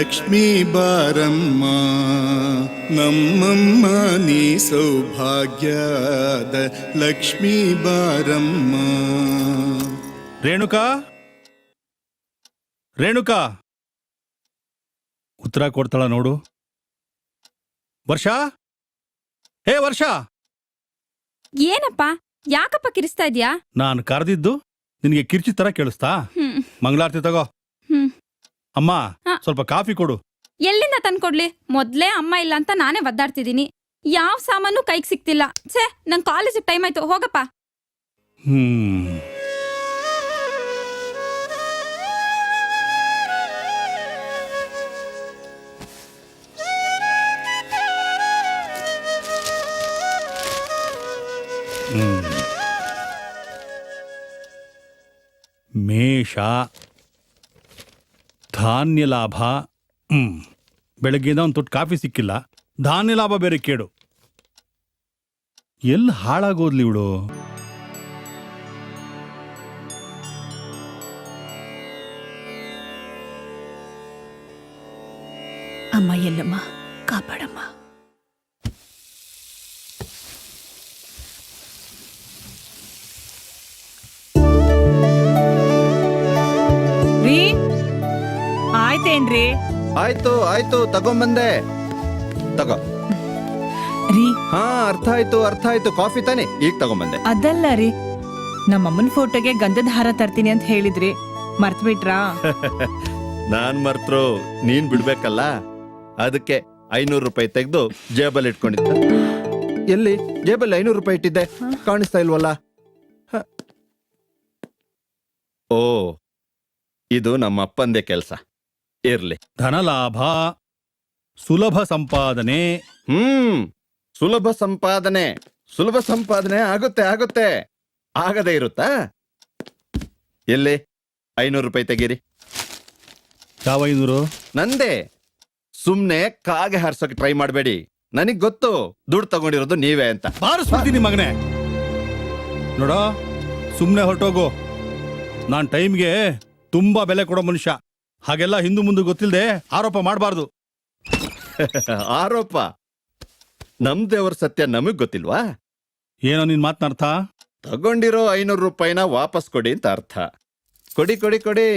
ಲಕ್ಷ್ಮೀ ಬಾರಮ್ಮ ನಮ್ಮಮ್ಮ ನೀ ಸೌಭಾಗ್ಯದ ಲಕ್ಷ್ಮೀ ಬಾರಮ್ಮ. ರೇಣುಕಾ ರೇಣುಕಾ ಉತ್ತರ ಕೊಡ್ತಾಳ ನೋಡು. ವರ್ಷ, ಹೇ ವರ್ಷ. ಏನಪ್ಪ, ಯಾಕಪ್ಪ ಕಿರಿಸ್ತಾ ಇದ್ಯಾ? ನಾನು ಕರೆದಿದ್ದು ನಿನಗೆ ಕಿರ್ಚಿ ತರ ಕೇಳಿಸ್ತಾ? ಮಂಗಳಾರತಿ ತಗೋ. ಅಮ್ಮ ಸ್ವಲ್ಪ ಕಾಫಿ ಕೊಡು. ಎಲ್ಲಿಂದ ತಂದ್ಕೊಡ್ಲಿ? ಮೊದ್ಲೇ ಅಮ್ಮ ಇಲ್ಲ ಅಂತ ನಾನೇ ಒದ್ದಾಡ್ತಿದ್ದೀನಿ. ಯಾವ ಸಾಮಾನು ಕೈಗೆ ಸಿಕ್ತಿಲ್ಲ. ಛೇ, ನಂಗೆ ಕಾಲೇಜಿಗೆ ಟೈಮ್ ಆಯ್ತು, ಹೋಗಪ್ಪ. ಮೇಷ, ಧಾನ್ಯ ಲಾಭ. ಬೆಳಗ್ಗೆಯಿಂದ ಒಂದು ತೊಟ್ಟು ಕಾಫಿ ಸಿಕ್ಕಿಲ್ಲ, ಧಾನ್ಯ ಲಾಭ ಬೇರೆ ಕೇಡು. ಎಲ್ಲಿ ಹಾಳಾಗೋದ್ಲಿ ಇವಳು? ಅಮ್ಮ ಎಲ್ಲಮ್ಮ ಕಾಪಾಡಮ್ಮ. ಆಯ್ತೇನ್ರಿ? ಆಯ್ತು ಆಯ್ತು, ತಗೊಂಬಂದೆ. ತಗೋ ರೀ. ಹಾ, ಅರ್ಥ ಆಯ್ತು. ಕಾಫಿ ತಾನೆ, ಈಗ ತಗೊಂಬಂದೆ. ಅದಲ್ಲ ರೀ, ನಮ್ಮಮ್ಮನ ಫೋಟೋಗೆ ಗಂಧದ ಹಾರ ತರ್ತೀನಿ ಅಂತ ಹೇಳಿದ್ರಿ, ಮರ್ತ್ಬಿಟ್ರಾ? ನಾನ್ ಮರ್ತರು ನೀನ್ ಬಿಡ್ಬೇಕಲ್ಲ, ಅದಕ್ಕೆ 500 ರೂಪಾಯಿ ತೆಗೆದು ಜೇಬಲ್ಲಿ ಇಟ್ಕೊಂಡಿದ್ದ. ಎಲ್ಲಿ ಜೇಬಲ್ಲಿ 500 ರೂಪಾಯಿ ಇಟ್ಟಿದ್ದೆ, ಕಾಣಿಸ್ತಾ ಇಲ್ವಲ್ಲ? ಓ, ಇದು ನಮ್ಮ ಅಪ್ಪಂದೇ ಕೆಲ್ಸ. ಇರ್ಲಿ. ಧನಲಾಭ, ಸುಲಭ ಸಂಪಾದನೆ. ಸುಲಭ ಸಂಪಾದನೆ ಆಗುತ್ತೆ. ಆಗದೆ ಇರುತ್ತಾ? ಎಲ್ಲಿ 500 ರೂಪಾಯಿ ತೆಗೀರಿ. ಯಾವ 500? ನಂದೇ. ಸುಮ್ನೆ ಕಾಗೆ ಹಾರ್ಸೋಕೆ ಟ್ರೈ ಮಾಡಬೇಡಿ. ನನಗ್ ಗೊತ್ತು ದುಡ್ಡು ತಗೊಂಡಿರೋದು ನೀವೇ ಅಂತ. ಬಾರಿಸ್ಬಿಡ್ತೀನಿ ಮಗನೇ. ನೋಡೋ, ಸುಮ್ನೆ ಹೊರಟೋಗು. ನಾನ್ ಟೈಮ್ಗೆ ತುಂಬಾ ಬೆಲೆ ಕೊಡೋ ಮನುಷ್ಯ. ಹಾಗೆಲ್ಲ ಹಿಂದು ಮುಂದೆ ಗೊತ್ತಿಲ್ಲದೆ ಆರೋಪ ಮಾಡಬಾರ್ದು. ಆರೋಪ? ನಮ್ ದೇವರ ಸತ್ಯ ನಮಗ್ ಗೊತ್ತಿಲ್ವಾ? ಏನೋ ನಿನ್ ಮಾತನ್ನ ಅರ್ಥ? ತಗೊಂಡಿರೋ 500 ರೂಪಾಯಿನ ವಾಪಸ್ ಕೊಡಿ ಅಂತ ಅರ್ಥ. ಕೊಡಿ.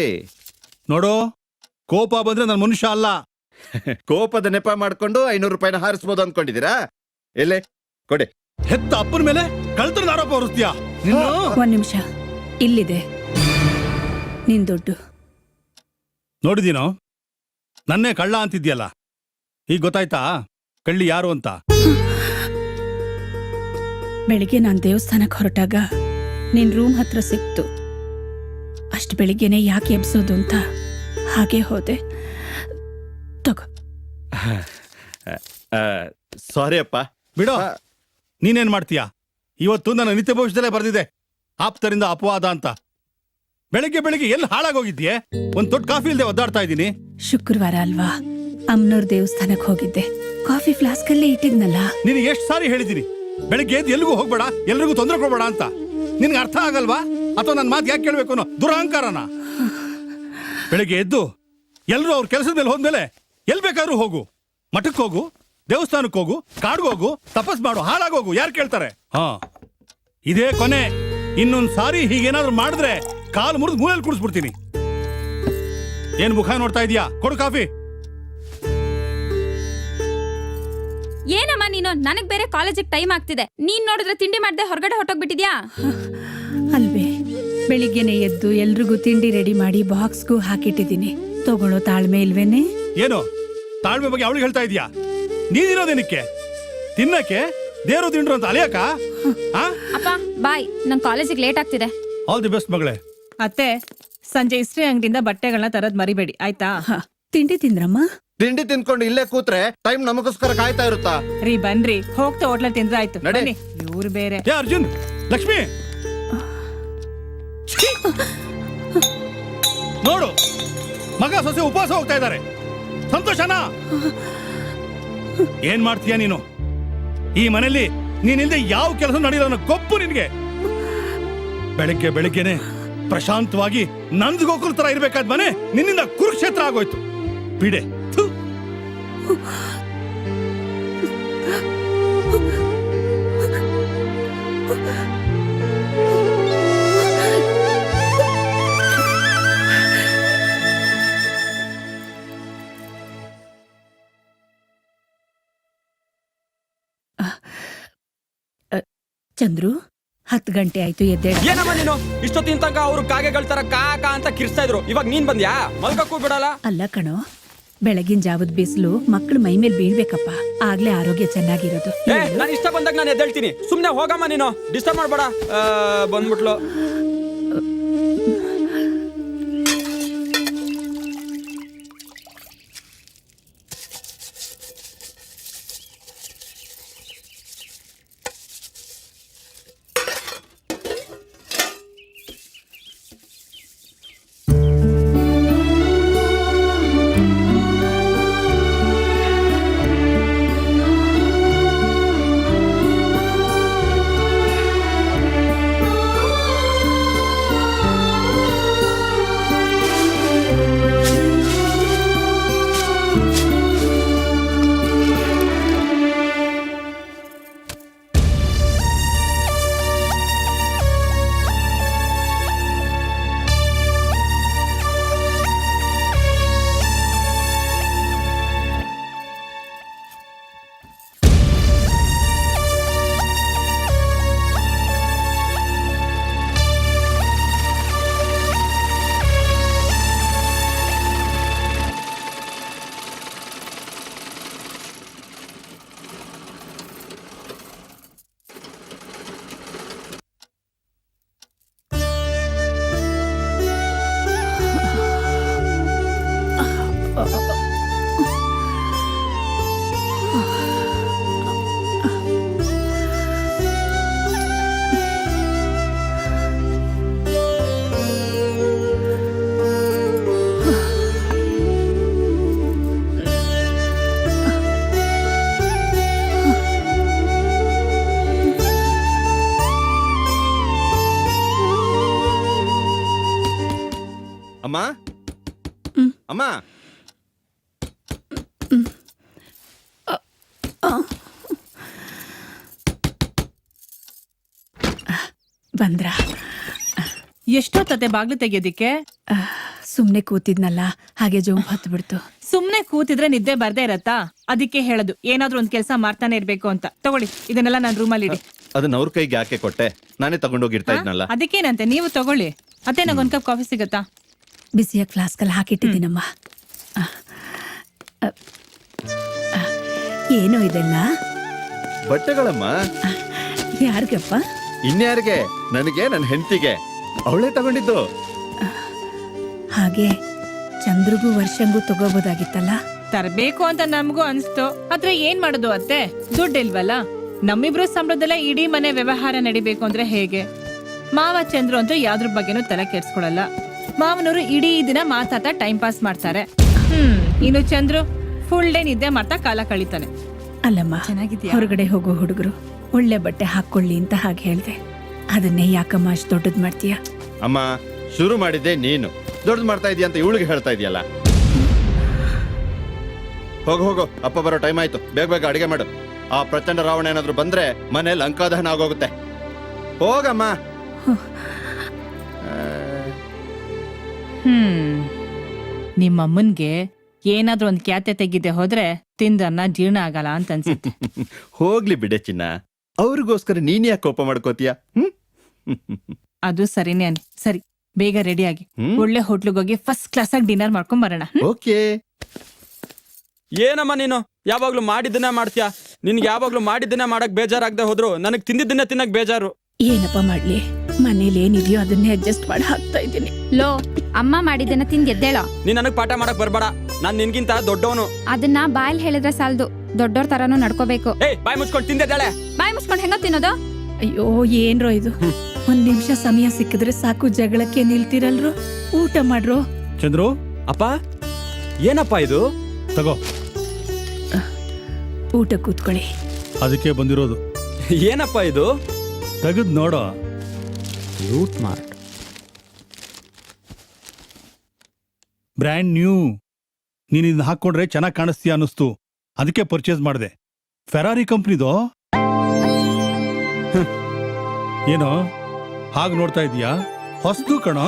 ನೋಡು, ಕೋಪ ಬಂದ್ರೆ ನನ್ನ ಮನುಷ್ಯ ಅಲ್ಲ. ಕೋಪದ ನೆಪ ಮಾಡ್ಕೊಂಡು 500 ರೂಪಾಯಿನ ಹಾರಿಸ್ಬೋದು ಅನ್ಕೊಂಡಿದ್ದೀರಾ? ಎಲ್ಲೇ ಕೊಡಿ. ಹೆತ್ತ ಅಪ್ಪನ ಮೇಲೆ ಕಳ್ತನದ ಆರೋಪ ಹೊರಿಸ್ತೀಯಾ? ಒಂದ್ ನಿಮಿಷ, ಇಲ್ಲಿದೆ ನಿನ್ ದುಡ್ಡು. ನೋಡಿದೀನೋ, ನನ್ನೇ ಕಳ್ಳ ಅಂತಿದ್ಯಲ್ಲ, ಈಗ ಗೊತ್ತಾಯ್ತಾ ಕಳ್ಳಿ ಯಾರು ಅಂತ? ಬೆಳಿಗ್ಗೆ ನಾನ್ ದೇವಸ್ಥಾನಕ್ಕೆ ಹೊರಟಾಗ ನಿನ್ ರೂಮ್ ಹತ್ರ ಸಿಕ್ತು. ಅಷ್ಟು ಬೆಳಿಗ್ಗೆನೆ ಯಾಕೆ ಎಬ್ಸೋದು ಅಂತ ಹಾಗೆ ಹೋದೆ. ತಗೋ. ಸಾರಿ ಅಪ್ಪ. ಬಿಡೋ, ನೀನೇನ್ ಮಾಡ್ತೀಯಾ? ಇವತ್ತು ನನ್ನ ನಿತ್ಯ ಭವಿಷ್ಯದಲ್ಲೇ ಬರ್ದಿದೆ, ಆಪ್ತರಿಂದ ಅಪವಾದ ಅಂತ. ಬೆಳಿಗ್ಗೆ ಎಲ್ಲಿ ಹಾಳಾಗೋಗಿದ್ಯೆ? ಒಂದ್ ತೊಟ್ಟು ಕಾಫಿ ಇಲ್ದೆ ಒದ್ದಾಡ್ತಾ ಇದ್ದೀನಿ. ಶುಕ್ರವಾರ ಅಲ್ವಾ, ಅಮ್ಮನವ್ರ ದೇವಸ್ಥಾನಕ್ಕೆ ಹೋಗಿದ್ದೆ. ಕಾಫಿ ಫ್ಲಾಸ್ಕ್ ಅಲ್ಲೇ ಇಟ್ಟಿದ್ನಲ್ಲ. ನಿನಗೆ ಎಷ್ಟು ಸಾರಿ ಹೇಳಿದೀನಿ, ಬೆಳಿಗ್ಗೆ ಎದ್ದು ಎಲ್ರಿಗೂ ಹೋಗ್ಬೇಡ, ಎಲ್ರಿಗೂ ತೊಂದರೆ ಕೊಡ್ಬೇಡ ಅಂತ. ನಿನ್ಗೆ ಅರ್ಥ ಆಗಲ್ವಾ? ಅಥವಾ ನನ್ನ ಮಾತು ಯಾಕೆ ಕೇಳ್ಬೇಕು ಅನ್ನೋ ದುರಹಂಕಾರನ? ಬೆಳಿಗ್ಗೆ ಎದ್ದು ಎಲ್ರು ಅವ್ರ ಕೆಲಸದ ಮೇಲೆ ಹೋದ್ಮೇಲೆ ಎಲ್ ಬೇಕಾದ್ರೂ ಹೋಗು. ಮಠಕ್ಕೆ ಹೋಗು, ದೇವಸ್ಥಾನಕ್ಕೆ ಹೋಗು, ಕಾಡ್ಗೋಗು, ತಪಸ್ ಮಾಡು, ಹಾಳಾಗೋಗು. ಯಾರು ಕೇಳ್ತಾರೆ? ಇದೇ ಕೊನೆ. ಇನ್ನೊಂದ್ ಸಾರಿ ಹೀಗೇನಾದ್ರೂ ಮಾಡಿದ್ರೆ ಕಾಲು ಮುರಿದು ಮೂಲೆಯಲ್ಲಿ ಕುಡಿಸ್ಬಿಡ್ತೀನಿ. ಏನ್ ಮುಖ ನೋಡ್ತಾ ಇದೀಯಾ? ಕೊಡು ಕಾಫಿ. ಏನಮ್ಮ ನೀನು? ನನಗ್ ಬೇರೆ ಕಾಲೇಜಿಗೆ ಟೈಮ್ ಆಗ್ತಿದೆ. ನೀನ್ ನೋಡಿದ್ರೆ ತಿಂಡಿ ಮಾಡ್ದೆ ಹೊರಗಡೆ ಹೊರಟೋಗ್ಬಿಟ್ಟಿದ್ಯಾ? ಅಲ್ವೇ, ಬೆಳಿಗ್ಗೆನೆ ಎದ್ದು ಎಲ್ರಿಗೂ ತಿಂಡಿ ರೆಡಿ ಮಾಡಿ ಬಾಕ್ಸ್ಗೂ ಹಾಕಿಟ್ಟಿದ್ದೀನಿ. ತಗೊಳ್ಳೋ ತಾಳ್ಮೆ ಇಲ್ವೇನೆ? ಏನು ತಾಳ್ಮೆ ಬಗ್ಗೆ ಅವಳಿಗೆ ಹೇಳ್ತಾ ಇದೀಯಾ? ನೀನಿರೋದೇನಕ್ಕೆ? ತಿನ್ನಕ್ಕೆ? ದೇವ್ರು ತಿಂಡ್ರು ಅಂತ ಅಲಿಯಕ? ಅಪ್ಪ ಬಾಯ್, ನಂಗೆ ಕಾಲೇಜಿಗೆ ಲೇಟ್ ಆಗ್ತಿದೆ. ಆಲ್ ದಿ ಬೆಸ್ಟ್ ಮಗಳೇ. ಅತ್ತೆ, ಸಂಜೆ ಇಸ್ತ್ರಿ ಅಂಗಡಿಯಿಂದ ಬಟ್ಟೆಗಳನ್ನ ತರದ್ ಮರಿಬೇಡಿ, ಆಯ್ತಾ? ತಿಂಡಿ ತಿಂದ್ರಮ್ಮ? ತಿಂಡಿ ತಿನ್ಕೊಂಡು ಇಲ್ಲೇ ಕೂತ್ರೆ ಟೈಮ್ ನಮಗೋಸ್ಕರ ಕಾಯ್ತಾ ಇರುತ್ತಾ? ರೀ ಬನ್ರಿ, ಹೋಗ್ತಾ ಹೋಟ್ಲಲ್ಲಿ ತಿಂದ್ರೆ ಆಯ್ತು. ಬನ್ನಿ. ಇವ್ರು ಬೇರೆ. ಏ ಅರ್ಜುನ್, ಲಕ್ಷ್ಮಿ, ನೋಡು, ಮಗ ಸೊಸೆ ಉಪವಾಸ ಹೋಗ್ತಾ ಇದ್ದಾರೆ. ಸಂತೋಷನಾ? ಏನ್ ಮಾಡ್ತೀಯ ನೀನು? ಈ ಮನೆಯಲ್ಲಿ ನೀನಿಲ್ದೆ ಯಾವ ಕೆಲಸ ನಡೆಯಲ್ಲ ಅನ್ನೋ ಗೊಪ್ಪು ನಿನ್ಗೆ. ಬೆಳಗ್ಗೆನೆ ಪ್ರಶಾಂತವಾಗಿ ನಂದ್ ಗೋಕುಲ್ ತರ ಇರ್ಬೇಕಾದ್ ಮನೆ ನಿನ್ನಿಂದ ಕುರುಕ್ಷೇತ್ರ ಆಗೋಯ್ತು. ಬಿಡೆ. ಚಂದ್ರು 10 ಗಂಟೆ ಆಯ್ತು, ಎದ್ದೇಳ. ಏನಮ್ಮ ನೀನು ಇಷ್ಟೊತ್ತಿನ ತನಕ ಅವ್ರು ಕಾಗೆಗಳ ತರ ಕಾ ಅಂತ ಕಿರ್ಸ್ತಾ ಇದ್ರು, ಇವಾಗ ನೀನ್ ಬಂದ್ಯಾ? ಮಲ್ಕಕ್ಕೂ ಬಿಡಲ್ಲ. ಅಲ್ಲ ಕಣೋ, ಬೆಳಗಿನ ಜಾವದ ಬಿಸಿಲು ಮಕ್ಕಳು ಮೈ ಮೇಲೆ ಬೀಳ್ಬೇಕಪ್ಪ, ಆಗ್ಲೇ ಆರೋಗ್ಯ ಚೆನ್ನಾಗಿರೋದು. ನಾನು ಇಷ್ಟ ಬಂದಾಗ ನಾನು ಎದ್ದೇಳ್ತೀನಿ, ಸುಮ್ನೆ ಹೋಗಮ್ಮ, ನೀನು ಡಿಸ್ಟರ್ಬ್ ಮಾಡ್ಬೇಡ. ಬಂದ್ಬಿಟ್ಲು. ಅಮ್ಮ ಅಮ್ಮ, ಬಂದ್ರ? ಎಷ್ಟೊತ್ತತೆ ಬಾಗ್ಲು ತೆಗಿಯೋದಿಕ್ಕೆ? ಸುಮ್ನೆ ಕೂತಿದ್ನಲ್ಲ, ಹಾಗೆ ಜೋಮ್ ಹತ್ತು ಬಿಡ್ತು. ಸುಮ್ನೆ ಕೂತಿದ್ರೆ ನಿದ್ದೆ ಬರ್ದೇ ಇರತ್ತಾ? ಅದಕ್ಕೆ ಹೇಳೋದು, ಏನಾದ್ರೂ ಒಂದ್ ಕೆಲ್ಸ ಮಾಡ್ತಾನೆ ಇರ್ಬೇಕು ಅಂತ. ತಗೊಳ್ಳಿ, ಇದನ್ನೆಲ್ಲ ನಾನು ರೂಮಲ್ಲಿ ಇಡಿ. ಅದನ್ನ ಅವ್ರ ಕೈಗೆ ಯಾಕೆ ಕೊಟ್ಟೆ? ನಾನೇ ತಗೊಂಡೋಗಿರ್ತಾ ಇದ್ನಲ್ಲ. ಅದಕ್ಕೇನಂತೆ, ನೀವು ತಗೊಳ್ಳಿ. ಅತ್ತೆ, ನಂಗೆ ಒಂದ್ ಕಪ್ ಕಾಫಿ ಸಿಗತ್ತಾ? ಬಿಸಿಯಾಗಿ ಫ್ಲಾಸ್ಕಲ್ಲಿ ಹಾಕಿಟ್ಟಿದ್ದೀನಮ್ಮ. ಏನೋ ಇದೆಲ್ಲ? ಬಟ್ಟೆಗಳಮ್ಮ. ಯಾರಿಗಪ್ಪ? ಇನ್ಯಾರಿಗೆ? ನನಗೆ, ನನ್ನ ಹೆಂಡತಿಗೆ. ಅವಳೇ ತಗೊಂಡಿದ್ದು. ಹಾಗೆ ಚಂದ್ರಿಗೂ ವರ್ಷಂಗೂ ತಗೋಬೋದಾಗಿತ್ತಲ್ಲ. ತರಬೇಕು ಅಂತ ನಮಗೂ ಅನ್ಸ್ತು, ಆದ್ರೆ ಏನ್ ಮಾಡೋದು ಅತ್ತೆ, ದುಡ್ಡಿಲ್ವಲ್ಲ. ನಮ್ಮಿಬ್ರು ಸಂಬಳದಲ್ಲೇ ಇಡೀ ಮನೆ ವ್ಯವಹಾರ ನಡಿಬೇಕು ಅಂದ್ರೆ ಹೇಗೆ? ಮಾವ ಚಂದ್ರು ಅಂತೂ ಯಾವ್ದ್ರ ಬಗ್ಗೆನೂ ತಲೆ ಕೆಡ್ಸ್ಕೊಳಲ್ಲ. ಮಾವನವರು ಇಡೀ ದಿನ ಮಾತಾಡ್ತಾ ಟೈಮ್ ಪಾಸ್ ಮಾಡ್ತಾರೆ. ಇನ್ನು ಚಂದ್ರು ಫುಲ್ ಡೇ ನಿದ್ದೆ ಮಾಡ್ತಾ ಕಾಲ ಕಳೀತಾನೆ. ಅಲ್ಲಮ್ಮ, ಚೆನ್ನಾಗಿದ್ಯಾ? ಹೊರಗಡೆ ಹೋಗೋ ಹುಡುಗರು ಒಳ್ಳೆ ಬಟ್ಟೆ ಹಾಕೊಳ್ಳಿ ಅಂತ ಹಾಗೆ ಹೇಳ್ದೆ. ಅದನ್ನೇ ಯಾಕಮ್ಮ ಅಷ್ಟು ದೊಡ್ಡದ್ ಮಾಡ್ತೀಯ? ಅಮ್ಮ, ಶುರು ಮಾಡಿದ್ದೆ ನೀನು, ದೊಡ್ಡದು ಮಾಡ್ತಾ ಇದೀಯ ಅಂತ ಇವಳಿಗೆ ಹೇಳ್ತಾ ಇದೆಯಲ್ಲ. ಹೋಗು ಹೋಗು, ಅಪ್ಪ ಬರೋ ಟೈಮ್ ಆಯ್ತು. ಬೇಗ ಬೇಗ ಅಡಿಗೆ ಮಾಡು. ಆ ಪ್ರಚಂಡ ರಾವಣ ಏನಾದ್ರು ಬಂದ್ರೆ ಮನೆ ಲಂಕಾದಹನ ಆಗೋಗುತ್ತೆ. ಹೋಗಮ್ಮ. ನಿಮ್ಮಮ್ಮನ್ಗೆ ಏನಾದ್ರೂ ಒಂದ್ ಕ್ಯಾತೆ ತೆಗಿದೆ ಹೋದ್ರೆ ತಿಂದನ್ನ ಜೀರ್ಣ ಆಗಲ್ಲ ಅಂತ ಅನ್ಸುತ್ತೆ. ಹೋಗ್ಲಿ ಬಿಡೆ ಚಿನ್ನ, ಅವ್ರಿಗೋಸ್ಕರ ನೀನ್ ಯಾಕೆ ಕೋಪ ಮಾಡ್ಕೋತೀಯ? ಅದು ಸರಿನೇ ಅನ್. ಸರಿ, ಬೇಗ ರೆಡಿ ಆಗಿ ಒಳ್ಳೆ ಹೋಟ್ಲಿಗೆ ಹೋಗಿ ಫಸ್ಟ್ ಕ್ಲಾಸ್ ಆಗಿ ಡಿನ್ನರ್ ಮಾಡ್ಕೊಂಡ್ ಬರೋಣ. ಓಕೆ. ಏನಮ್ಮ ನೀನು ಯಾವಾಗ್ಲೂ ಮಾಡಿದ್ದನ್ನೇ ಮಾಡ್ತೀಯ. ನಿನ್ಗೆ ಯಾವಾಗ್ಲೂ ಮಾಡಿದ್ದನ್ನೇ ಮಾಡಕ್ ಬೇಜಾರಾಗದೆ ಹೋದ್ರು ನನಗ್ ತಿಂದಿದ್ದನ್ನೇ ತಿನ್ನಕ್ ಬೇಜಾರು. ಏನಪ್ಪ ಮಾಡ್ಲಿ, ಮನೇಲಿ ಏನಿದೆಯೋ ಅದನ್ನೇ ಅಡ್ಜಸ್ಟ್ ಮಾಡಿ ಹಾಕ್ತಾ ಇದ್ದೀನಿ. ಲೋ, ಅಮ್ಮ ಮಾಡಿದ್ದನ್ನ ತಿಂದ್ ಎದ್ದೇಳೋ. ನೀನ್ ನನಗ್ ಪಾಠ ಮಾಡಕ್ ಬರ್ಬೇಡ, ನಾನ್ ನಿನ್ಗಿಂತ ದೊಡ್ಡವನು. ಅದನ್ನ ಬಾಯಲ್ಲಿ ಹೇಳಿದ್ರೆ ಸಾಲದು, ದೊಡ್ಡೋರ್ ತರಾನು ನಡ್ಕೋಬೇಕು. ಏಯ್, ಬಾಯ್ ಮುಚ್ಕೊಂಡು ತಿಂದಿದ್ದಾಳೆ. ಬಾಯಿ ಮುಚ್ಕೊಂಡು ಹೆಂಗ ತಿನ್ನೋದು? ಅಯ್ಯೋ, ಏನ್ರೋ ಇದು, 1 ನಿಮಿಷ ಸಮಯ ಸಿಕ್ಕಿದ್ರೆ ಸಾಕು, ಜಗಳಕ್ಕೆ ನಿಲ್ತಿರಲ್ರು. ಊಟ ಮಾಡ್ರು. ಚಂದ್ರು, ಅಪ್ಪ, ಏನಪ್ಪ ಇದು? ತಗೋ, ಊಟ ಕೂತ್ಕೊಳ್ಳಿ. ಅದಕ್ಕೆ ಬಂದಿರೋದು. ಏನಪ್ಪ ಇದು? ತೆಗೆದ್ ನೋಡೋ. Loot mart. Brand new. ನೀನ್ ಇದನ್ನ ಹಾಕೊಂಡ್ರೆ ಚೆನ್ನಾಗಿ ಕಾಣಿಸ್ತೀಯ ಅನ್ನಿಸ್ತು. ಅದಕ್ಕೆ ಪರ್ಚೇಸ್ ಮಾಡಿದೆ. ಫೆರಾರಿ ಕಂಪ್ನಿದು. ಏನೋ ಹಾಗೆ ನೋಡ್ತಾ ಇದೀಯಾ? ಹೊಸ್ದು ಕಣೋ.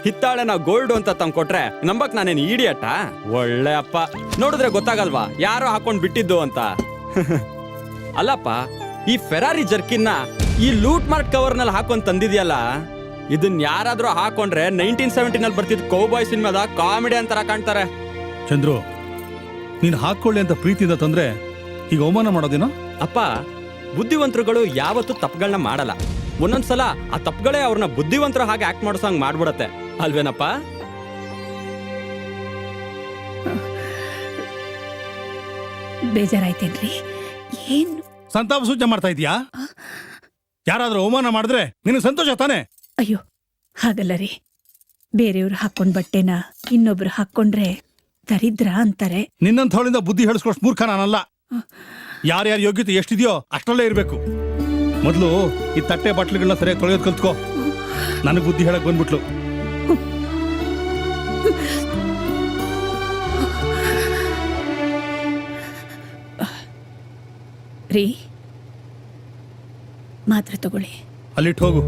ಹಿತ್ತಾಳೆ ನಾ ಗೋಲ್ಡ್ ಅಂತ ತಂದ್ಕೊಟ್ರೆ ನಂಬಕ್ ನಾನೇನು ಈಡಿಯಟ್ಟ? ಒಳ್ಳೆ ಅಪ್ಪ, ನೋಡಿದ್ರೆ ಗೊತ್ತಾಗಲ್ವಾ ಯಾರೋ ಹಾಕೊಂಡ್ ಬಿಟ್ಟಿದ್ದು ಅಂತ. ಅಲ್ಲಪ್ಪ, ಈ ಫೆರಾರಿ ಜರ್ಕಿನ್ನ ಈ ಲೂಟ್ ಮಾರ್ಕ್ ಕವರ್ ನಲ್ಲಿ ಹಾಕೊಂಡ್ ತಂದಿದ್ಯಲ್ಲ, ಇದನ್ ಯಾರಾದ್ರೂ ಹಾಕೊಂಡ್ರೆ 1970 ಬರ್ತಿದ್ ಕೌಬಾಯ್ ಸಿನಿಮಾದ ಕಾಮಿಡಿ ಅಂತರ ಕಾಣ್ತಾರೆ. ಚಂದ್ರು, ನೀನ್ ಹಾಕೊಳ್ಳಿ ಅಂತ ಪ್ರೀತಿಯಿಂದ ತಂದ್ರೆ ಈಗ ಅವಮಾನ ಮಾಡೋದೇನೋ? ಅಪ್ಪ, ಬುದ್ಧಿವಂತರುಗಳು ಯಾವತ್ತೂ ತಪ್ಪುಗಳನ್ನ ಮಾಡಲ್ಲ. ಒಂದೊಂದ್ಸಲ ಆ ತಪ್ಪುಗಳೇ ಅವ್ರನ್ನ ಬುದ್ಧಿವಂತರ ಹಾಗೆ ಆಕ್ಟ್ ಮಾಡಿಸೋಂಗ್ ಮಾಡ್ಬಿಡತ್ತೆ, ಅಲ್ವೇನಪ್ಪ? ಬೇಜಾರಾಯ್ತೇನ್ರಿ? ಏನು ಸಂತಾಪ ಸೂಚನೆ ಮಾಡ್ತಾ ಇದೀಯಾ? ಯಾರಾದ್ರೂ ಅವಮಾನ ಮಾಡಿದ್ರೆ ನಿನಗೆ ಸಂತೋಷ ತಾನೆ? ಅಯ್ಯೋ, ಹಾಗಲ್ಲ ರೀ. ಬೇರೆಯವ್ರು ಹಾಕೊಂಡ್ ಬಟ್ಟೆನ ಇನ್ನೊಬ್ರು ಹಾಕೊಂಡ್ರೆ ದರಿದ್ರ ಅಂತಾರೆ. ನಿನ್ನಂಥವಳಿಂದ ಬುದ್ಧಿ ಹೇಳಿಸ್ಕೊಷ್ಟು ಮೂರ್ಖ ನಾನಲ್ಲ. ಯಾರ್ಯಾರ ಯೋಗ್ಯತೆ ಎಷ್ಟಿದೆಯೋ ಅಷ್ಟರಲ್ಲೇ ಇರಬೇಕು. ಮೊದಲು ಈ ತಟ್ಟೆ ಬಟ್ಲುಗಳನ್ನ ಸರಿಯಾಗಿ ತೊಳೆಯೋದು ಕಲ್ತ್ಕೋ. ನನಗೆ ಬುದ್ಧಿ ಹೇಳಕ್ ಬಂದ್ಬಿಟ್ಲು. ರೀ, ಮಾತ್ರೆ ತಗೊಳ್ಳಿ. ಅಲ್ಲಿಟ್ಟು ಹೋಗು.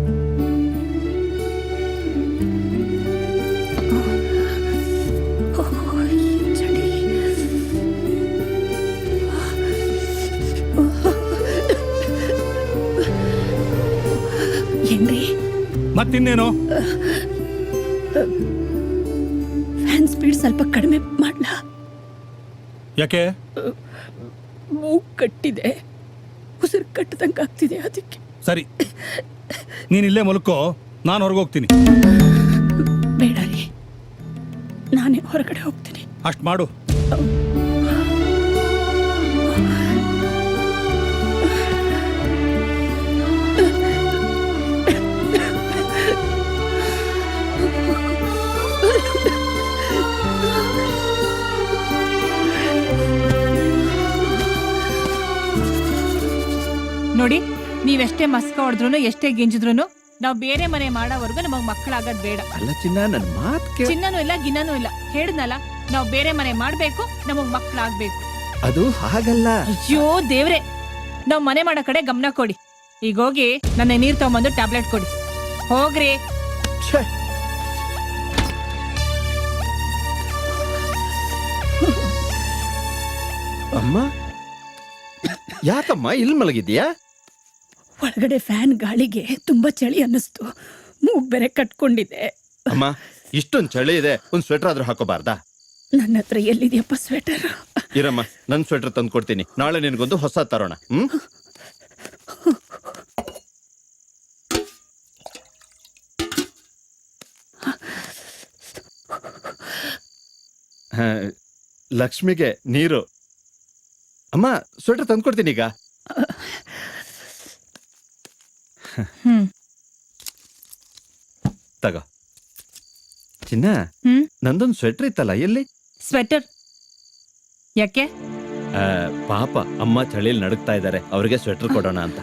ಏನ್ರಿ? ಮತ್ತಿನ್ನೇನು? ಫ್ಯಾನ್ ಸ್ಪೀಡ್ ಸ್ವಲ್ಪ ಕಡಿಮೆ ಮಾಡ್ಲಾ? ಯಾಕೆ? ಮೂಗ್ ಕಟ್ಟಿದೆ, ಉಸಿರು ಕಟ್ಟದಂಗ ಆಗ್ತಿದೆ, ಅದಕ್ಕೆ. ಸರಿ, ನೀನ್ ಇಲ್ಲೇ ಮಲ್ಕೋ, ನಾನು ಹೊರಗೋಗ್ತೀನಿ. ಬೇಡ ರೀ, ನಾನೇ ಹೊರಗಡೆ ಹೋಗ್ತೀನಿ. ಅಷ್ಟ್ ಮಾಡು. ನೋಡಿ, ನೀವೆಷ್ಟೇ ಮಸ್ಕ ಹೊಡೆದ್ರು ಎಷ್ಟೇ ಗಿಂಜಿದ್ರು ನಾವ್ ಬೇರೆ ಮನೆ ಮಾಡೋವರೆಗೂ ನಮಗ್ ಮಕ್ಕಳಾಗದ್ ಬೇಡ. ಅಲ್ಲ ಚಿನ್ನ, ನನ್ ಮಾತ್ ಕೇಳು. ಚಿನ್ನನೂ ಇಲ್ಲ ಗಿನ್ನನೂ ಇಲ್ಲ, ಹೇಳಿದ್ನಲ್ಲ, ನಾವ್ ಬೇರೆ ಮನೆ ಮಾಡ್ಬೇಕು, ನಮಗ್ ಮಕ್ಕಳಾಗ್ಬೇಕು. ಅದು ಹಾಗಲ್ಲ. ಅಯ್ಯೋ ದೇವ್ರೆ, ನಾವ್ ಮನೆ ಮಾಡೋ ಕಡೆ ಗಮನ ಕೊಡಿ. ಈಗ ಹೋಗಿ ನನ್ನ ನೀರ್ ತಗೊಂಬಂದು ಟ್ಯಾಬ್ಲೆಟ್ ಕೊಡಿ, ಹೋಗ್ರಿ. ಛೆ, ಅಮ್ಮ, ಯಾಕಮ್ಮ ಇಲ್ಲಿ ಮಲಗಿದ್ಯಾ? ಒಳಗಡೆ ಫ್ಯಾನ್ ಗಾಳಿಗೆ ತುಂಬಾ ಚಳಿ ಅನ್ನಿಸ್ತು, ಮೂಗ್ ಬೇರೆ ಕಟ್ಕೊಂಡಿದ್ದೆ. ಅಮ್ಮ, ಇಷ್ಟೊಂದ್ ಚಳಿ ಇದೆ, ಒಂದ್ ಸ್ವೆಟರ್ ಆದ್ರೂ ಹಾಕೋಬಾರ್ದಾ? ನನ್ನ ಹತ್ರ ಎಲ್ಲಿದೆಯಪ್ಪ ಸ್ವೆಟರ್? ಇರಮ್ಮ, ನನ್ ಸ್ವೆಟರ್ ತಂದು ಕೊಡ್ತೀನಿ, ನಾಳೆ ನಿನ್ಗೊಂದು ಹೊಸ ತರೋಣ. ಲಕ್ಷ್ಮಿಗೆ ನೀರು. ಅಮ್ಮ, ಸ್ವೆಟರ್ ತಂದು ಕೊಡ್ತೀನಿ ಈಗ. ತಗೋ ಚಿನ್ನ, ನಂದೊಂದು ಸ್ವೆಟರ್ ಇತ್ತಲ್ಲ, ಎಲ್ಲಿ? ಸ್ವೆಟರ್ ಯಾಕೆ? ಪಾಪ ಅಮ್ಮ ಚಳಿಯಲ್ಲಿ ನಡುಗ್ತಾ ಇದ್ದಾರೆ, ಅವ್ರಿಗೆ ಸ್ವೆಟರ್ ಕೊಡೋಣ ಅಂತ.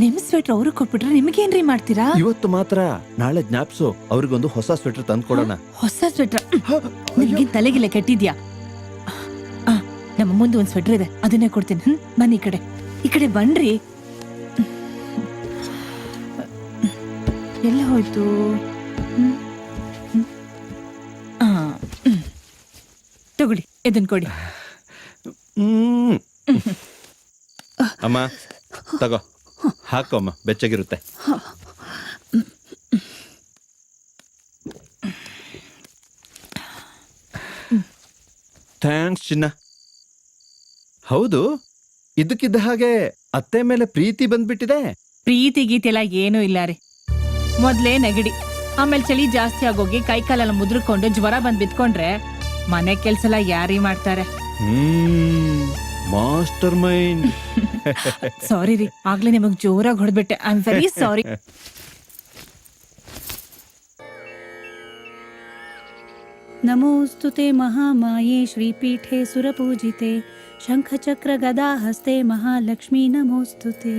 ನಿಮ್ ಸ್ವೆಟರ್ ಅವ್ರಿಗೆ ಕೊಟ್ಬಿಟ್ರೆ ನಿಮ್ಗೇನ್ರಿ ಮಾಡ್ತೀರಾ? ಇವತ್ತು ಮಾತ್ರ, ನಾಳೆ ಜ್ಞಾಪ್ಸು, ಅವ್ರಿಗೊಂದು ಹೊಸ ಸ್ವೆಟರ್ ತಂದು ಕೊಡೋಣ. ಹೊಸ ಸ್ವೆಟರ್? ನಿಮ್ಗೆ ತಲೆಗಿಲ್ಲ ಕೆಟ್ಟಿದ್ಯಾ? ನಮ್ಮ ಮುಂದೆ ಒಂದ್ ಸ್ವೆಟರ್ ಇದೆ, ಅದನ್ನೇ ಕೊಡ್ತೀನಿ. ಬನ್ನಿ ಈ ಕಡೆ ಬನ್ರಿ. ಎಲ್ಲ ಹೋಯ್ತು? ತಗೊಳ್ಳಿ, ಇದನ್ ಕೊಡಿ. ಅಮ್ಮ ತಗೋ, ಹಾಕೋ ಅಮ್ಮ, ಬೆಚ್ಚಗಿರುತ್ತೆ. ಥ್ಯಾಂಕ್ಸ್ ಚಿನ್ನ. ಹೌದು, ಇದಕ್ಕಿದ್ದ ಹಾಗೆ ಅತ್ತೆ ಮೇಲೆ ಪ್ರೀತಿ ಬಂದ್ಬಿಟ್ಟಿದೆ. ಪ್ರೀತಿ ಗೀತೆಲ್ಲ ಏನೂ ಇಲ್ಲ ರೀ. ಮೊದ್ಲೇ ನೆಗಡಿ, ಆಮೇಲೆ ಚಳಿ ಜಾಸ್ತಿ ಆಗೋಗಿ ಕೈಕಾಲೆಲ್ಲ ಮುದ್ರಕೊಂಡು ಜ್ವರ ಬಂದ್ ಬಿದ್ಕೊಂಡ್ರೆ ಮನೆ ಕೆಲ್ಸ ಎಲ್ಲ ಯಾರೀ ಮಾಡ್ತಾರೆ? Master mind. ಸಾರಿ ರೀ, ಆಗ್ಲೇ ನಿಮಗ್ ಜೋರಾಗಿ ಹೊಡೆದ್ಬಿಟ್ಟೆ. I am very sorry. ನಮೋಸ್ತುತೆ ಮಹಾಮಾಯೇ ಶ್ರೀಪೀಠೆ ಸುರಪೂಜಿತೆ ಶಂಖಚಕ್ರ ಗದಾ ಹಸ್ತೆ ಮಹಾಲಕ್ಷ್ಮೀ ನಮೋಸ್ತುತೆ.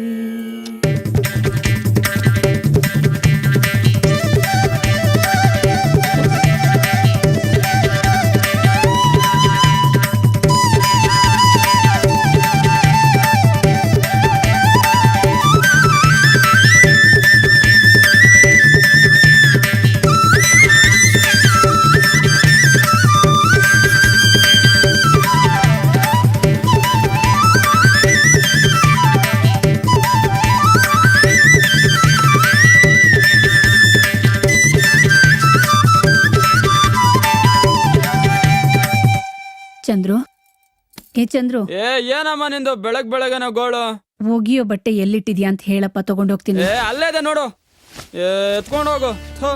ಏ ಚಂದ್ರು, ಏ ಏನಮ್ಮ ನಿಂದು ಬೆಳಗ್ಗೆನ ಗೋಳು? ಒಗಿಯೋ ಬಟ್ಟೆ ಎಲ್ಲಿಟ್ಟಿದ್ಯಾ ಅಂತ ಹೇಳಪ್ಪ, ತಗೊಂಡೋಗ್ತೀನಿ. ಏ ಅಲ್ಲೇ ಇದೆ ನೋಡು, ಎತ್ಕೊಂಡು ಹೋಗು. ಥು.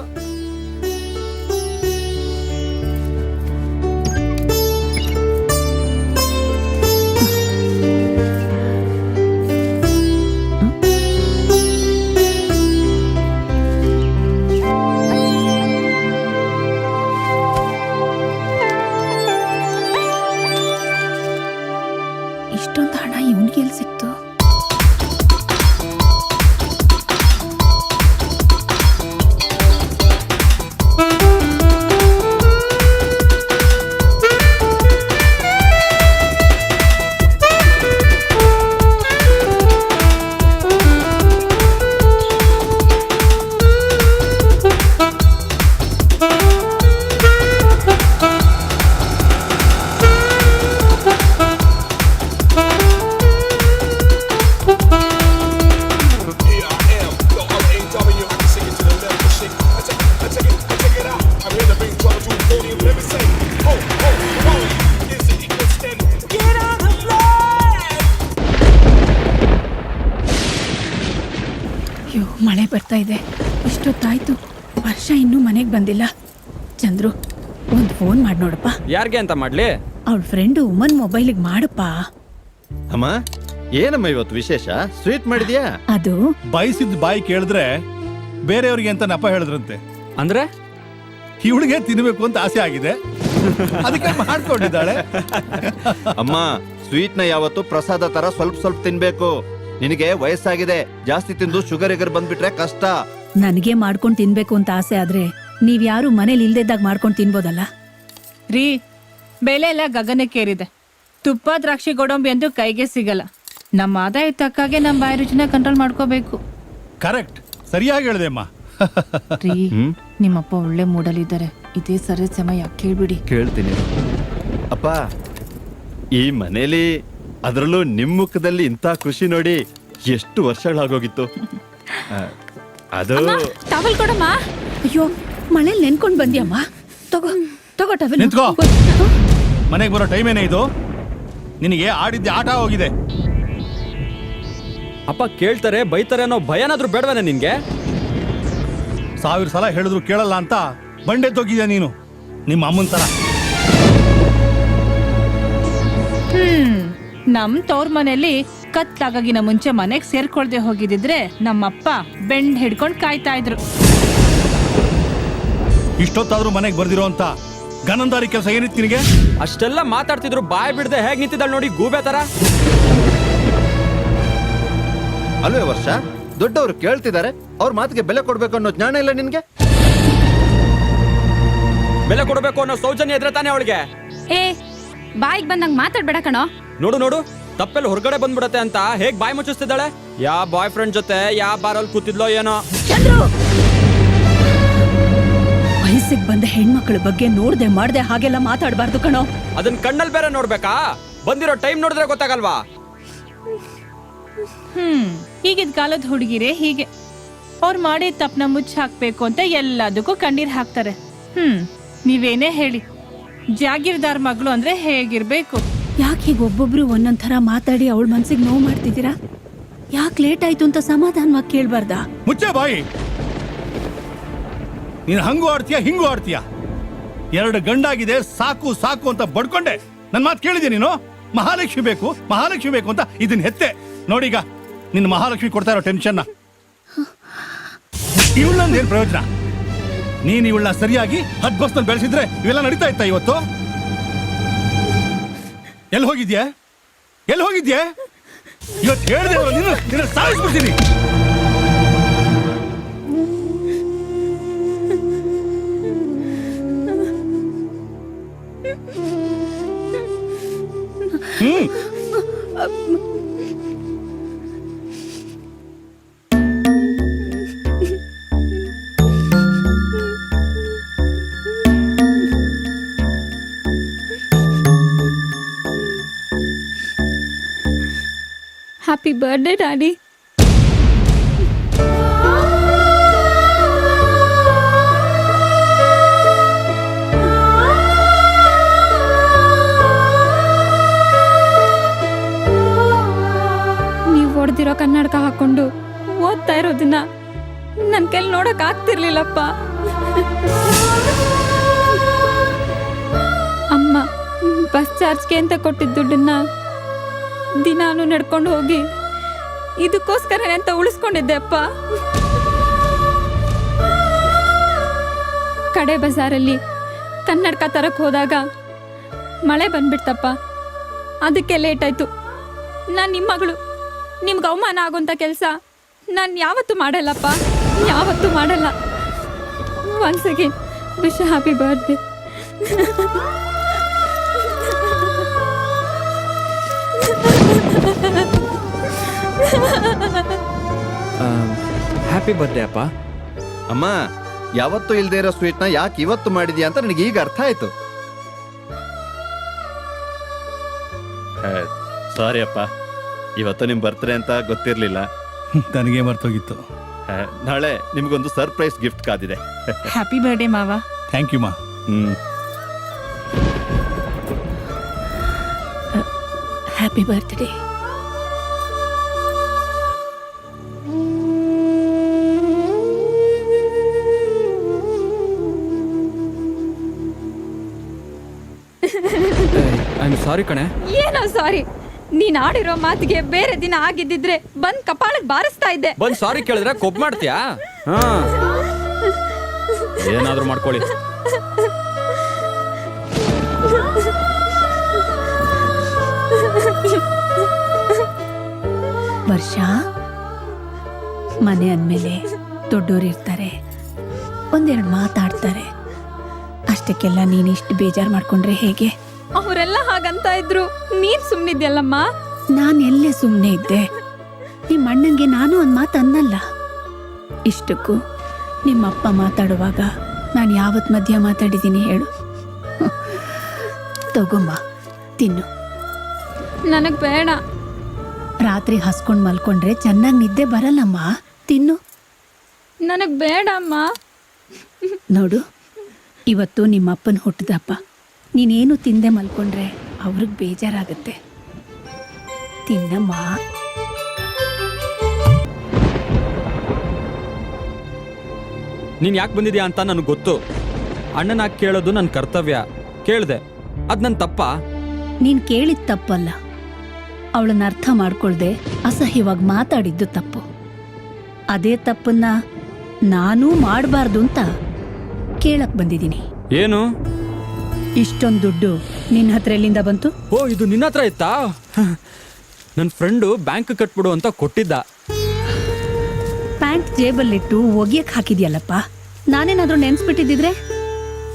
ಇಷ್ಟೊಂದು ಹಣ ಇವನ್ಗೆ ಎಲ್ಲಿ ಸಿಕ್ತು? ಅಯ್ಯೋ, ಮಳೆ ಬರ್ತಾ ಇದೆ. ಇಷ್ಟೊತ್ತಾಯ್ತು, ವರ್ಷ ಇನ್ನೂ ಮನೆಗೆ ಬಂದಿಲ್ಲ. ಚಂದ್ರು, ಒಂದು ಫೋನ್ ಮಾಡಿ ನೋಡಪ್ಪ. ಯಾರ್ಗೆ ಅಂತ ಮಾಡ್ಲಿ? ಅವಳ ಫ್ರೆಂಡು ಉಮನ್ ಮೊಬೈಲಿಗೆ ಮಾಡಪ್ಪ. ಅಮ್ಮ, ಏನಮ್ಮ ಇವತ್ತು ವಿಶೇಷ? ಸ್ವೀಟ್ ಮಾಡಿದ್ಯಾ? ಅದು ಬಯಸಿದ್ ಬಾಯಿ ಕೇಳಿದ್ರೆ ಬೇರೆಯವ್ರಿಗೆ ಅಂತ ನೆಪ ಹೇಳಿದ್ರಂತೆ. ಅಂದ್ರೆ ಇವಳಿಗೆ ತಿನ್ಬೇಕು ಅಂತ ಆಸೆ ಆಗಿದೆ, ಅದಕ್ಕೆ ಮಾಡ್ಕೊಂಡಿದ್ದಾಳೆ. ಅಮ್ಮ, ಸ್ವೀಟ್ ನ ಯಾವತ್ತು ಪ್ರಸಾದ ತರ ಸ್ವಲ್ಪ ಸ್ವಲ್ಪ ತಿನ್ಬೇಕು. ನಿನಗೆ ವಯಸ್ಸಾಗಿದೆ, ಜಾಸ್ತಿ ತಿಂದು ಶುಗರ್ ಎಗರ್ ಬಂದ್ಬಿಟ್ರೆ ಕಷ್ಟ. ನನಗೆ ಮಾಡ್ಕೊಂಡು ತಿನ್ಬೇಕು ಅಂತ ಆಸೆ ಆದ್ರೆ ನೀವ್ಯಾರು ಮನೇಲಿ ಇಲ್ದಿದ್ದಾಗ ಮಾಡ್ಕೊಂಡು ತಿನ್ಬೋದಲ್ಲ. ರೀ, ಬೆಲೆ ಎಲ್ಲ ಗಗನಕ್ಕೇರಿದೆ. ತುಪ್ಪ ದ್ರಾಕ್ಷಿ ಗೋಡಂಬಿ ಅಂತೂ ಕೈಗೆ ಸಿಗಲ್ಲ. ನಮ್ಮ ಆದಾಯ ತಕ್ಕಾಗೆ ನಮ್ಮ ಬಾಯಿ ರುಚಿನ ಕಂಟ್ರೋಲ್ ಮಾಡ್ಕೋಬೇಕು. ಕರೆಕ್ಟ್, ಸರಿಯಾಗಿ ಹೇಳಿದೆ ಅಮ್ಮ. ರೀ, ನಿಮ್ಮಪ್ಪ ಒಳ್ಳೆ ಮೂಡಲಿದ್ದಾರೆ. ಇದೇ ಸರಿ ಸಮಯ, ಕೇಳ್ಬಿಡಿ. ಕೇಳ್ತೀನಿ ಅಪ್ಪ. ಈ ಮನೇಲಿ, ಅದರಲ್ಲೂ ನಿಮ್ ಮುಖದಲ್ಲಿ ಇಂಥ ಖುಷಿ ನೋಡಿ ಎಷ್ಟು ವರ್ಷಗಳಾಗೋಗಿತ್ತು. ಅದು ಟವಲ್ ಕೊಡಮ್ಮ. ಅಯ್ಯೋ, ಮನೇಲಿ ನೆನ್ಕೊಂಡ್ ಬಂದ್ಯಮ್ಮ. ತಗೋ ತಗೋ ಟವೆಲ್. ನಿಂತ್ಕೋ. ಮನೆಗೆ ಬರೋ ಟೈಮ್ ಏನೇ ಇದು? ನಿನಗೆ ಆಡಿದ್ದೆ ಆಟ ಹೋಗಿದೆ. ಅಪ್ಪ ಕೇಳ್ತಾರೆ ಬೈತಾರೆ ಅನ್ನೋ ಭಯನಾದ್ರೂ ಬೇಡವೇನೆ ನಿನ್ಗೆ? 1000 ಸಲ ಹೇಳಿದ್ರು ಕೇಳಲ್ಲ ಅಂತ ಬಂಡೆದ್ದೋಗಿದ್ಯಾ ನೀನು, ನಿಮ್ಮ ಅಮ್ಮನ ತರ. ನಮ್ ತವ್ರ ಮನೇಲಿ ಕತ್ಲಾಗಿನ ಮುಂಚೆ ಮನೆಗ್ ಸೇರ್ಕೊಳ್ದೆ ಹೋಗಿದ್ರೆ ನಮ್ಮಪ್ಪ ಬೆಂಡ್ ಹಿಡ್ಕೊಂಡ್ ಕಾಯ್ತಾ ಇದ್ರು. ಇಷ್ಟೊತ್ತಾದ್ರೂ ಮನೆಗೆ ಬರ್ದಿರೋ ಅಂತ ಗನಂದಾರಿ ಕೆಲಸ ಏನಿತ್ತು ನಿನಗೆ? ಅಷ್ಟೆಲ್ಲ ಮಾತಾಡ್ತಿದ್ರು, ಬಾಯ್ ಬಿಡದೆ ಹೇಗ್ ನಿಂತಿದ್ದಾಳೆ ನೋಡಿ, ಗೂಬೆ ತರ. ಅಲ್ವೇ ವರ್ಷ, ದೊಡ್ಡವರು ಕೇಳ್ತಿದ್ದಾರೆ, ಅವ್ರ ಮಾತಿಗೆ ಬೆಲೆ ಕೊಡ್ಬೇಕು ಅನ್ನೋ ಜ್ಞಾನ ಇಲ್ಲ ನಿನ್ಗೆ? ಬೆಲೆ ಕೊಡಬೇಕು ಅನ್ನೋ ಸೌಜನ್ಯ ಇದ್ರೆ ತಾನೇ ಅವಳಿಗೆ. ಏ, ಬಾಯಿಗೆ ಬಂದಂಗ್ ಮಾತಾಡ್ಬೇಡ ಕಣೋ. ನೋಡು ನೋಡು, ತಪ್ಪೆಲ್ಲ ಹೊರಗಡೆ ಬಂದ್ಬಿಡತ್ತೆ ಅಂತ ಹೇಗ್ ಬಾಯ್ ಮುಚ್ಚಿಸ್ತಿದ್ದಾಳೆ. ಯಾ ಬಾಯ್ ಫ್ರೆಂಡ್ ಜೊತೆ ಯಾ ಬಾರಲ್ಲಿ ಕೂತಿದ್ಲೋ ಏನೋ. ಚಂದ್ರು, ವಯಸ್ಸಿಗೆ ಬಂದ ಹೆಣ್ಮಕ್ಳ ಬಗ್ಗೆ ನೋಡ್ದೆ ಮಾಡ್ದೆ ಹಾಗೆಲ್ಲ ಮಾತಾಡಬಾರ್ದು ಕಣೋ. ಅದನ್ನ ಕಣ್ಣಲ್ಲಿ ಬೇರೆ ನೋಡ್ಬೇಕಾ? ಬಂದಿರೋ ಟೈಮ್ ನೋಡಿದ್ರೆ ಗೊತ್ತಾಗಲ್ವಾ? ಈಗಿದ ಕಾಲದ ಹುಡುಗಿರೇ ಹೀಗೆ. ಅವ್ರು ಮಾಡಿ ತಪ್ಪನ ಮುಚ್ಚ ಹಾಕ್ಬೇಕು ಅಂತ ಎಲ್ಲದಕ್ಕೂ ಕಣ್ಣೀರ್ ಹಾಕ್ತಾರೆ. ನೀವೇನೇ ಹೇಳಿ, ಜಾಗೀರ್ದಾರ್ ಮಗಳು ಅಂದ್ರೆ ಹೇಗಿರ್ಬೇಕು? ಯಾಕೆ ಹೀಗೆ ಒಬ್ಬೊಬ್ರು ಒಂದೊಂದ್ ಥರ ಮಾತಾಡಿ ಅವಳ ಮನ್ಸಿಗೆ ನೋವು ಮಾಡ್ತಿದ್ದೀರಾ? ಯಾಕೆ ಲೇಟ್ ಆಯ್ತು ಅಂತ ಸಮಾಧಾನವಾಗಿ ಕೇಳ್ಬಾರ್ದಾ? ಮುಚ್ಚೆ ಬಾಯಿ. ನೀನು ಹಂಗೂ ಆಡ್ತೀಯ ಹಿಂಗೂ ಆಡ್ತೀಯ. 2 ಗಂಡಾಗಿದೆ, ಸಾಕು ಸಾಕು ಅಂತ ಬಡ್ಕೊಂಡೆ. ನನ್ ಮಾತು ಕೇಳಿದೆ ನೀನು? ಮಹಾಲಕ್ಷ್ಮಿ ಬೇಕು ಮಹಾಲಕ್ಷ್ಮಿ ಬೇಕು ಅಂತ ಇದನ್ನ ಹೆತ್ತೆ. ನೋಡೀಗ ನಿನ್ನ ಮಹಾಲಕ್ಷ್ಮಿ ಕೊಡ್ತಾ ಇರೋ ಟೆನ್ಷನ್ನ. ಇವಳನ್ನ ಏನ್ ಪ್ರಯೋಜನ? ನೀನ್ ಇವಳನ್ನ ಸರಿಯಾಗಿ ಹದ್ಬಸ್ನಲ್ಲಿ ಬೆಳೆಸಿದ್ರೆ ಇವೆಲ್ಲ ನಡೀತಾ ಇತ್ತ ಇವತ್ತು? ಎಲ್ಲಿ ಹೋಗಿದ್ಯಾ? ಎಲ್ಲಿ ಹೋಗಿದ್ಯಾ? ಇವತ್ತು ಹೇಳ್ದೆ ನಿನ್ನ ಸಾಯಿಸ್ಬಿಡ್ತೀನಿ. Happy birthday daddy. ನೋಡಕ್ ಆಗ್ತಿರ್ಲಿಲ್ಲಪ್ಪ. ಅಮ್ಮ ಬಸ್ ಚಾರ್ಜ್ಗೆ ಅಂತ ಕೊಟ್ಟಿದ್ದ ದುಡ್ಡನ್ನ ದಿನಾನು ನಡ್ಕೊಂಡು ಹೋಗಿ ಇದಕ್ಕೋಸ್ಕರನೇ ಅಂತ ಉಳಿಸ್ಕೊಂಡಿದ್ದೆ ಅಪ್ಪ. ಕಡೆ ಬಜಾರಲ್ಲಿ ಕನ್ನಡಕ ತರಕ್ ಹೋದಾಗ ಮಳೆ ಬಂದ್ಬಿಡ್ತಪ್ಪ. ಅದಕ್ಕೆ ಲೇಟ್ ಆಯ್ತು. ನಾನು ನಿಮ್ಮ ಮಗಳು, ನಿಮ್ಗೆ ಅವಮಾನ ಆಗೋಂಥ ಕೆಲಸ ನಾನು ಯಾವತ್ತೂ ಮಾಡಲ್ಲಪ್ಪ, ಯಾವತ್ತೂ ಮಾಡಲ್ಲ. Once again wish happy birthday. Happy birthday ಅಪ್ಪ. ಅಮ್ಮ, ಯಾವತ್ತೂ ಇಲ್ದೇ ಇರೋ ಸ್ವೀಟ್ನ ಯಾಕೆ ಇವತ್ತು ಮಾಡಿದ್ಯಾ ಅಂತ ನನಗೆ ಈಗ ಅರ್ಥ ಆಯ್ತು. ಸಾರಿ ಅಪ್ಪ, ಇವತ್ತು ನಿಮ್ ಬರ್ತ್ಡೇ ಅಂತ ಗೊತ್ತಿರ್ಲಿಲ್ಲ. ನನಗೆ ಮರ್ತೋಗಿತ್ತು. ನಾಳೆ ನಿಮ್ಗೊಂದು ಸರ್ಪ್ರೈಸ್ ಗಿಫ್ಟ್ ಕಾದಿದೆ. ಹ್ಯಾಪಿ ಬರ್ಡೇ ಮಾವ. ಥ್ಯಾಂಕ್ ಯು ಮಾ. Happy birthday. I am sorry ಕಣೆ. ಏನೋ ಸಾರಿ, ನೀನ್ ಆಡಿರೋ ಮಾತಿಗೆ ಬೇರೆ ದಿನ ಆಗಿದ್ದಿದ್ರೆ ಬಂದ್ ಕಪಾಳಕ್ ಬಾರಿಸ್ತಾ ಇದ್ದೆ. ಬಂದ್ ಸಾರಿ ಕೇಳಿದ್ರೆ ಕೊಪ್ ಮಾಡ್ತೀಯಾ? ಹಾ, ಏನಾದ್ರೂ ಮಾಡ್ಕೊಳ್ಳಿ. ವರ್ಷ ಮನೆ ಅಂದಮೇಲೆ ದೊಡ್ಡೋರು ಇರ್ತಾರೆ, ಒಂದೆರಡು ಮಾತಾಡ್ತಾರೆ. ಅಷ್ಟಕ್ಕೆಲ್ಲ ನೀನಿಷ್ಟು ಬೇಜಾರು ಮಾಡ್ಕೊಂಡ್ರೆ ಹೇಗೆ? ಅವರೆಲ್ಲ ಹಾಗಂತ ಇದ್ರು, ನೀನ್ ಸುಮ್ನಿದ್ಯಲ್ಲಮ್ಮ. ನಾನು ಎಲ್ಲೇ ಸುಮ್ಮನೆ ಇದ್ದೆ? ನಿಮ್ಮ ಅಣ್ಣಂಗೆ ನಾನು ಒಂದು ಮಾತು ಅನ್ನಲ್ಲ. ಇಷ್ಟಕ್ಕೂ ನಿಮ್ಮಪ್ಪ ಮಾತಾಡುವಾಗ ನಾನು ಯಾವತ್ತು ಮಧ್ಯ ಮಾತಾಡಿದ್ದೀನಿ ಹೇಳು? ತಗೊಮ್ಮ, ತಿನ್ನು. ನನಗ್ ಬೇಡ. ರಾತ್ರಿ ಹಸ್ಕೊಂಡು ಮಲ್ಕೊಂಡ್ರೆ ಚೆನ್ನಾಗಿ ನಿದ್ದೆ ಬರಲ್ಲಮ್ಮ, ತಿನ್ನು. ನನಗ್ ಬೇಡ ಅಮ್ಮ. ನೋಡು, ಇವತ್ತು ನಿಮ್ಮಪ್ಪನ ಹುಟ್ಟಿದಪ್ಪ. ನೀನೇನು ತಿಂದೆ ಮಲ್ಕೊಂಡ್ರೆ ಅವ್ರಿಗೆ ಬೇಜಾರಾಗುತ್ತೆ. ತಿನ್ನಮ್ಮ. ನೀನ್ ಯಾಕೆ ಬಂದಿದ್ಯಾ ಅಂತ ನನಗೆ ಗೊತ್ತು. ಅಣ್ಣನ ಕೇಳೋದು ನನ್ನ ಕರ್ತವ್ಯ. ಕೇಳ್ದೆ, ಅದ್ ನನ್ನ ತಪ್ಪ. ನೀನ್ ಕೇಳಿದ ತಪ್ಪಲ್ಲ, ಅವಳನ್ನ ಅರ್ಥ ಮಾಡ್ಕೊಳ್ದೆ ಅಸಹ್ಯವಾಗಿ ಮಾತಾಡಿದ್ದು ತಪ್ಪು. ಅದೇ ತಪ್ಪನ್ನ ನಾನೂ ಮಾಡಬಾರ್ದು ಅಂತ ಕೇಳಕ್ ಬಂದಿದ್ದೀನಿ. ಏನು? ಇಷ್ಟೊಂದು ದುಡ್ಡು ನಿನ್ನ ಹತ್ರ ಎಲ್ಲಿಂದ ಬಂತು? ಓ, ಇದು ನಿನ್ನ ಹತ್ರ ಇತ್ತಾ? ನನ್ನ ಫ್ರೆಂಡು ಬ್ಯಾಂಕ್ ಕಟ್ಬಿಡು ಅಂತ ಕೊಟ್ಟಿದ್ದ. ಪ್ಯಾಂಟ್ ಜೇಬಲ್ಲಿಟ್ಟು ಒಗಿಯಕ್ ಹಾಕಿದ್ಯಲ್ಲಪ್ಪ. ನಾನೇನಾದ್ರೂ ನೆನ್ಸ್ಬಿಟ್ಟಿದ್ದಿದ್ರೆ?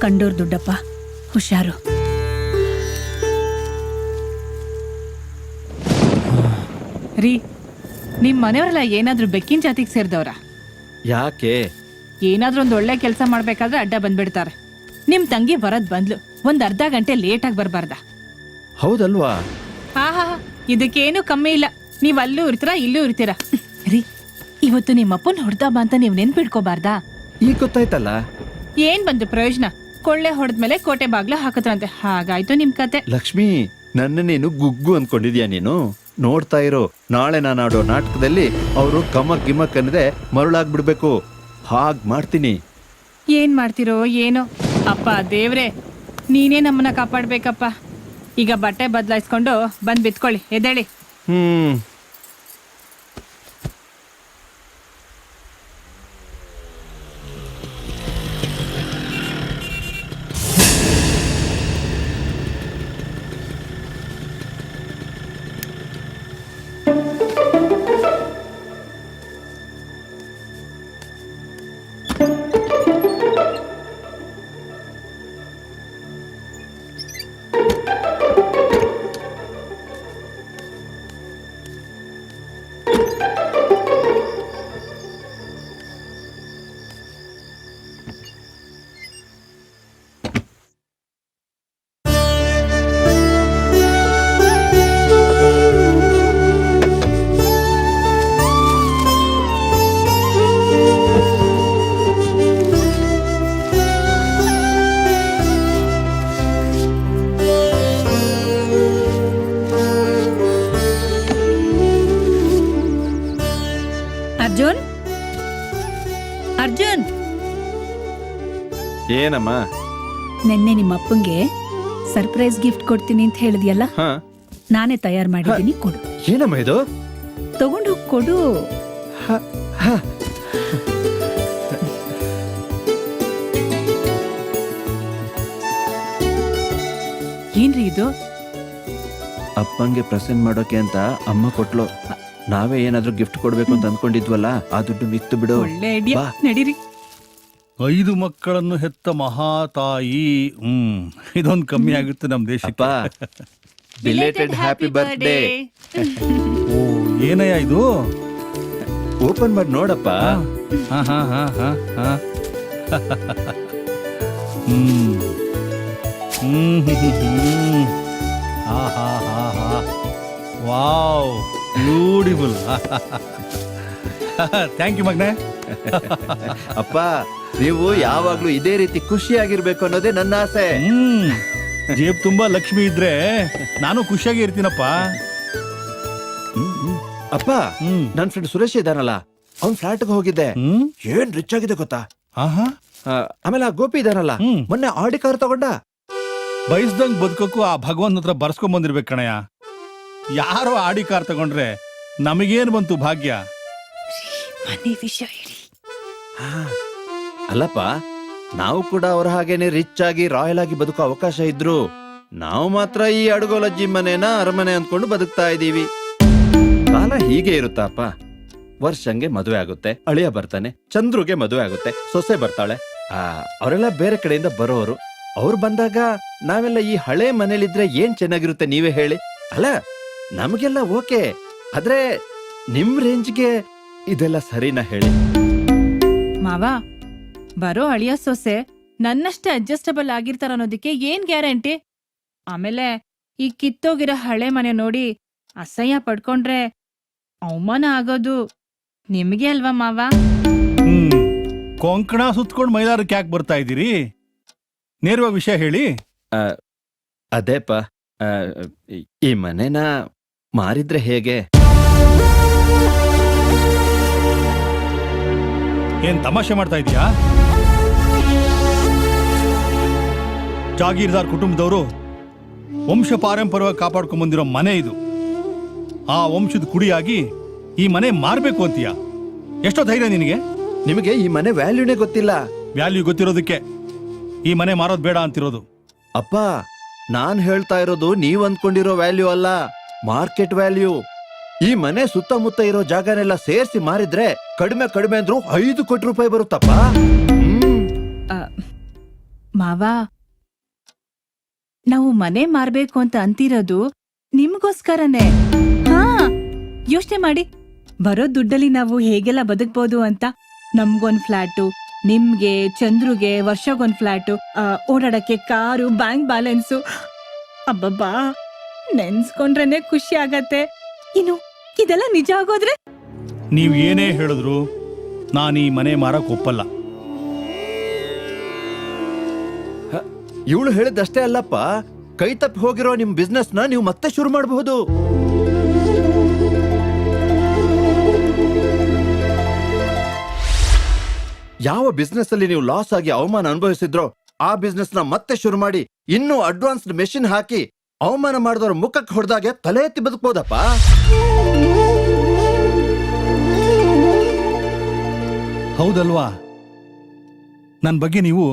ಕಂಡೋರ್ ದುಡ್ಡಪ್ಪ, ಹುಷಾರು. ರೀ, ನಿಮ್ ಮನೆಯವರೆಲ್ಲ ಏನಾದ್ರೂ ಬೆಕ್ಕಿನ ಜಾತಿಗೆ ಸೇರಿದವ್ರ? ಯಾಕೆ? ಏನಾದ್ರೂ ಒಂದು ಒಳ್ಳೆ ಕೆಲಸ ಮಾಡ್ಬೇಕಾದ್ರೆ ಅಡ್ಡ ಬಂದ್ಬಿಡ್ತಾರೆ. ನಿಮ್ ತಂಗಿ ಬರದ್ ಬಂದ್ಲು, ಒಂದ್ ಅರ್ಧ ಗಂಟೆ ಲೇಟಾಗಿ ಬರ್ಬಾರ್ದ? ಹೌದಲ್ವಾ? ಆಹಾ, ಇದಕ್ಕೇನು ಕಮ್ಮಿ ಇಲ್ಲ. ನೀವ್ ಅಲ್ಲೂ ಇರ್ತೀರಾ, ಇಲ್ಲೂ ಇರ್ತೀರಾ. ರೀ, ಇವತ್ತು ನಿಮ್ಮಪ್ಪನ್ ಹೊಡ್ದಬ್ಬ ಅಂತ ನೀವ್ ನೆನ್ಪಿಡ್ಕೋಬಾರ್ದಾ? ಈಗ ಗೊತ್ತಾಯ್ತಲ್ಲ. ಏನ್ ಬಂತು ಪ್ರಯೋಜನ? ಕೊಳ್ಳೆ ಹೊಡೆದ್ಮೇಲೆ ಕೋಟೆ ಬಾಗ್ಲ ಹಾಕತ್ರಂತೆ. ಹಾಗಾಯ್ತು ನಿಮ್ ಕತೆ. ಲಕ್ಷ್ಮಿ, ನನ್ನ ನೀನು ಗುಗ್ಗು ಅನ್ಕೊಂಡಿದ್ಯಾ ನೀನು? ನೋಡ್ತಾ ಇರೋ, ನಾಳೆ ನಾನು ಆಡೋ ನಾಟಕದಲ್ಲಿ ಅವರು ಕಮಕ್ ಗಿಮಕ್ ಅನ್ನದೆ ಮರುಳಾಗ್ಬಿಡ್ಬೇಕು. ಹಾಗ್ ಮಾಡ್ತೀನಿ. ಏನ್ ಮಾಡ್ತಿರೋ ಏನೋ. ಅಪ್ಪ ದೇವ್ರೆ, ನೀನೇ ನಮ್ಮನ್ನ ಕಾಪಾಡ್ಬೇಕಪ್ಪ. ಈಗ ಬಟ್ಟೆ ಬದಲಾಯಿಸ್ಕೊಂಡು ಬಂದ್ ಬಿತ್ಕೊಳ್ಳಿ, ಎದ್ದೇಳಿ. ಏನಮ್ಮ? ನಿನ್ನೆ ನಿಮ್ಮ ಅಪ್ಪಂಗೆ ಸರ್ಪ್ರೈಸ್ ಗಿಫ್ಟ್ ಕೊಡ್ತೀನಿ ಅಂತ ಹೇಳಿದ್ಯಲ್ಲ, ಹಾ, ನಾನೇ ತಯಾರು ಮಾಡಿದ್ದೀನಿ, ಕೊಡು. ಏನಮ್ಮ ಇದು? ತಗೊಂಡು ಕೊಡು. ಏನ್ರಿ ಇದು? ಅಪ್ಪಂಗೆ ಪ್ರೆಸೆಂಟ್ ಮಾಡೋಕೆ ಅಂತ ಅಮ್ಮ ಕೊಟ್ಲು. ನಾವೇ ಏನಾದ್ರೂ ಗಿಫ್ಟ್ ಕೊಡ್ಬೇಕು ಅಂತ ಅನ್ಕೊಂಡಿದ್ವಲ್ಲ, ಆ ದುಡ್ಡು ಮಿಕ್ತು ಬಿಡು. ಒಳ್ಳೆ ಐಡಿಯಾ, ಬಾ. ನಡೀರಿ. 5 ಮಕ್ಕಳನ್ನು ಹೆತ್ತ ಮಹಾತಾಯಿ. ಇದೊಂದು ಕಮ್ಮಿ ಆಗುತ್ತೆ ನಮ್ಮ ಅಪ್ಪ, ದೇಶಕ್ಕೆ. Belated happy birthday. ಓ, ಏನಯ್ಯ ಇದು? ಓಪನ್ ಮಾಡಿ ನೋಡಪ್ಪ. ಹಾ ಹಾ ಹಾ ಹಾ ಹಾ. ಹ್ಮ್ ಹ್ಮ್ ಹ್ಮ್ ಹ್ಮ್. ಹಾ ಹಾ ಹಾ ಹಾ. Wow, beautiful. ಥ್ಯಾಂಕ್ ಯು ಮಗ್ನೆ. ಅಪ್ಪ, ನೀವು ಯಾವಾಗ್ಲೂ ಇದೇ ರೀತಿ ಖುಷಿಯಾಗಿರ್ಬೇಕು ಅನ್ನೋದೇ ನನ್ನ ಆಸೆ. ಜೇಬ್ ತುಂಬಾ ಲಕ್ಷ್ಮಿ ಇದ್ರೆ ನಾನು ಖುಷಿಯಾಗಿ ಇರ್ತೀನಪ್ಪ. ಅಪ್ಪ, ಹ್ಮ್ ನನ್ ಫ್ರೆಂಡ್ ಸುರೇಶ್ ಇದಾನಲ್ಲ, ಅವ್ನ್ ಫ್ಲಾಟ್ಗೆ ಹೋಗಿದ್ದೆ. ಹ್ಮ್ ಏನ್ ರಿಚ್ ಆಗಿದೆ ಗೊತ್ತಾ? ಆಹಾ. ಆಮೇಲೆ ಆ ಗೋಪಿ ಇದಾನಲ್ಲ, ಹ್ಮ್ ಮೊನ್ನೆ ಆಡಿ ಕಾರ್ ತಗೊಂಡ. ಬಯಸ್ದಂಗ್ ಬದುಕಕ್ಕೂ ಆ ಭಗವಂತ ಹತ್ರ ಬರ್ಸ್ಕೊಂಡ್ ಬಂದಿರ್ಬೇಕು ಕಣಯ್ಯ. ಯಾರೋ ಆಡಿ ಕಾರ್ ತಗೊಂಡ್ರೆ ನಮಗೇನ್ ಬಂತು ಭಾಗ್ಯ? ಮನೆ ವಿಷಯ ಹೇಳಿ. ಅಲ್ಲಪ್ಪ, ನಾವು ಕೂಡ ಅವ್ರ ಹಾಗೇನೆ ರಿಚ್ ಆಗಿ ರಾಯಲ್ ಆಗಿ ಬದುಕೋ ಅವಕಾಶ ಇದ್ರು, ನಾವು ಮಾತ್ರ ಈ ಅಡುಗೋಲಜ್ಜಿ ಮನೇನ ಅರಮನೆ ಅಂದ್ಕೊಂಡು ಬದುಕ್ತಾ ಇದೀವಿ. ಕಾಲ ಹೀಗೆ ಇರುತ್ತಪ್ಪ. ವರ್ಷಂಗೆ ಮದುವೆ ಆಗುತ್ತೆ, ಅಳಿಯ ಬರ್ತಾನೆ, ಚಂದ್ರುಗೆ ಮದುವೆ ಆಗುತ್ತೆ, ಸೊಸೆ ಬರ್ತಾಳೆ. ಅವರೆಲ್ಲ ಬೇರೆ ಕಡೆಯಿಂದ ಬರೋರು. ಅವ್ರು ಬಂದಾಗ ನಾವೆಲ್ಲ ಈ ಹಳೆ ಮನೇಲಿದ್ರೆ ಏನ್ ಚೆನ್ನಾಗಿರುತ್ತೆ ನೀವೇ ಹೇಳಿ. ಅಲ್ಲ, ನಮಗೆಲ್ಲ ಓಕೆ, ಆದ್ರೆ ನಿಮ್ ರೇಂಜ್ಗೆ ಇದೆಲ್ಲ ಸರಿನಾ ಹೇಳಿ? ಮಾವ, ಬರೋ ಅಳಿಯ ಸೊಸೆ ನನ್ನಷ್ಟೇ ಅಡ್ಜಸ್ಟಬಲ್ ಆಗಿರ್ತಾರ ಅನ್ನೋದಕ್ಕೆ ಏನ್ ಗ್ಯಾರಂಟಿ? ಆಮೇಲೆ ಈ ಕಿತ್ತೋಗಿರೋ ಹಳೆ ಮನೆ ನೋಡಿ ಅಸಹ್ಯ ಪಡ್ಕೊಂಡ್ರೆ ಅವಮಾನ ಆಗೋದು ನಿಮ್ಗೆ ಅಲ್ವಾ ಮಾವ? ಕೊಂಕಣ ಸುತ್ಕೊಂಡು ಮೈಲಾರಕ್ಕೆ ಯಾಕೆ ಬರ್ತಾ ಇದ್ದೀರಿ? ನೇರವಾಗಿ ವಿಷಯ ಹೇಳಿ. ಅದೇಪ, ಈ ಮನೆನ ಮಾರಿದ್ರೆ ಹೇಗೆ? ಏನ್ ತಮಾಷೆ ಮಾಡ್ತಾ ಇದೀಯಾ? ಜಾಗೀರ್ದಾರ್ ಕುಟುಂಬದವರು ವಂಶ ಪಾರಂಪರ್ಯವಾಗಿ ಕಾಪಾಡ್ಕೊಂಡ್ ಬಂದಿರೋ ಮನೆ ಇದು. ಆ ವಂಶದ ಕುಡಿಯಾಗಿ ಈ ಮನೆ ಮಾರ್ಬೇಕು ಅಂತೀಯ? ಎಷ್ಟೋ ಧೈರ್ಯ ನಿನಗೆ? ನಿಮಗೆ ಈ ಮನೆ ವ್ಯಾಲ್ಯೂನೇ ಗೊತ್ತಿಲ್ಲ. ವ್ಯಾಲ್ಯೂ ಗೊತ್ತಿರೋದಕ್ಕೆ ಈ ಮನೆ ಮಾರೋದು ಬೇಡ ಅಂತಿರೋದು. ಅಪ್ಪ, ನಾನ್ ಹೇಳ್ತಾ ಇರೋದು ನೀವ್ ಅಂದ್ಕೊಂಡಿರೋ ವ್ಯಾಲ್ಯೂ ಅಲ್ಲ, ಮಾರ್ಕೆಟ್ ವ್ಯಾಲ್ಯೂ. ಈ ಮನೆ ಸುತ್ತಮುತ್ತ ಇರೋ ಜಾಗನೆಲ್ಲ ಸೇರಿಸಿ ಮಾರಿದ್ರೆ ಕಡಿಮೆ ಕಡಿಮೆ ಅಂದ್ರೂ 5 ಕೋಟಿ ರೂಪಾಯಿ ಬರುತ್ತಪ್ಪ. ಮಾವ, ನಾವು ಮನೆ ಮಾರ್ಬೇಕು ಅಂತ ಅಂತಿರೋದು ನಿಮ್ಗೋಸ್ಕರನೇ. ಹಾ, ಯೋಚನೆ ಮಾಡಿ, ಬರೋ ದುಡ್ಡಲ್ಲಿ ನಾವು ಹೇಗೆಲ್ಲ ಬದುಕ್ಬೋದು ಅಂತ. ನಮ್ಗೊಂದ್ ಫ್ಲಾಟು, ನಿಮ್ಗೆ, ಚಂದ್ರುಗೆ ವರ್ಷಗೊಂದ್ ಫ್ಲಾಟು, ಓಡಾಡಕ್ಕೆ ಕಾರು, ಬ್ಯಾಂಕ್ ಬ್ಯಾಲೆನ್ಸು. ಅಬ್ಬಬ್ಬಾ, ನೆನ್ಸ್ಕೊಂಡ್ರೇನೆ ಖುಷಿ ಆಗತ್ತೆ. ಇನ್ನು ಇದೆಲ್ಲ ನಿಜ ಆಗೋದ್ರೆ? ನೀವು ಏನೇ ಹೇಳಿದ್ರು ನಾನು ಈ ಮನೆ ಮಾರಕ್ ಒಪ್ಪಲ್ಲ. ಇವಳು ಹೇಳಿದಷ್ಟೇ ಅಲ್ಲಪ್ಪ, ಕೈ ತಪ್ಪಿ ಹೋಗಿರೋ ನಿಮ್ ಬಿಸ್ನೆಸ್ ನ ನೀವು ಮತ್ತೆ ಶುರು ಮಾಡಬಹುದು. ಯಾವ ಬಿಸ್ನೆಸ್ ಅಲ್ಲಿ ನೀವು ಲಾಸ್ ಆಗಿ ಅವಮಾನ ಅನುಭವಿಸಿದ್ರೋ ಆ ಬಿಸ್ನೆಸ್ ನ ಮತ್ತೆ ಶುರು ಮಾಡಿ, ಇನ್ನೂ ಅಡ್ವಾನ್ಸ್ಡ್ ಮೆಷಿನ್ ಹಾಕಿ ಅವಮಾನ ಮಾಡಿದವ್ರ ಮುಖಕ್ಕೆ ಹೊಡೆದಾಗೆ ತಲೆ ಎತ್ತಿ ಬದುಕ್ಬೋದಪ್ಪ. ಹೌದಲ್ವಾ? ನನ್ನ ಬಗ್ಗೆ ನೀವು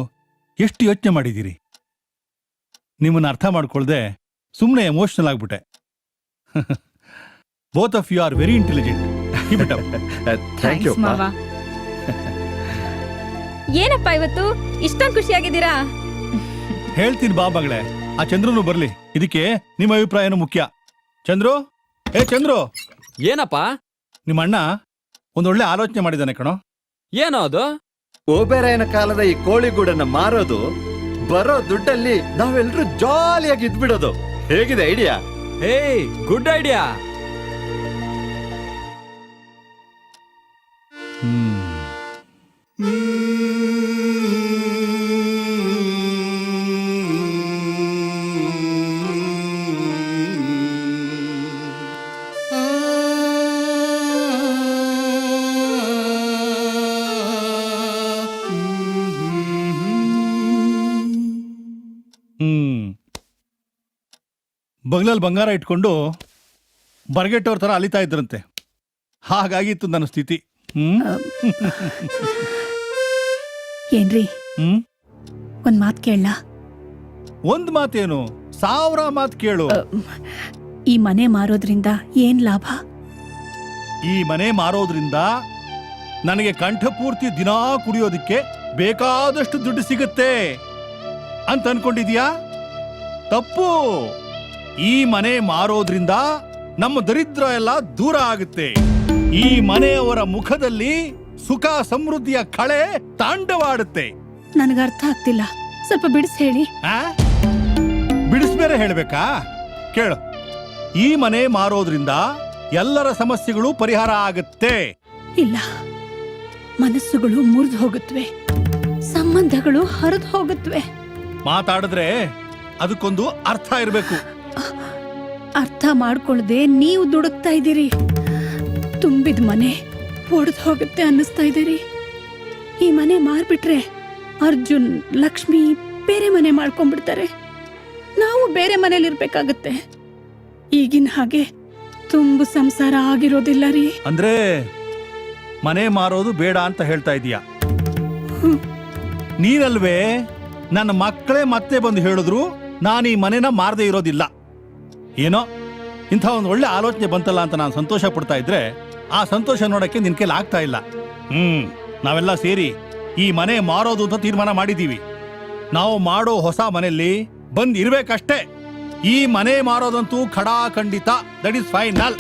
ಎಷ್ಟು ಯೋಚನೆ ಮಾಡಿದ್ದೀರಿ. ನಿಮ್ಮನ್ನ ಅರ್ಥ ಮಾಡ್ಕೊಳ್ದೆ ಸುಮ್ಮನೆ ಎಮೋಷನಲ್ ಆಗ್ಬಿಟ್ಟೆ. Both of you are very intelligent. Thank you. ಮಾವ. ಏನಪ್ಪ ಇವತ್ತು ಇಷ್ಟೊಂದು ಖುಷಿಯಾಗಿದ್ದೀರಾ? ಹೇಳ್ತೀನಿ ಬಾ ಮಗಳೇ, ಆ ಚಂದ್ರನು ಬರ್ಲಿ. ಇದಕ್ಕೆ ನಿಮ್ಮ ಅಭಿಪ್ರಾಯನೂ ಮುಖ್ಯ. ಚಂದ್ರು, ಏ ಚಂದ್ರು, ಏನಪ್ಪ? ನಿಮ್ಮ ಅಣ್ಣ ಒಂದೊಳ್ಳೆ ಆಲೋಚನೆ ಮಾಡಿದ್ದಾನೆ ಕಣೋ. ಏನೋ ಅದು? ಓಬೇರಾಯನ ಕಾಲದ ಈ ಕೋಳಿಗೂಡನ್ನ ಮಾರೋದು, ಬರೋ ದುಡ್ಡಲ್ಲಿ ನಾವೆಲ್ಲರೂ ಜಾಲಿಯಾಗಿ ಇದ್ಬಿಡೋದು. ಹೇಗಿದೆ ಐಡಿಯಾ? ಹೇ, ಗುಡ್ ಐಡಿಯಾ. ಬಂಗ್ಲಲ್ಲಿ ಬಂಗಾರ ಇಟ್ಕೊಂಡು ಬರಗೆಟ್ಟವ್ರ ಥರ ಅಲಿತಾ ಇದ್ರಂತೆ. ಹಾಗಾಗಿತ್ತು ನನ್ನ ಸ್ಥಿತಿ. ಏನ್ರಿ ಹ್ಮ್ ಒಂದ್ ಮಾತ್ ಕೇಳಲ್ಲ? ಒಂದ್ ಮಾತೇನು, 1000 ಮಾತು ಕೇಳು. ಈ ಮನೆ ಮಾರೋದ್ರಿಂದ ಏನ್ ಲಾಭ? ಈ ಮನೆ ಮಾರೋದ್ರಿಂದ ನನಗೆ ಕಂಠಪೂರ್ತಿ ದಿನಾ ಕುಡಿಯೋದಕ್ಕೆ ಬೇಕಾದಷ್ಟು ದುಡ್ಡು ಸಿಗುತ್ತೆ ಅಂತ ಅನ್ಕೊಂಡಿದ್ಯಾ? ತಪ್ಪು. ಈ ಮನೆ ಮಾರೋದ್ರಿಂದ ನಮ್ಮ ದರಿದ್ರ ಎಲ್ಲ ದೂರ ಆಗುತ್ತೆ. ಈ ಮನೆಯವರ ಮುಖದಲ್ಲಿ ಸುಖ ಸಮೃದ್ಧಿಯ ಕಳೆ ತಾಂಡವಾಡುತ್ತೆ. ನನಗ ಅರ್ಥ ಆಗ್ತಿಲ್ಲ, ಸ್ವಲ್ಪ ಬಿಡಿಸಿ ಹೇಳಿ. ಬಿಡಿಸ್ಬೇರೆ ಹೇಳ್ಬೇಕಾ? ಕೇಳು. ಈ ಮನೆ ಮಾರೋದ್ರಿಂದ ಎಲ್ಲರ ಸಮಸ್ಯೆಗಳು ಪರಿಹಾರ ಆಗುತ್ತೆ. ಇಲ್ಲ, ಮನಸ್ಸುಗಳು ಮುರಿದು ಹೋಗುತ್ತವೆ, ಸಂಬಂಧಗಳು ಹರಿದು ಹೋಗುತ್ತವೆ. ಮಾತಾಡಿದ್ರೆ ಅದಕ್ಕೊಂದು ಅರ್ಥ ಇರಬೇಕು. ಅರ್ಥ ಮಾಡ್ಕೊಳ್ಳದೆ ನೀವು ದುಡುಕ್ತಾ ಇದ್ದೀರಿ. ತುಂಬಿದ ಮನೆ ಒಡೆದು ಹೋಗುತ್ತೆ ಅನ್ನಿಸ್ತಾ ಇದ್ದೀರಿ. ಈ ಮನೆ ಮಾರ್ಬಿಟ್ರೆ ಅರ್ಜುನ್, ಲಕ್ಷ್ಮಿ ಬೇರೆ ಮನೆ ಮಾಡ್ಕೊಂಡ್ಬಿಡ್ತಾರೆ. ನಾವು ಬೇರೆ ಮನೇಲಿರ್ಬೇಕಾಗತ್ತೆ. ಈಗಿನ ಹಾಗೆ ತುಂಬು ಸಂಸಾರ ಆಗಿರೋದಿಲ್ಲ ರೀ. ಅಂದ್ರೆ ಮನೆ ಮಾರೋದು ಬೇಡ ಅಂತ ಹೇಳ್ತಾ ಇದೀಯ? ನೀನಲ್ವೇ ನನ್ನ ಮಕ್ಕಳೇ ಮತ್ತೆ ಬಂದು ಹೇಳಿದ್ರು ನಾನು ಈ ಮನೆನ ಮಾರದೇ ಇರೋದಿಲ್ಲ. ಏನೋ ಇಂಥ ಒಂದು ಒಳ್ಳೆ ಆಲೋಚನೆ ಬಂತಲ್ಲ ಅಂತ ನಾನು ಸಂತೋಷ ಪಡ್ತಾ ಇದ್ರೆ ಆ ಸಂತೋಷ ನೋಡಕ್ಕೆ ನಿನ್ ಕೈಲಿ ಆಗ್ತಾ ಇಲ್ಲ. ನಾವೆಲ್ಲ ಸೇರಿ ಈ ಮನೆ ಮಾರೋದು ಅಂತ ತೀರ್ಮಾನ ಮಾಡಿದೀವಿ. ನಾವು ಮಾಡೋ ಹೊಸ ಮನೆಯಲ್ಲಿ ಬಂದ್ ಇರ್ಬೇಕಷ್ಟೇ. ಈ ಮನೆ ಮಾರೋದಂತೂ ಖಡಾಖಂಡಿತ. That is final.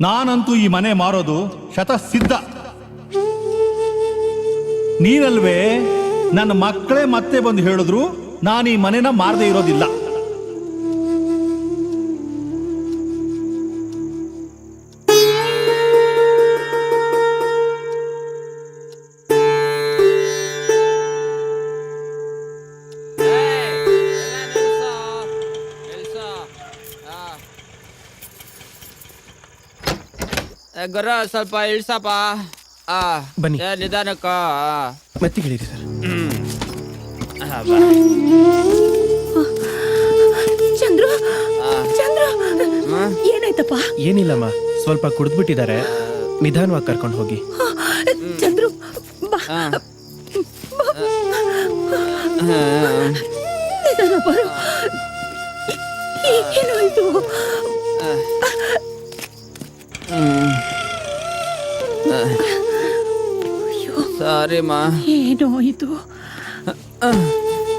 ನಾನಂತೂ ಈ ಮನೆ ಮಾರೋದು ಶತಸಿದ್ಧ. ನೀನಲ್ವೇ ನನ್ನ ಮಕ್ಕಳೇ ಮತ್ತೆ ಬಂದು ಹೇಳಿದ್ರು ನಾನು ಈ ಮನೆನ ಮಾರದೇ ಇರೋದಿಲ್ಲ. ಗೊರ ಸ್ವಲ್ಪ ಇಳ್ಸಪ್ಪ. ಬನ್ನಿ. ನಿಧಾನಕ್ಕ. ಮೆತ್ತಿಗಿಳಿರಿ ಸರ್. ಚಂದ್ರು, ಚಂದ್ರು, ಏನಾಯ್ತಪ್ಪ? ಏನಿಲ್ಲಮ್ಮ, ಸ್ವಲ್ಪ ಕುಡಿದ್ಬಿಟ್ಟಿದ್ದಾರೆ, ನಿಧಾನವಾಗಿ ಕರ್ಕೊಂಡು ಹೋಗಿ. ಚಂದ್ರು ಬಾ, ನಿಧಾನ ಬರು. ಏನಾಯ್ತು? ಸಾರಿ ಮಾ. ಏನೋ ಇದು?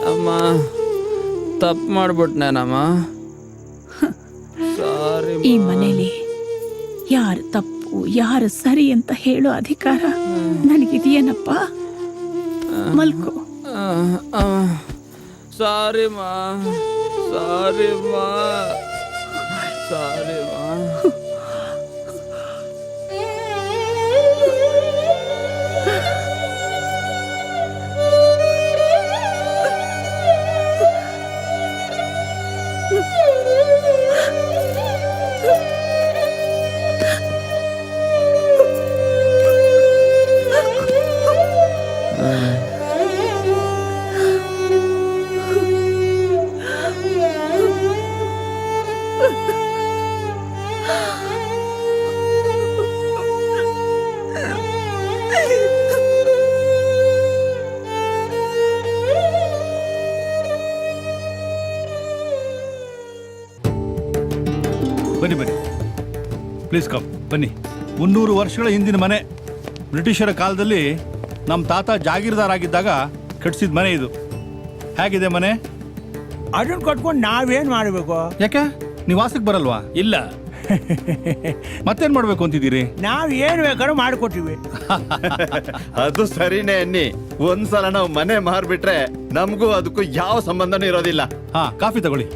ಅಮ್ಮ ತಪ್ಪು ಮಾಡ್ಬಿಟ್ನೇನಮ್ಮ. ಸಾರಿ. ಈ ಮನೇಲಿ ಯಾರು ತಪ್ಪು ಯಾರು ಸರಿ ಅಂತ ಹೇಳೋ ಅಧಿಕಾರ ನನಗಿದೆಯೇನಪ್ಪ? ಮಲ್ಕೋ. ಸಾರಿ ಮಾ. ಸಾರಿ ಮಾ. ಸಾರಿ ಮಾ. ಬನ್ನಿ ಬನ್ನಿ, ಪ್ಲೀಸ್ ಕಮ್ ಬನ್ನಿ. 300 ವರ್ಷಗಳ ಹಿಂದಿನ ಮನೆ. ಬ್ರಿಟಿಷರ ಕಾಲದಲ್ಲಿ ನಮ್ಮ ತಾತ ಜಾಗೀರ್ದಾರ್ ಆಗಿದ್ದಾಗ ಕಟ್ಸಿದ ಮನೆ ಇದು. ಹೇಗಿದೆ ಮನೆ? ಅದನ್ನ ಕಟ್ಕೊಂಡು ನಾವೇನ್ ಮಾಡಬೇಕು? ಯಾಕೆ ನೀವು ವಾಸಕ್ಕೆ ಬರಲ್ವಾ? ಇಲ್ಲ, ಮತ್ತೇನ್ ಮಾಡ್ಬೇಕು ಅಂತಿದ್ದೀರಿ? ನಾವ್ ಏನ್ ಬೇಕಾದ್ರೂ ಮಾಡ್ಕೊತೀವಿ. ಅದು ಸರಿನೇ ಅನ್ನಿ. ಒಂದ್ಸಲ ನಾವು ಮನೆ ಮಾರ್ಬಿಟ್ರೆ ನಮಗೂ ಅದಕ್ಕೂ ಯಾವ ಸಂಬಂಧನೂ ಇರೋದಿಲ್ಲ. ಹಾ, ಕಾಫಿ ತಗೊಳ್ಳಿ.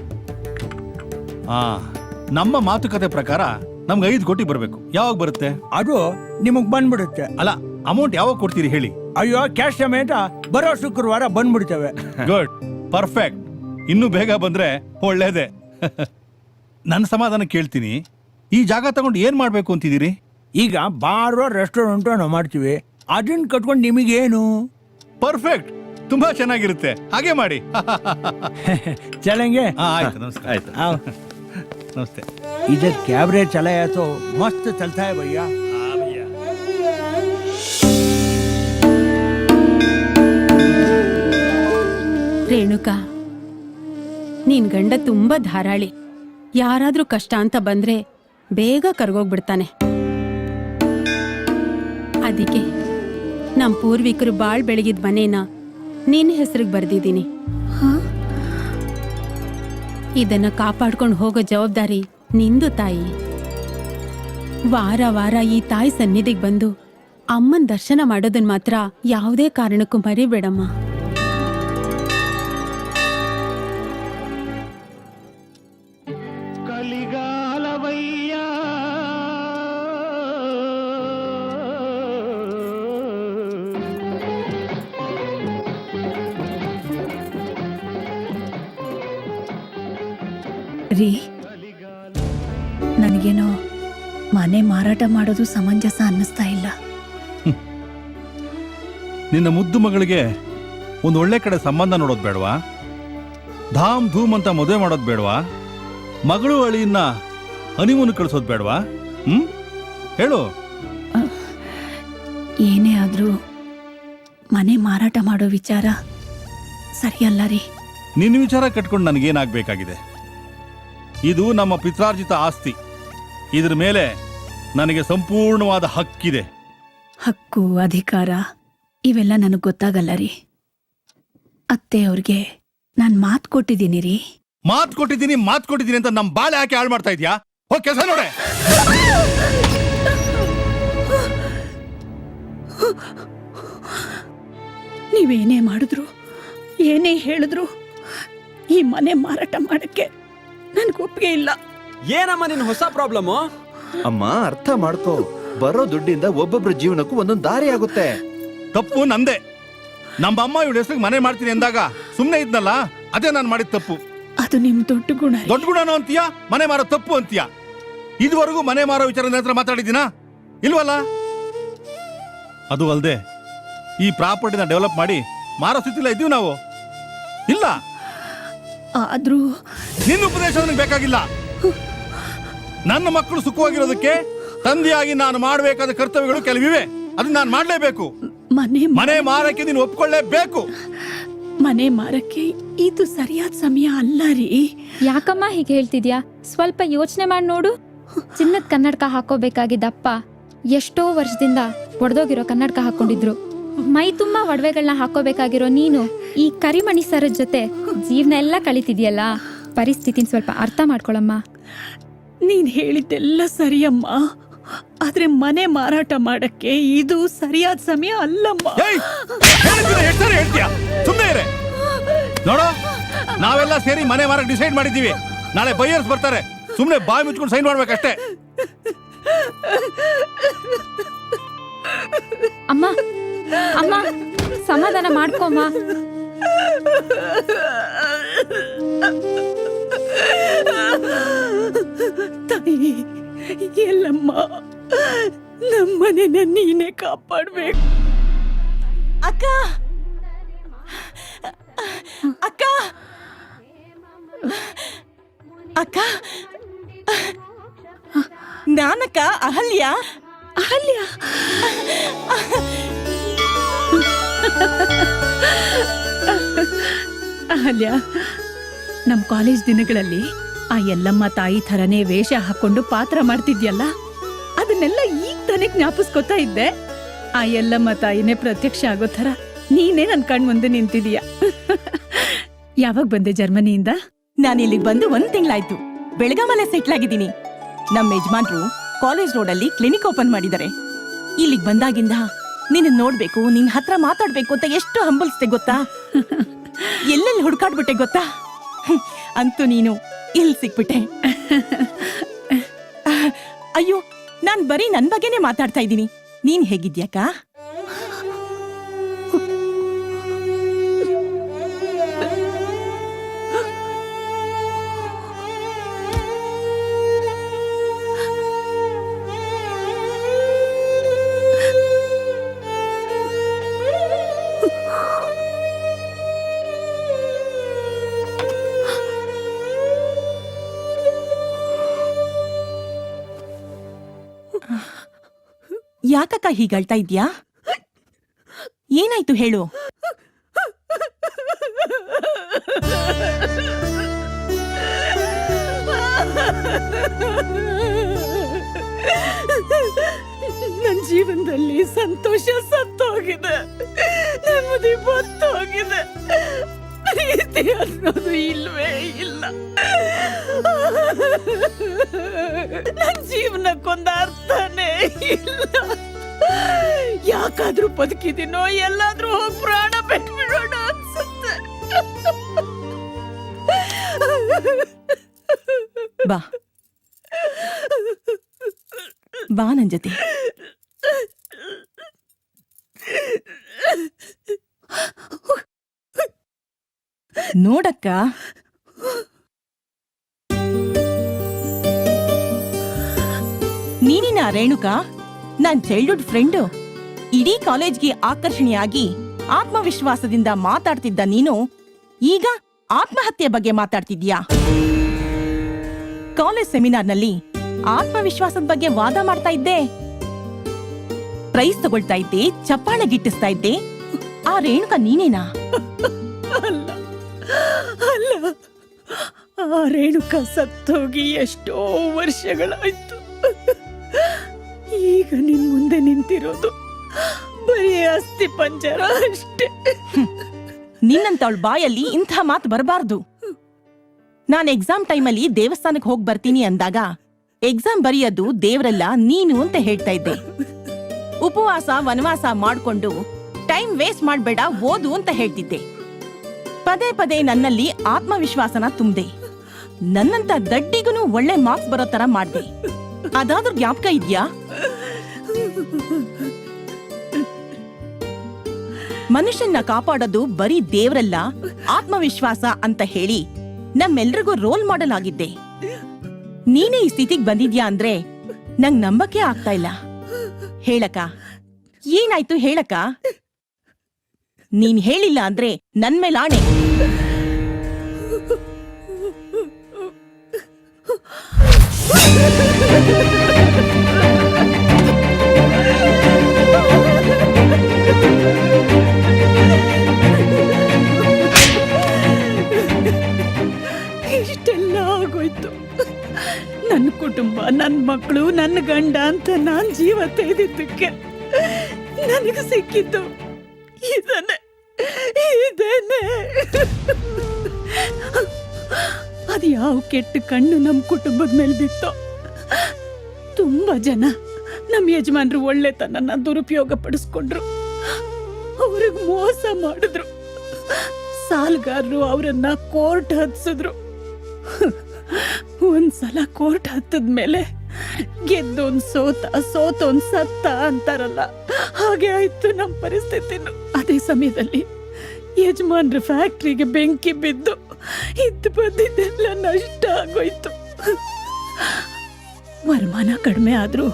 ಹಾ, ನಮ್ಮ ಮಾತುಕತೆ ಪ್ರಕಾರ ನಮ್ಗೆ 5 ಕೋಟಿ ಬರಬೇಕು. ಯಾವಾಗ ಬರುತ್ತೆ? ಅದು ನಿಮಗ್ ಬಂದ್ಬಿಡುತ್ತೆ. ಅಲ್ಲ, ಅಮೌಂಟ್ ಯಾವಾಗ ಕೊಡ್ತೀರಿ ಹೇಳಿ? ಅಯ್ಯೋ, ಕ್ಯಾಶ್ ಸಮೇತ ಬರೋ ಶುಕ್ರವಾರ ಬಂದ್ಬಿಡ್ತೇವೆ. Good, perfect. ಇನ್ನೂ ಬೇಗ ಬಂದ್ರೆ ಒಳ್ಳೇದೇ. ನನ್ನ ಸಮಾಧಾನ ಕೇಳ್ತೀನಿ. ಈ ಜಾಗ ತಗೊಂಡು ಏನ್ ಮಾಡ್ಬೇಕು ಅಂತಿದ್ದೀರಿ? ಈಗ ಬಾರೋ ರೆಸ್ಟೋರೆಂಟ್ ನಾವು ಮಾಡ್ತೀವಿ. ಅದನ್ನ ಕಟ್ಕೊಂಡು ನಿಮಗೇನು? ಪರ್ಫೆಕ್ಟ್, ತುಂಬಾ ಚೆನ್ನಾಗಿರುತ್ತೆ. ಹಾಗೆ ಮಾಡಿ. ಚಲಂಗೆ. ಹಾ, ಆಯ್ತು. ನಮಸ್ಕಾರ. ಆಯ್ತು. ನಮಸ್ತೆ. इधर कैमरे चला है तो मस्त चलता है भैया. ರೇಣುಕಾ, ನಿನ್ ಗಂಡ ತುಂಬಾ ಧಾರಾಳಿ. ಯಾರಾದ್ರೂ ಕಷ್ಟ ಅಂತ ಬಂದ್ರೆ ಬೇಗ ಕರ್ಗೋಗ್ಬಿಡ್ತಾನೆ. ಅದಕ್ಕೆ ನಮ್ ಪೂರ್ವಿಕರು ಬಾಳ್ ಬೆಳಗಿದ ಮನೇನ ನಿನ್ನ ಹೆಸರಿಗೆ ಬರ್ದಿದ್ದೀನಿ. ಇದನ್ನ ಕಾಪಾಡ್ಕೊಂಡು ಹೋಗೋ ಜವಾಬ್ದಾರಿ ನಿಂದು ತಾಯಿ. ವಾರ ವಾರ ಈ ತಾಯಿ ಸನ್ನಿಧಿಗೆ ಬಂದು ಅಮ್ಮನ್ ದರ್ಶನ ಮಾಡೋದನ್ ಮಾತ್ರ ಯಾವುದೇ ಕಾರಣಕ್ಕೂ ಮರಿಬೇಡಮ್ಮ. ರೀ, ನನಗೇನೋ ಮನೆ ಮಾರಾಟ ಮಾಡೋದು ಸಮಂಜಸ ಅನ್ನಿಸ್ತಾ ಇಲ್ಲ. ನಿನ್ನ ಮುದ್ದು ಮಗಳಿಗೆ ಒಂದು ಒಳ್ಳೆ ಕಡೆ ಸಂಬಂಧ ನೋಡೋದು ಬೇಡವಾ? ಧಾಮ್ ಧೂಮ್ ಅಂತ ಮದುವೆ ಮಾಡೋದು ಬೇಡವಾ? ಮಗಳು ಅಳಿಯನ್ನ ಹನಿಮೂನ್ ಕಳಿಸೋದು ಬೇಡವಾ? ಹೇಳು. ಏನೇ ಆದ್ರೂ ಮನೆ ಮಾರಾಟ ಮಾಡೋ ವಿಚಾರ ಸರಿಯಲ್ಲ ರೀ. ನಿನ್ನ ವಿಚಾರ ಕಟ್ಕೊಂಡು ನನಗೇನಾಗಬೇಕಾಗಿದೆ? ಇದು ನಮ್ಮ ಪಿತ್ರಾರ್ಜಿತ ಆಸ್ತಿ. ಇದ್ರ ಮೇಲೆ ನನಗೆ ಸಂಪೂರ್ಣವಾದ ಹಕ್ಕಿದೆ. ಹಕ್ಕು, ಅಧಿಕಾರ ಇವೆಲ್ಲ ನನಗೆ ಗೊತ್ತಾಗಲ್ಲ ರೀ. ಅತ್ತೆ ಅವ್ರಿಗೆ ನಾನು ಮಾತು ಕೊಟ್ಟಿದ್ದೀನಿ ರೀ. ಮಾತು ಕೊಟ್ಟಿದ್ದೀನಿ ಅಂತ ನಮ್ಮ ಬಾಳೆ ಹಾಕಿ ಹಾಳು ಮಾಡ್ತಾ ಇದ್ಯಾ? ಹೋಗಿ ಕೆಲಸ ನೋಡೆ. ನೀವೇನೇ ಮಾಡಿದ್ರು, ಏನೇ ಹೇಳಿದ್ರು ಈ ಮನೆ ಮಾರಾಟ ಮಾಡಕ್ಕೆ ನನ್ಗೆ ಒಪ್ಪಿಗೆ ಇಲ್ಲ. ಏನಮ್ಮ ನಿನ್ ಹೊಸ ಪ್ರಾಬ್ಲಮ್? ಅಮ್ಮ, ಅರ್ಥ ಮಾಡ್ಕೋ. ಬರೋ ದುಡ್ಡಿಂದ ಒಬ್ಬೊಬ್ರ ಜೀವನಕ್ಕೂ ಒಂದೊಂದು ದಾರಿ ಆಗುತ್ತೆ. ತಪ್ಪು ನಂದೆ. ನಮ್ಮ ಅಮ್ಮ ಇವಳ ಹೆಸರಿಗೆ ಮನೆ ಮಾಡ್ತೀನಿ ಅಂದಾಗ ಸುಮ್ಮನೆ ಇದ್ನಲ್ಲ, ಅದೇ ನಾನು ಮಾಡಿದ ತಪ್ಪು. ಅದು ನಿಮ್ ದೊಡ್ಡ ಗುಣ. ದೊಡ್ಡ ಗುಣನೋ ಅಂತೀಯ, ಮನೆ ಮಾರೋ ತಪ್ಪು ಅಂತೀಯ. ಇದುವರೆಗೂ ಮನೆ ಮಾರೋ ವಿಚಾರ ನನ್ನ ಹತ್ರ ಮಾತಾಡಿದ್ದೀನಾ? ಇಲ್ವಲ್ಲ. ಅದು ಅಲ್ಲದೆ ಈ ಪ್ರಾಪರ್ಟಿನ ಡೆವಲಪ್ ಮಾಡಿ ಮಾರೋ ಸ್ಥಿತಿಲ್ಲ ಇದ್ದೀವಿ ನಾವು. ಇಲ್ಲ, ಆದ್ರೂ ನಿನ್ನ ಉಪದೇಶ ನನಗೆ ಬೇಕಾಗಿಲ್ಲ. ನನ್ನ ಮಕ್ಕಳು ಸುಖವಾಗಿರೋದಕ್ಕೆ ತಂದೆಯಾಗಿ ನಾನು ಮಾಡಬೇಕಾದ ಕರ್ತವ್ಯಗಳು ಕೆಲವಿವೆ. ಅದನ್ನ ನಾನು ಮಾಡಲೇಬೇಕು. ಮನೆ ಮಾರಕ್ಕೆ ನೀನು ಒಪ್ಕೊಳ್ಳೇಬೇಕು. ಮನೆ ಮಾರಕ್ಕೆ ಇದು ಸರಿಯಾದ ಸಮಯ ಅಲ್ಲ ರೀ. ಯಾಕಮ್ಮ ಹೀಗೆ ಹೇಳ್ತಿದ್ಯಾ? ಸ್ವಲ್ಪ ಯೋಚನೆ ಮಾಡಿ ನೋಡು. ಚಿನ್ನದ ಕನ್ನಡಕ ಹಾಕೋಬೇಕಾಗಿದ್ದಪ್ಪ ಎಷ್ಟೋ ವರ್ಷದಿಂದ ಒಡೆದೋಗಿರೋ ಕನ್ನಡಕ ಹಾಕೊಂಡಿದ್ರು. ಮೈ ತುಂಬಾ ಒಡವೆಗಳನ್ನ ಹಾಕೋಬೇಕಾಗಿರೋ ನೀನು ಈ ಕರಿಮಣಿ ಸರದ ಜೊತೆ ಜೀವನ ಎಲ್ಲ ಕಳಿತಿದ್ಯಲ್ಲ. ಪರಿಸ್ಥಿತಿನ ಸ್ವಲ್ಪ ಅರ್ಥ ಮಾಡ್ಕೊಳಮ್ಮ. ನೀನ್ ಹೇಳಿದ್ದೆಲ್ಲ ಸರಿಯಮ್ಮ, ಆದ್ರೆ ಮನೆ ಮಾರಾಟ ಮಾಡಕ್ಕೆ ಇದು ಸರಿಯಾದ ಸಮಯ ಅಲ್ಲಮ್ಮ. ಸುಮ್ಮನೆ ಇರೆ. ನೋಡೋ, ನಾವೆಲ್ಲ ಸೇರಿ ಮನೆ ಮಾರಕ್ಕೆ ಡಿಸೈಡ್ ಮಾಡಿದ್ದೀವಿ. ನಾಳೆ ಬೈಯರ್ಸ್ ಬರ್ತಾರೆ. ಸುಮ್ಮನೆ ಬಾಯಿ ಮುಚ್ಕೊಂಡು ಸೈನ್ ಮಾಡ್ಬೇಕಷ್ಟೇ. ಅಮ್ಮ ಅಮ್ಮ ಸಮಾಧಾನ ಮಾಡ್ಕೊಮ್ಮ. ತಾಯಿ, ಎಲ್ಲಮ್ಮ, ನಮ್ಮನೆನ ನೀನೇ ಕಾಪಾಡ್ಬೇಕು. ಅಕ್ಕ, ಅಕ್ಕ, ಅಕ್ಕ, ನಾನಕ್ಕ, ಅಹಲ್ಯ, ಅಹಲ್ಯ. ಅಹಲ್ಯ, ನಮ್ಮ ಕಾಲೇಜ್ ದಿನಗಳಲ್ಲಿ ಆ ಎಲ್ಲಮ್ಮ ತಾಯಿ ಥರನೇ ವೇಷ ಹಾಕೊಂಡು ಪಾತ್ರ ಮಾಡ್ತಿದ್ಯಲ್ಲ, ಅದನ್ನೆಲ್ಲ ಈಗ ತಾನೇ ಜ್ಞಾಪಿಸ್ಕೊತಾ ಇದ್ದೆ. ಆ ಎಲ್ಲಮ್ಮ ತಾಯಿನೇ ಪ್ರತ್ಯಕ್ಷ ಆಗೋ ಥರ ನೀನೇ ನನ್ ಕಣ್ ಮುಂದೆ ನಿಂತಿದೀಯ. ಯಾವಾಗ ಬಂದೆ ಜರ್ಮನಿಯಿಂದ? ನಾನು ಇಲ್ಲಿಗೆ ಬಂದು 1 ತಿಂಗಳಾಯ್ತು. ಬೆಳಗಾಮಲ್ಲೇ ಸೆಟ್ಲ್ ಆಗಿದ್ದೀನಿ. ನಮ್ಮ ಯಜಮಾನ್ರು ಕಾಲೇಜ್ ರೋಡಲ್ಲಿ ಕ್ಲಿನಿಕ್ ಓಪನ್ ಮಾಡಿದ್ದಾರೆ. ಇಲ್ಲಿಗೆ ಬಂದಾಗಿಂದ ನಿನ್ನ ನೋಡ್ಬೇಕು, ನಿನ್ ಹತ್ರ ಮಾತಾಡ್ಬೇಕು ಅಂತ ಎಷ್ಟು ಹಂಬಲಿಸ್ತೆ ಗೊತ್ತಾ? ಎಲ್ಲೆಲ್ಲಿ ಹುಡ್ಕಾಡ್ಬಿಟ್ಟೆ ಗೊತ್ತಾ? ಅಂತೂ ನೀನು ಇಲ್ಲಿ ಸಿಕ್ಬಿಟ್ಟೆ. ಅಯ್ಯೋ, ನಾನ್ ಬರೀ ನನ್ ಬಗ್ಗೆನೇ ಮಾತಾಡ್ತಾ ಇದ್ದೀನಿ. ನೀನ್ ಹೇಗಿದ್ಯಾಕ? ಯಾಕಕ್ಕ ಹೀಗಳ್ತಾ ಇದ್ಯಾ? ಏನಾಯ್ತು ಹೇಳು. ನನ್ ಜೀವನದಲ್ಲಿ ಸಂತೋಷ ಸತ್ತೋಗಿದೆ, ನೆಮ್ಮದಿ ಬತ್ತೋಗಿದೆ, ಪ್ರೀತಿ ಅನ್ನೋದು ಇಲ್ವೇ ಇಲ್ಲ. ನನ್ ಜೀವನಕ್ಕೊಂದು ಅರ್ಥನೇ ಇಲ್ಲ. ಯಾಕಾದ್ರೂ ಬದುಕಿದೀನೋ, ಎಲ್ಲಾದ್ರೂ ಹೋಗಿ ಪ್ರಾಣ ಬಿಟ್ಬಿಡೋಣ ಅನ್ಸುತ್ತೆ. ಬಾ ಬಾ ನನ್ ಜೊತೆ. ನೋಡಕ್ಕ, ನೀನಿನ ರೇಣುಕಾ, ನನ್ ಚೈಲ್ಡ್ಹುಡ್ ಫ್ರೆಂಡು. ಇಡೀ ಕಾಲೇಜ್ಗೆ ಆಕರ್ಷಣೆಯಾಗಿ ಆತ್ಮವಿಶ್ವಾಸದಿಂದ ಮಾತಾಡ್ತಿದ್ದ ನೀನು ಈಗ ಆತ್ಮಹತ್ಯೆ ಬಗ್ಗೆ ಮಾತಾಡ್ತಿದ್ಯಾ? ಕಾಲೇಜ್ ಸೆಮಿನಾರ್ನಲ್ಲಿ ಆತ್ಮವಿಶ್ವಾಸದ ಬಗ್ಗೆ ವಾದ ಮಾಡ್ತಾ ಇದ್ದೆ, ಪ್ರೈಸ್ ತಗೊಳ್ತಾ ಇದ್ದೆ, ಚಪ್ಪಾಳೆ ಗಿಟ್ಟಿಸ್ತಾ ಇದ್ದೆ. ಆ ರೇಣುಕಾ ನೀನೇನಾ? ಅಲ್ಲ ಅಲ್ಲ, ಆ ರೇಣುಕಾ ಸತ್ತೋಗಿ ಎಷ್ಟೋ ವರ್ಷಗಳಾಯ್ತು. ಈಗ ನಿನ್ ಮುಂದೆ ನಿಂತಿರೋದು ಬರೀ ಅಸ್ಥಿ ಪಂಜರ ಅಷ್ಟೇ. ನಿನ್ನಂತವಳ ಬಾಯಲ್ಲಿ ಇಂಥ ಮಾತು ಬರಬಾರ್ದು. ನಾನ್ ಎಕ್ಸಾಮ್ ಟೈಮಲ್ಲಿ ದೇವಸ್ಥಾನಕ್ಕೆ ಹೋಗಿ ಬರ್ತೀನಿ ಅಂದಾಗ ಎಕ್ಸಾಮ್ ಬರೆಯೋದು ದೇವರಲ್ಲ ನೀನು ಅಂತ ಹೇಳ್ತಾ ಇದ್ದೆ. ಉಪವಾಸ ವನವಾಸ ಮಾಡ್ಕೊಂಡು ಟೈಮ್ ವೇಸ್ಟ್ ಮಾಡ್ಬೇಡ, ಓದು ಅಂತ ಹೇಳ್ತಿದ್ದೆ. ಪದೇ ಪದೇ ನನ್ನಲ್ಲಿ ಆತ್ಮವಿಶ್ವಾಸನ ತುಂಬ್ದೆ. ನನ್ನಂತ ದಡ್ಡಿಗೂ ಒಳ್ಳೆ ಮಾರ್ಕ್ಸ್ ಬರೋ ತರ ಮಾಡ್ದೆ. ಅದಾದ್ರೂ ಜ್ಞಾಪಕ ಇದ್ಯಾ? ಮನುಷ್ಯನ್ನ ಕಾಪಾಡೋದು ಬರೀ ದೇವ್ರಲ್ಲ, ಆತ್ಮವಿಶ್ವಾಸ ಅಂತ ಹೇಳಿ ನಮ್ಮೆಲ್ರಿಗೂ ರೋಲ್ ಮಾಡೆಲ್ ಆಗಿದ್ದೆ. ನೀನೇ ಈ ಸ್ಥಿತಿಗೆ ಬಂದಿದ್ಯಾ ಅಂದ್ರೆ ನಂಗ್ ನಂಬಕ್ಕೆ ಆಗ್ತಾ ಇಲ್ಲ. ಹೇಳಕ, ಏನಾಯ್ತು ಹೇಳಕ? ನೀನ್ ಹೇಳಿಲ್ಲ ಅಂದ್ರೆ ನನ್ ಮೇಲೆ ಆಣೆ. ಇಷ್ಟೆಲ್ಲ ಆಗೋಯ್ತು. ನನ್ನ ಕುಟುಂಬ, ನನ್ನ ಮಕ್ಕಳು, ನನ್ನ ಗಂಡ ಅಂತ ನಾನ್ ಜೀವ ತೆಗೆದಿದ್ದಕ್ಕೆ ನನಗೆ ಸಿಕ್ಕಿದ್ದು ಇದೇನೆ. ಅದು ಯಾವ ಕೆಟ್ಟ ಕಣ್ಣು ನಮ್ಮ ಕುಟುಂಬದ ಮೇಲೆ ಬಿತ್ತೋ. ತುಂಬಾ ಜನ ನಮ್ಮ ಯಜಮಾನ್ರು ಒಳ್ಳೆತನನ ದುರುಪಯೋಗ ಪಡಿಸ್ಕೊಂಡ್ರು, ಅವ್ರಿಗೆ ಮೋಸ ಮಾಡಿದ್ರು. ಸಾಲಗಾರರು ಅವರನ್ನ ಕೋರ್ಟ್ ಹತ್ತಿಸಿದ್ರು. ಒಂದ್ಸಲ ಕೋರ್ಟ್ ಹತ್ತದ್ಮೇಲೆ ಗೆದ್ದೊಂದ್ ಸೋತೊಂದ್ ಸತ್ತ ಅಂತಾರಲ್ಲ, ಹಾಗೆ ಆಯ್ತು ನಮ್ಮ ಪರಿಸ್ಥಿತಿನು. ಅದೇ ಸಮಯದಲ್ಲಿ ಯಜಮಾನ್ರ ಫ್ಯಾಕ್ಟ್ರಿಗೆ ಬೆಂಕಿ ಬಿದ್ದು ಇದ್ದು ಬಂದಿದ್ದೆಲ್ಲ ನಷ್ಟ ಆಗೋಯ್ತು. ವರಮಾನ ಕಡಿಮೆ ಆದ್ರೂ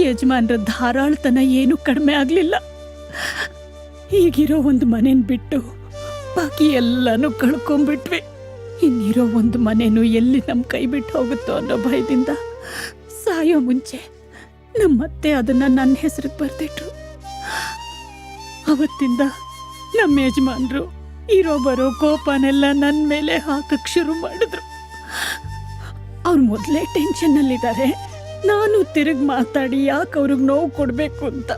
ಯಜಮಾನ್ರ ಧಾರಾಳತನ ಏನು ಕಡಿಮೆ ಆಗ್ಲಿಲ್ಲ. ಈಗಿರೋ ಒಂದು ಮನೇನ್ ಬಿಟ್ಟು ಬಾಕಿ ಎಲ್ಲಾನು ಕಳ್ಕೊಂಡ್ಬಿಟ್ವಿ. ಇನ್ನಿರೋ ಒಂದು ಮನೇನು ಎಲ್ಲಿ ನಮ್ ಕೈ ಬಿಟ್ಟು ಹೋಗುತ್ತೋ ಅನ್ನೋ ಭಯದಿಂದ ಸಾಯೋ ಮುಂಚೆ ನಮ್ಮತ್ತೆ ಅದನ್ನ ನನ್ನ ಹೆಸರಿಗೆ ಬರ್ದಿಟ್ರು. ಅವತ್ತಿಂದ ನಮ್ಮ ಯಜಮಾನ್ರು ಇರೋ ಬರೋ ಕೋಪನೆಲ್ಲ ನನ್ನ ಮೇಲೆ ಹಾಕಕ್ ಶುರು ಮಾಡಿದ್ರು. ಅವ್ರು ಮೊದಲೇ ಟೆನ್ಷನ್ನಲ್ಲಿದ್ದಾರೆ. ನಾನು ತಿರುಗಿ ಮಾತಾಡಿ ಯಾಕೆ ಅವ್ರಿಗೆ ನೋವು ಕೊಡಬೇಕು ಅಂತ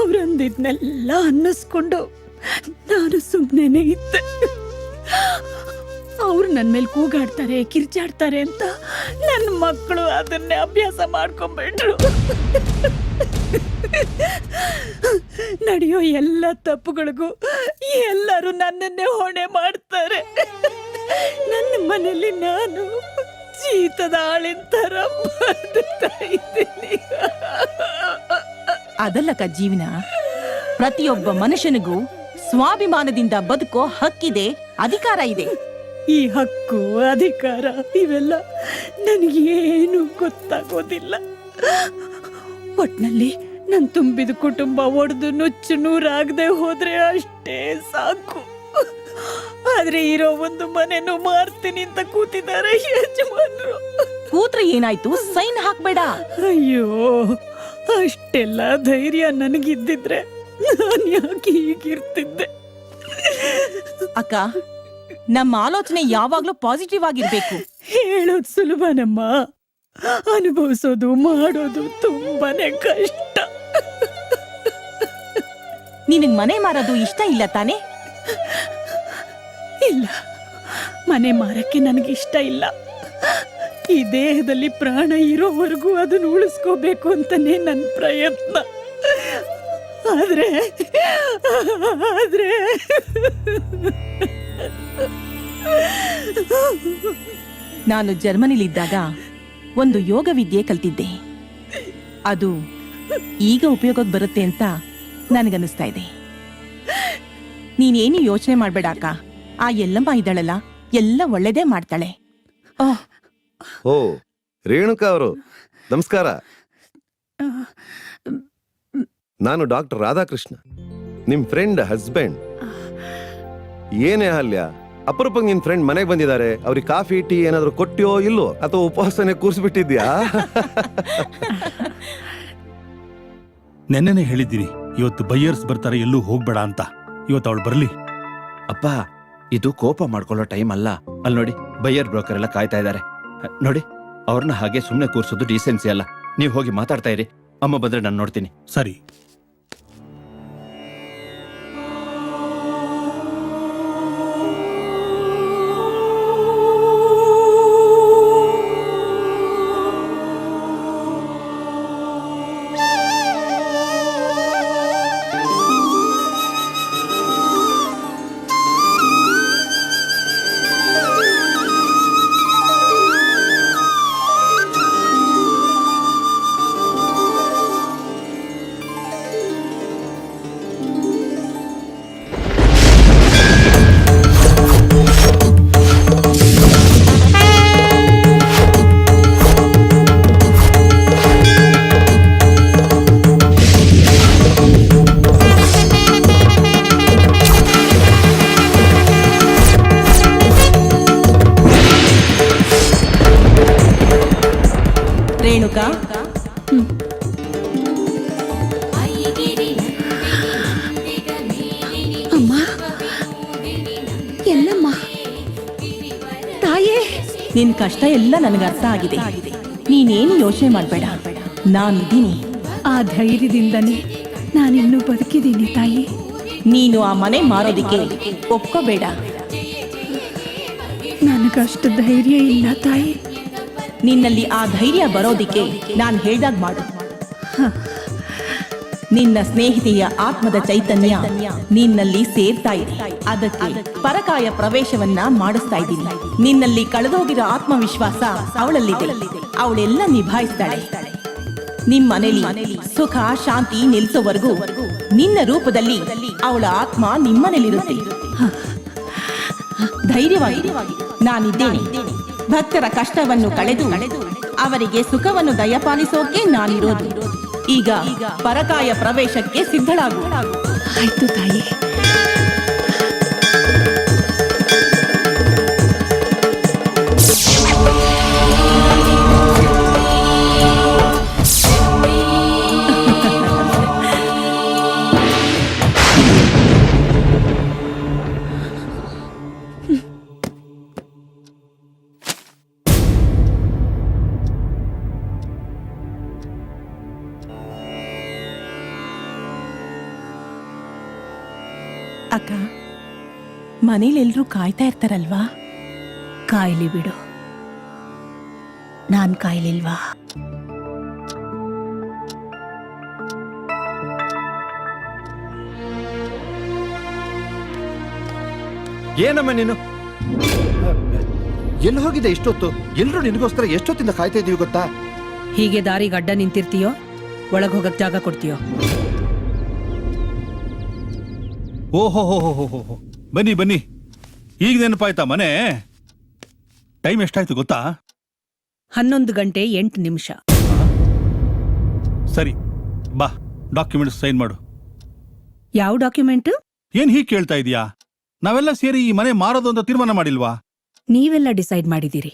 ಅವ್ರಂದಿದ್ನೆಲ್ಲ ಅನ್ನಿಸ್ಕೊಂಡು ನಾನು ಸುಮ್ಮನೆ ಇದ್ದೆ. ಅವ್ರು ನನ್ನ ಮೇಲೆ ಕೂಗಾಡ್ತಾರೆ, ಕಿರ್ಚಾಡ್ತಾರೆ ಅಂತ ನನ್ನ ಮಕ್ಕಳು ಅದನ್ನೇ ಅಭ್ಯಾಸ ಮಾಡ್ಕೊಂಡ್ಬಿಟ್ರು. ನಡೆಯೋ ಎಲ್ಲ ತಪ್ಪುಗಳಿಗೂ ಎಲ್ಲರೂ ನನ್ನನ್ನೇ ಹೊಣೆ ಮಾಡ್ತಾರೆ. ನನ್ನ ಮನೆಯಲ್ಲಿ ನಾನು ಜೀತದ ಆಳಿನ ತರ ಬದುಕ್ತಾ ಇದ್ದೀನಿ. ಅದಲ್ಲಕ ಜೀವನ. ಪ್ರತಿಯೊಬ್ಬ ಮನುಷ್ಯನಿಗೂ ಸ್ವಾಭಿಮಾನದಿಂದ ಬದುಕೋ ಹಕ್ಕಿದೆ, ಅಧಿಕಾರ ಇದೆ. ಈ ಹಕ್ಕು ಅಧಿಕಾರ ಇವೆಲ್ಲ ನನಗೇನು ಗೊತ್ತಾಗೋದಿಲ್ಲ. ಒಟ್ನಲ್ಲಿ ನನ್ ತುಂಬಿದ ಕುಟುಂಬ ಒಡೆದು ನುಚ್ಚು ನೂರಾಗದೆ ಹೋದ್ರೆ ಅಷ್ಟೇ ಸಾಕು. ಆದ್ರೆ ಇರೋ ಒಂದು ಮನೆನೂ ಮಾರ್ತೀನಿ ಅಂತ ಕೂತಿದ್ದಾರೆ ಯಜಮಾನ್ರು. ಕೂತ್ರೆ ಏನಾಯ್ತು, ಸೈನ್ ಹಾಕ್ಬೇಡ. ಅಯ್ಯೋ, ಅಷ್ಟೆಲ್ಲ ಧೈರ್ಯ ನನಗಿದ್ದಿದ್ರೆ ನಾನು ಯಾಕೆ ಹೀಗಿರ್ತಿದ್ದೆ? ಅಕ್ಕ, ನಮ್ಮ ಆಲೋಚನೆ ಯಾವಾಗ್ಲೂ ಪಾಸಿಟಿವ್ ಆಗಿರ್ಬೇಕು. ಹೇಳೋದು ಸುಲಭನಮ್ಮ, ಅನುಭವಿಸೋದು ಮಾಡೋದು ತುಂಬಾನೇ ಕಷ್ಟ. ನಿನಗ್ ಮನೆ ಮಾರೋದು ಇಷ್ಟ ಇಲ್ಲ ತಾನೇ? ಇಲ್ಲ, ಮನೆ ಮಾರಕ್ಕೆ ನನಗಿಷ್ಟ ಇಲ್ಲ. ಈ ದೇಹದಲ್ಲಿ ಪ್ರಾಣ ಇರೋವರೆಗೂ ಅದನ್ನು ಉಳಿಸ್ಕೋಬೇಕು ಅಂತಾನೆ ನನ್ನ ಪ್ರಯತ್ನ. ಆದ್ರೆ ನಾನು ಜರ್ಮನಿಲಿದ್ದಾಗ ಒಂದು ಯೋಗ ವಿದ್ಯೆ ಕಲ್ತಿದ್ದೆ. ಅದು ಈಗ ಉಪಯೋಗಕ್ಕೆ ಬರುತ್ತೆ ಅಂತ ನನಗನ್ನಿಸ್ತಾ ಇದೆ. ನೀನೇನು ಯೋಚನೆ ಮಾಡ್ಬೇಡ ಅಕ್ಕ. ಆ ಎಲ್ಲಮ್ಮ ಇದ್ದಾಳಲ್ಲ, ಎಲ್ಲ ಒಳ್ಳೇದೇ ಮಾಡ್ತಾಳೆ. ಓ, ರೇಣುಕಾ ಅವರು ನಮಸ್ಕಾರ. ನಾನು ಡಾಕ್ಟರ್ ರಾಧಾಕೃಷ್ಣ, ನಿಮ್ ಫ್ರೆಂಡ್ ಹಸ್ಬೆಂಡ್. ಏನೇ ಅಹಲ್ಯ, ಅಪರೂಪಕ್ಕೆ ನಿನ್ ಫ್ರೆಂಡ್ ಮನೆಗೆ ಬಂದಿದ್ದಾರೆ. ಅವ್ರಿಗೆ ಕಾಫಿ ಟೀ ಏನಾದ್ರು ಕೊಟ್ಟಿಯೋ ಇಲ್ಲೋ, ಅಥವಾ ಉಪವಾಸನೆ ಕೂರ್ಸ್ಬಿಟ್ಟಿದ್ಯಾ? ನೆನ್ನೆನೆ ಹೇಳಿದ್ದೀನಿ, ಇವತ್ತು ಬೈಯರ್ಸ್ ಬರ್ತಾರೆ, ಎಲ್ಲೂ ಹೋಗ್ಬೇಡ ಅಂತ. ಇವತ್ತು ಅವಳು ಬರ್ಲಿ. ಅಪ್ಪ, ಇದು ಕೋಪ ಮಾಡ್ಕೊಳ್ಳೋ ಟೈಮ್ ಅಲ್ಲ. ಅಲ್ಲಿ ನೋಡಿ, ಬೈಯರ್ ಬ್ರೋಕರ್ ಎಲ್ಲ ಕಾಯ್ತಾ ಇದ್ದಾರೆ ನೋಡಿ. ಅವ್ರನ್ನ ಹಾಗೆ ಸುಮ್ಮನೆ ಕೂರ್ಸೋದು ಡೀಸೆನ್ಸಿ ಅಲ್ಲ. ನೀವು ಹೋಗಿ ಮಾತಾಡ್ತಾ ಇರಿ. ಅಮ್ಮ ಬಂದ್ರೆ ನಾನು ನೋಡ್ತೀನಿ. ಸರಿ. ರೇಣುಕಾ, ಅಮ್ಮ, ಎಲ್ಲಮ್ಮ ತಾಯೇ, ನಿನ್ ಕಷ್ಟ ಎಲ್ಲ ನನಗೆ ಅರ್ಥ ಆಗಿದೆ. ನೀನೇನು ಯೋಚನೆ ಮಾಡ್ಬೇಡ, ನಾನಿದ್ದೀನಿ. ಆ ಧೈರ್ಯದಿಂದನೇ ನಾನಿನ್ನೂ ಬದುಕಿದ್ದೀನಿ ತಾಯಿ. ನೀನು ಆ ಮನೆ ಮಾರೋದಿಕ್ಕೆ ಒಪ್ಕೋಬೇಡ. ನನಗಷ್ಟು ಧೈರ್ಯ ಇಲ್ಲ ತಾಯಿ. ನಿನ್ನಲ್ಲಿ ಆ ಧೈರ್ಯ ಬರೋದಿಕ್ಕೆ ನಾನು ಹೇಳ್ದಾಗ ಮಾಡು. ನಿನ್ನ ಸ್ನೇಹಿತೆಯ ಆತ್ಮದ ಚೈತನ್ಯ ನಿನ್ನಲ್ಲಿ ಸೇರ್ತಾ ಇದೆ. ಅದಕ್ಕೆ ಪರಕಾಯ ಪ್ರವೇಶವನ್ನ ಮಾಡಿಸ್ತಾ ಇದ್ದೀನಿ. ನಿನ್ನಲ್ಲಿ ಕಳೆದೋಗಿರೋ ಆತ್ಮವಿಶ್ವಾಸ ಅವಳಲ್ಲಿದೆ. ಅವಳೆಲ್ಲ ನಿಭಾಯಿಸ್ತಾಳೆ. ನಿಮ್ ಮನೇಲಿ ಸುಖ ಶಾಂತಿ ನಿಲ್ಸೋವರೆಗೂ ನಿನ್ನ ರೂಪದಲ್ಲಿ ಅವಳ ಆತ್ಮ ನಿಮ್ಮನೇಲಿರುತ್ತೆ. ಧೈರ್ಯವಾಗಿ ನಾನಿದ್ದೇನೆ. ಭಕ್ತರ ಕಷ್ಟವನ್ನು ಕಳೆದು ಅವರಿಗೆ ಸುಖವನ್ನು ದಯಪಾಲಿಸೋಕೆ ನಾನಿರೋದು. ಈಗ ಪರಕಾಯ ಪ್ರವೇಶಕ್ಕೆ ಸಿದ್ಧಳಾಗು. ಆಯ್ತು ತಾಯಿ. ಅಕ್ಕ ಮನೇಲೆಲ್ರೂ ಕಾಯ್ತಾ ಇರ್ತಾರಲ್ವಾ? ಕಾಯ್ಲಿ ಬಿಡು, ನಾನ್ ಕಾಯ್ಲಿಲ್ವಾ? ಏನಮ್ಮ ನೀನು ಎಲ್ಲಿ ಹೋಗಿದೆ ಇಷ್ಟೊತ್ತು? ಎಲ್ರು ನಿನಗೋಸ್ಕರ ಎಷ್ಟೊತ್ತಿಂದ ಕಾಯ್ತಾ ಇದೀವಿ ಗೊತ್ತಾ? ಹೀಗೆ ದಾರಿಗೆ ಅಡ್ಡ ನಿಂತಿರ್ತೀಯೋ, ಒಳಗ್ ಹೋಗಕ್ ಜಾಗ ಕೊಡ್ತೀಯೋ? ಓಹೋ ಹೋ ಹೋ ಹೋ ಹೋ, ಬನ್ನಿ ಬನ್ನಿ, ಈಗ ನೆನಪಾಯ್ತಾ ಮನೆ? ಟೈಮ್ ಎಷ್ಟಾಯ್ತು ಗೊತ್ತಾ? 11:08. ಸರಿ ಬಾ, ಡಾಕ್ಯುಮೆಂಟ್ಸ್ ಸೈನ್ ಮಾಡು. ಯಾವ ಡಾಕ್ಯುಮೆಂಟ್? ಏನ್ ಹೀಗೆ ಕೇಳ್ತಾ ಇದೀಯಾ? ನಾವೆಲ್ಲ ಸೇರಿ ಈ ಮನೆ ಮಾರೋದು ಅಂತ ತೀರ್ಮಾನ ಮಾಡಿಲ್ವಾ? ನೀವೆಲ್ಲ ಡಿಸೈಡ್ ಮಾಡಿದ್ದೀರಿ,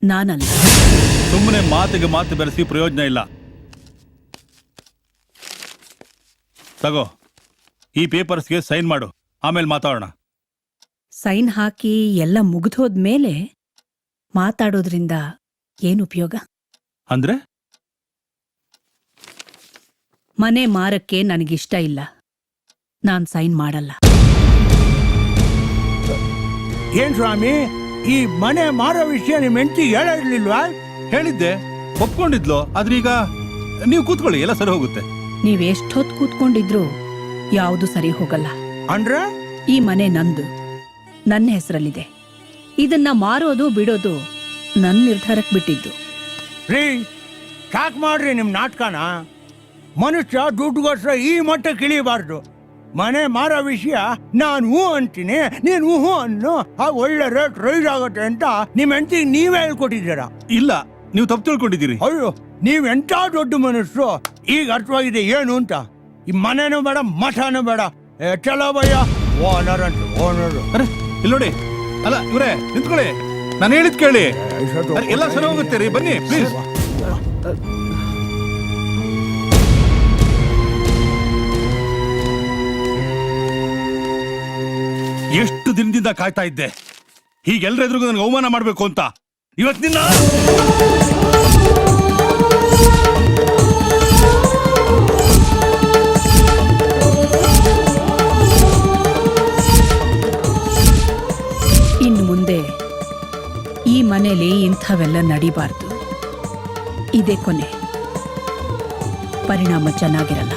ನಾನಲ್ಲ. ಸುಮ್ಮನೆ ಮಾತಿಗೆ ಮಾತು ಬೆರೆಸಿ ಪ್ರಯೋಜನ ಇಲ್ಲ. ತಗೋ, ಈ ಪೇಪರ್ಸ್ಗೆ ಸೈನ್ ಮಾಡು, ಆಮೇಲೆ ಮಾತಾಡೋಣ. ಸೈನ್ ಹಾಕಿ ಎಲ್ಲ ಮುಗಿದೋದ್ಮೇಲೆ ಮಾತಾಡೋದ್ರಿಂದ ಏನು ಉಪಯೋಗ? ಅಂದ್ರೆ ಮನೆ ಮಾರಕ್ಕೆ ನನಗಿಷ್ಟ ಇಲ್ಲ, ನಾನ್ ಸೈನ್ ಮಾಡಲ್ಲ. ಏನ್ ಸ್ವಾಮಿ, ಈ ಮನೆ ಮಾರೋ ವಿಷಯ ನಿಮ್ ಹೆಂಡತಿ ಹೇಳಿರ್ಲಿಲ್ವಾ? ಹೇಳಿದ್ದೆ, ಒಪ್ಕೊಂಡಿದ್ಲು. ಆದ್ರೀಗ ನೀವು ಕೂತ್ಕೊಳ್ಳಿ, ಎಲ್ಲ ಸರಿ ಹೋಗುತ್ತೆ. ನೀವ್ ಎಷ್ಟೊತ್ತು ಕೂತ್ಕೊಂಡಿದ್ರು ಯಾವುದು ಸರಿ ಹೋಗಲ್ಲ. ಅಂದ್ರೆ ಈ ಮನೆ ನಂದು, ನನ್ನ ಹೆಸರಲ್ಲಿದೆ. ಇದನ್ನ ಮಾರೋದು ಬಿಡೋದು ನನ್ನ ನಿರ್ಧಾರಕ್ಕೆ ಬಿಟ್ಟಿದ್ದು. ರೀ, ಸಾಕ್ ಮಾಡ್ರಿ ನಿಮ್ ನಾಟಕನ. ಮನುಷ್ಯ ದುಡ್ಡುಗೋಸ್ಕರ ಈ ಮಟ್ಟಕ್ಕೆ ಇಳಿಬಾರ್ದು. ಮನೆ ಮಾರೋ ವಿಷಯ ನಾನು ಹೂ ಅಂತೀನಿ, ನೀನು ಹೂ ಅನ್ನು, ಆಗ ಒಳ್ಳೆ ರೇಟ್ ರೈಸ್ ಆಗುತ್ತೆ ಅಂತ ನಿಮ್ ಹೆಂಡತಿಗೆ ನೀವೇ ಹೇಳ್ಕೊಟ್ಟಿದ್ದೀರಾ. ಇಲ್ಲ, ನೀವು ತಪ್ಪು ತಿಳ್ಕೊಂಡಿದ್ದೀರಿ. ಅಯ್ಯೋ, ನೀವ್ ಎಂತ ದೊಡ್ಡ ಮನುಷ್ಯರು. ಈಗ ಅರ್ಥವಾಗಿದೆ ಏನು ಅಂತ. ಈ ಮನೆನೂ ಬೇಡ, ಮಠನೂ ಬೇಡ. ಚಲೋ ಭಯ್ಯ, ಓನರ್ ಅಂತ ಓನರ್. ಅರೆ ಇಲ್ಲಿ ನೋಡಿ, ಅಲ್ಲ ಇವ್ರೆ ನಿಂತ್ಕೊಳ್ಳಿ, ನಾನು ಹೇಳಿದ್ ಕೇಳಿ. ಅರೆ, ಎಲ್ಲ ಸರಿ ಹೋಗುತ್ತೆ ರೀ, ಬನ್ನಿ ಪ್ಲೀಸ್. ಎಷ್ಟು ದಿನದಿಂದ ಕಾಯ್ತಾ ಇದ್ದೆ ಹೀಗೆಲ್ಲರೆದ್ರಿಗೂ ನನಗೆ ಅವಮಾನ ಮಾಡಬೇಕು ಅಂತ. ಇವತ್ತಿನ ಇನ್ನು ಮುಂದೆ ಈ ಮನೇಲಿ ಇಂಥವೆಲ್ಲ ನಡಿಬಾರ್ದು. ಇದೇ ಕೊನೆ, ಪರಿಣಾಮ ಚೆನ್ನಾಗಿರಲ್ಲ.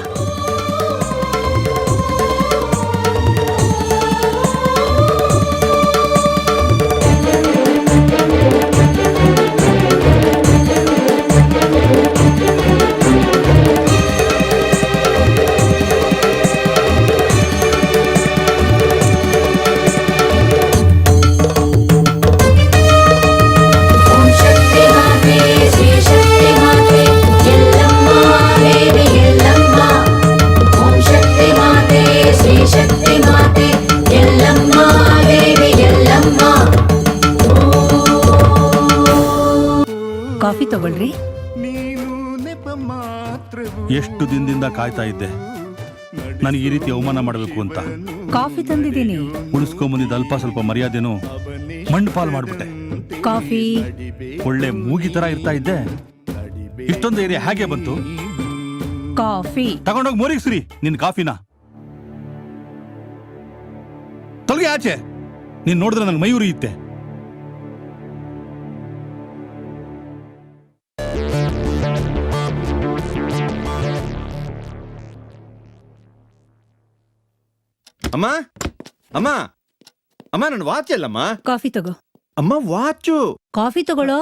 ಕಾಫಿ ತಗೊಳ್ರಿ. ಎಷ್ಟು ದಿನದಿಂದ ಕಾಯ್ತಾ ಇದ್ದೆ ನನಗೆ ಈ ರೀತಿ ಅವಮಾನ ಮಾಡಬೇಕು ಅಂತ. ಕಾಫಿ ತಂದಿದ್ದೀನಿ. ಉಳಿಸ್ಕೊಂಬಂದಿದ್ದ ಅಲ್ಪ ಸ್ವಲ್ಪ ಮರ್ಯಾದೆನೂ ಮಣ್ಣು ಪಾಲು ಮಾಡ್ಬಿಟ್ಟೆ. ಕಾಫಿ ಒಳ್ಳೆ ಮೂಗಿ ತರ ಇರ್ತಾ ಇದ್ದೆ, ಇಷ್ಟೊಂದು ಏರಿಯಾ ಹೇಗೆ ಬಂತು? ಕಾಫಿ ತಗೊಂಡೋಗಿ ಮೋರಿಗ್ಸ್ರಿ ನಿನ್ ಕಾಫಿನ. ತೊಲಗಿ ಆಚೆ, ನೀನ್ ನೋಡಿದ್ರೆ ನನ್ ಮೈ ಉರಿಯುತ್ತೆ. ಅಮ್ಮ ಅಮ್ಮ ಅಮ್ಮ, ನನ್ನ ವಾಚ್ ಎಲ್ಲಮ್ಮ? ಕಾಫಿ ತಗೋ. ಅಮ್ಮ, ವಾಚು. ಕಾಫಿ ತಗೊಳ್ಳೋ.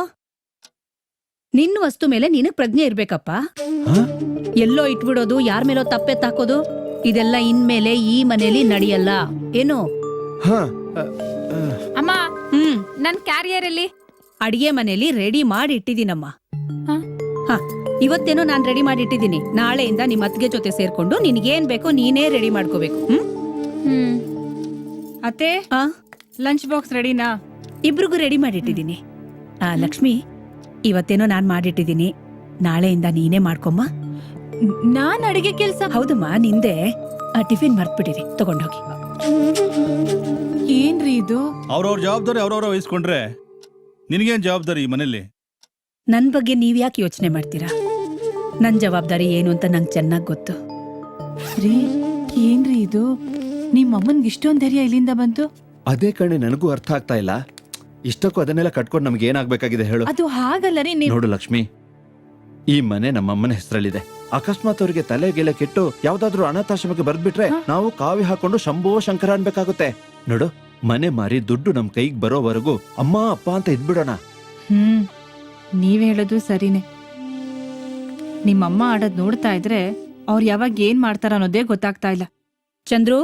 ನಿನ್ನ ವಸ್ತು ಮೇಲೆ ನಿನಗ್ ಪ್ರಜ್ಞೆ ಇರ್ಬೇಕಪ್ಪ. ಎಲ್ಲೋ ಇಟ್ಬಿಡೋದು, ಯಾರ ಮೇಲೋ ತಪ್ಪೆತ್ತಾಕೋದು, ಇದೆಲ್ಲ ಇನ್ಮೇಲೆ ಈ ಮನೇಲಿ ನಡೆಯಲ್ಲ. ಏನು? ಅಮ್ಮ, ನನ್ ಕ್ಯಾರಿಯರ್ ಅಲ್ಲಿ ಅಡಿಗೆ ಮನೇಲಿ ರೆಡಿ ಮಾಡಿ ಇಟ್ಟಿದ್ದೀನಮ್ಮ. ಇವತ್ತೇನೋ ನಾನ್ ರೆಡಿ ಮಾಡಿ ಇಟ್ಟಿದ್ದೀನಿ. ನಾಳೆಯಿಂದ ನಿಮ್ ಅತ್ತಿಗೆ ಜೊತೆ ಸೇರ್ಕೊಂಡು ನಿನ್ಗೇನ್ ಬೇಕೋ ನೀನೇ ರೆಡಿ ಮಾಡ್ಕೋಬೇಕು. ಅತ್ತೆ, ಲಂಚ್ ಬಾಕ್ಸ್ ರೆಡಿನಾ? ಇಬ್ರಿಗೂ ರೆಡಿ ಮಾಡಿಟ್ಟಿದ್ದೀನಿ. ಲಕ್ಷ್ಮಿ, ಇವತ್ತೇನೋ ನಾನ್ ಮಾಡಿಟ್ಟಿದ್ದೀನಿ, ನಾಳೆಯಿಂದ ನೀನೇ ಮಾಡ್ಕೊಮ್ಮ. ನಾನ್ ಅಡಿಗೆ ಕೆಲ್ಸ? ಹೌದಮ್ಮ, ನಿಂದೆ. ಟಿಫಿನ್ ಮರ್ತ್ಬಿಟ್ಟಿರಿ, ತಗೊಂಡೋಗಿ. ಏನ್ರಿ ಇದು? ಅವ್ರವ್ರ ಜವಾಬ್ದಾರಿ ಅವ್ರವ್ರ ವಹಿಸ್ಕೊಂಡ್ರೆ ನಿನಗೇನ್ ಜವಾಬ್ದಾರಿ ಈ ಮನೇಲಿ? ನನ್ ಬಗ್ಗೆ ನೀವ್ ಯಾಕೆ ಯೋಚನೆ ಮಾಡ್ತೀರಾ? ನನ್ ಜವಾಬ್ದಾರಿ ಏನು ಅಂತ ನಂಗೆ ಚೆನ್ನಾಗ್ ಗೊತ್ತು. ರೀ, ಏನ್ರಿ ಇದು? ನಿಮ್ಮಮ್ಮನ್ಗೆ ಇಷ್ಟೊಂದು ಧೈರ್ಯ ಇಲ್ಲಿಂದ ಬಂತು? ಅದೇ ಕಣೆ ನನಗೂ ಅರ್ಥ ಆಗ್ತಾ ಇಲ್ಲ. ಇಷ್ಟಕ್ಕೂ ಅದನ್ನೆಲ್ಲ ಕಟ್ಕೊಂಡು ನಮ್ಗೆ ಏನಾಗ್ಬೇಕಾಗಿದೆ ಹೇಳು. ಅದು ಹಾಗಲ್ಲ ರೀ. ನೀವು ನೋಡು ಲಕ್ಷ್ಮಿ, ಈ ಮನೆ ನಮ್ಮಮ್ಮನ ಹೆಸರಲ್ಲಿದೆ. ಅಕಸ್ಮಾತ್ ಅವರಿಗೆ ತಲೆಗೆಲೆ ಕೆಟ್ಟು ಯಾವ್ದಾದ್ರು ಅನಾಥಾಶ್ರಮಕ್ಕೆ ಬರ್ದ್ಬಿಟ್ರೆ ನಾವು ಕಾವಿ ಹಾಕೊಂಡು ಶಂಭೋ ಶಂಕರ ಅನ್ಬೇಕಾಗುತ್ತೆ. ನೋಡು, ಮನೆ ಮಾರಿ ದುಡ್ಡು ನಮ್ ಕೈಗೆ ಬರೋವರೆಗೂ ಅಮ್ಮ ಅಪ್ಪ ಅಂತ ಇದ್ಬಿಡೋಣ. ನೀವ್ ಹೇಳೋದು ಸರಿನೇ. ನಿಮ್ಮಮ್ಮ ಆಡೋದ್ ನೋಡ್ತಾ ಇದ್ರೆ ಅವ್ರು ಯಾವಾಗ ಏನ್ ಮಾಡ್ತಾರ ಅನ್ನೋದೇ ಗೊತ್ತಾಗ್ತಾ ಇಲ್ಲ. ಚಂದ್ರು,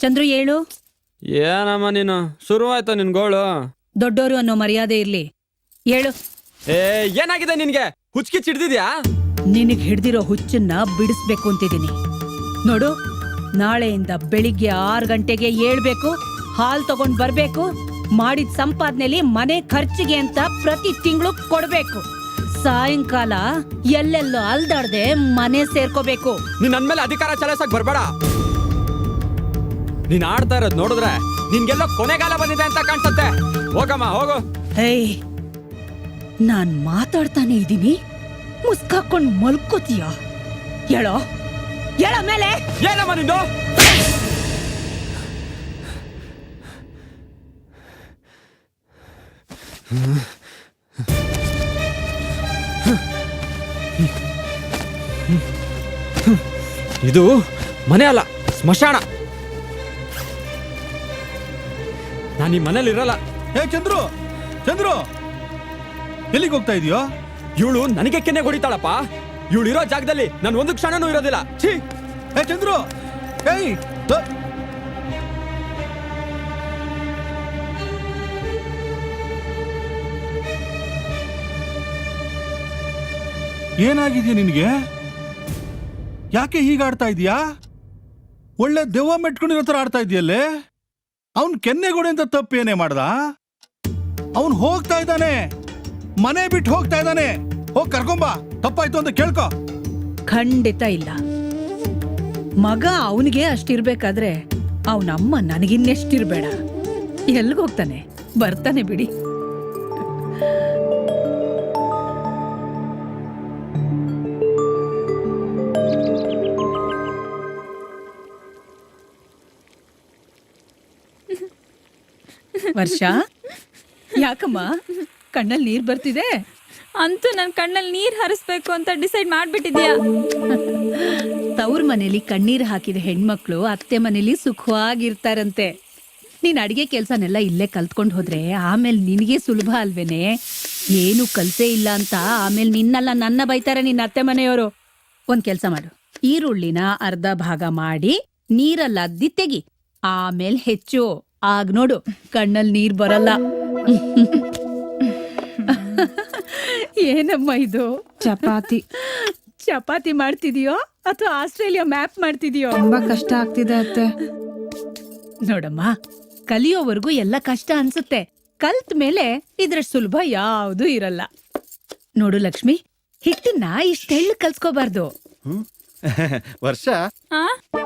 ಚಂದ್ರು ಹೇಳು. ಏನಮ್ಮ ನೀನು, ಶುರುವಾಯ್ತು ನಿನ್ ಗೋಳು. ದೊಡ್ಡೋರು ಅನ್ನೋ ಮರ್ಯಾದೆ ಇರ್ಲಿ, ಹೇಳು. ಏನಾಗಿದೆ ನಿನ್ಗೆ? ಹುಚ್ಕಿ ಚಿಡ್ದಿದ್ಯಾ? ನಿನಗ್ ಹಿಡ್ದಿರೋ ಹುಚ್ಚನ್ನ ಬಿಡಿಸ್ಬೇಕು ಅಂತಿದ್ದೀನಿ. ನೋಡು, ನಾಳೆಯಿಂದ ಬೆಳಿಗ್ಗೆ 6 ಗಂಟೆಗೆ ಏಳ್ಬೇಕು, ಹಾಲ್ ತಗೊಂಡ್ ಬರ್ಬೇಕು, ಮಾಡಿದ ಸಂಪಾದನೆಲಿ ಮನೆ ಖರ್ಚಿಗೆ ಅಂತ ಪ್ರತಿ ತಿಂಗಳು ಕೊಡ್ಬೇಕು. ಸಾಯಂಕಾಲ ಎಲ್ಲೆಲ್ಲೋ ಅಲ್ದಾಡ್ದೆ ಮನೆ ಸೇರ್ಕೋಬೇಕು. ನೀನ್ ನನ್ ಮೇಲೆ ಅಧಿಕಾರ ಚಲಾಯಿಸಕ್ ಬರ್ಬೇಡ. ನೀನ್ ಆಡ್ತಾ ಇರೋದ್ ನೋಡಿದ್ರೆ ನಿನ್ಗೆಲ್ಲೋ ಕೊನೆಗಾಲ ಬಂದಿದೆ ಅಂತ ಕಾಣ್ಸತ್ತೆ. ಹೋಗಮ್ಮ ಹೋಗು. ಹೇಯ್, ನಾನ್ ಮಾತಾಡ್ತಾನೆ ಇದ್ದೀನಿ, ಮುಸ್ಕಾಕೊಂಡ್ ಮಲ್ಕೋತೀಯ? ಹೇಳೋ, ಹೇಳೋ ಮೇಲೆ. ಏನಮ್ಮ ನಿಂದು? ಇದು ಮನೆ ಅಲ್ಲ, ಸ್ಮಶಾನ. ನಾನು ಈ ಮನೇಲಿ ಇರಲ್ಲ. ಹೇ ಚಂದ್ರು, ಚಂದ್ರು, ಎಲ್ಲಿಗೆ ಹೋಗ್ತಾ ಇದೀಯೋ? ಇವಳು ನನಗೆ ಕೆನ್ನೆ ಹೊಡಿತಾಳಪ್ಪ. ಇವಳು ಇರೋ ಜಾಗದಲ್ಲಿ ನಾನು ಒಂದು ಕ್ಷಣನೂ ಇರೋದಿಲ್ಲ. ಛೀ! ಹೇ ಚಂದ್ರು, ಏಯ್ ಏನಾಗಿದೆಯಾ ನಿನಗೆ? ಯಾಕೆ ಹೀಗೆ ಆಡ್ತಾ ಇದೀಯಾ? ಒಳ್ಳೆ ದೆವ್ವ ಮೆಟ್ಕೊಂಡಿರೋ ಥರ ಆಡ್ತಾ ಇದೆಯಲ್ಲೇ. ಅವನ್ ಕೆನ್ನೆಗೋಡೆ ಅಂತ ತಪ್ಪೇನೇ ಮಾಡ್ದ? ಅವನ್ ಹೋಗ್ತಾ ಇದ್ದಾನೆ, ಮನೆ ಬಿಟ್ಟು ಹೋಗ್ತಾ ಇದ್ದಾನೆ. ಹೋಗ್ ಕರ್ಕೊಂಬ, ತಪ್ಪಾಯ್ತು ಅಂತ ಕೇಳ್ಕೊ. ಖಂಡಿತ ಇಲ್ಲ. ಮಗ ಅವನಿಗೆ ಅಷ್ಟಿರ್ಬೇಕಾದ್ರೆ ಅವನಮ್ಮ ನನಗಿನ್ನೆಷ್ಟಿರ್ಬೇಡ. ಎಲ್ಗೋಗ್ತಾನೆ? ಬರ್ತಾನೆ ಬಿಡಿ. ವರ್ಷ, ಯಾಕಮ್ಮ ಕಣ್ಣಲ್ಲಿ ನೀರ್ ಬರ್ತಿದೆ? ಅಂತೂ ನನ್ನ ಕಣ್ಣಲ್ಲಿ ನೀರ್ ಹರಿಸ್ಬೇಕು ಅಂತ ಡಿಸೈಡ್ ಮಾಡ್ಬಿಟ್ಟಿದ್ಯಾ? ತವ್ರ ಮನೇಲಿ ಕಣ್ಣೀರ್ ಹಾಕಿದ ಹೆಣ್ಮಕ್ಳು ಅತ್ತೆ ಮನೇಲಿ ಸುಖವಾಗಿರ್ತಾರಂತೆ. ನೀನ್ ಅಡಿಗೆ ಕೆಲ್ಸನೆಲ್ಲ ಇಲ್ಲೇ ಕಲ್ತ್ಕೊಂಡ್ ಹೋದ್ರೆ ಆಮೇಲೆ ನಿನಗೆ ಸುಲಭ ಅಲ್ವೇನೆ? ಏನು ಕಲ್ಸೇ ಇಲ್ಲ ಅಂತ ಆಮೇಲೆ ನಿನ್ನಲ್ಲ ನನ್ನ ಬೈತಾರೆ ನಿನ್ನ ಅತ್ತೆ ಮನೆಯವರು. ಒಂದ್ ಕೆಲ್ಸ ಮಾಡು, ಈರುಳ್ಳಿನ ಅರ್ಧ ಭಾಗ ಮಾಡಿ ನೀರಲ್ಲಿ ಅದ್ದಿ ತೆಗಿ, ಆಮೇಲೆ ಹೆಚ್ಚು. ಆಗ ನೋಡು, ಕಣ್ಣಲ್ಲಿ ನೀರ್ ಬರಲ್ಲ. ಏನಮ್ಮ ಇದು? ಚಪಾತಿ. ಚಪಾತಿ ಮಾಡ್ತಿದೀಯೋ ಅಥವಾ ಆಸ್ಟ್ರೇಲಿಯಾ ಮ್ಯಾಪ್ ಮಾಡ್ತಿದೀಯೋ? ತುಂಬಾ ಕಷ್ಟ ಆಗ್ತಿದೆ ಅತ್ತೆ. ನೋಡಮ್ಮ, ಕಲಿಯೋವರೆಗೂ ಎಲ್ಲ ಕಷ್ಟ ಅನ್ಸುತ್ತೆ. ಕಲ್ತ್ ಮೇಲೆ ಇದ್ರ ಸುಲಭ ಯಾವ್ದು ಇರಲ್ಲ. ನೋಡು ಲಕ್ಷ್ಮಿ, ಹಿಟ್ಟನ್ನ ಇಷ್ಟೆಳ್ಳು ಕಲ್ಸ್ಕೋಬಾರ್ದು. ವರ್ಷ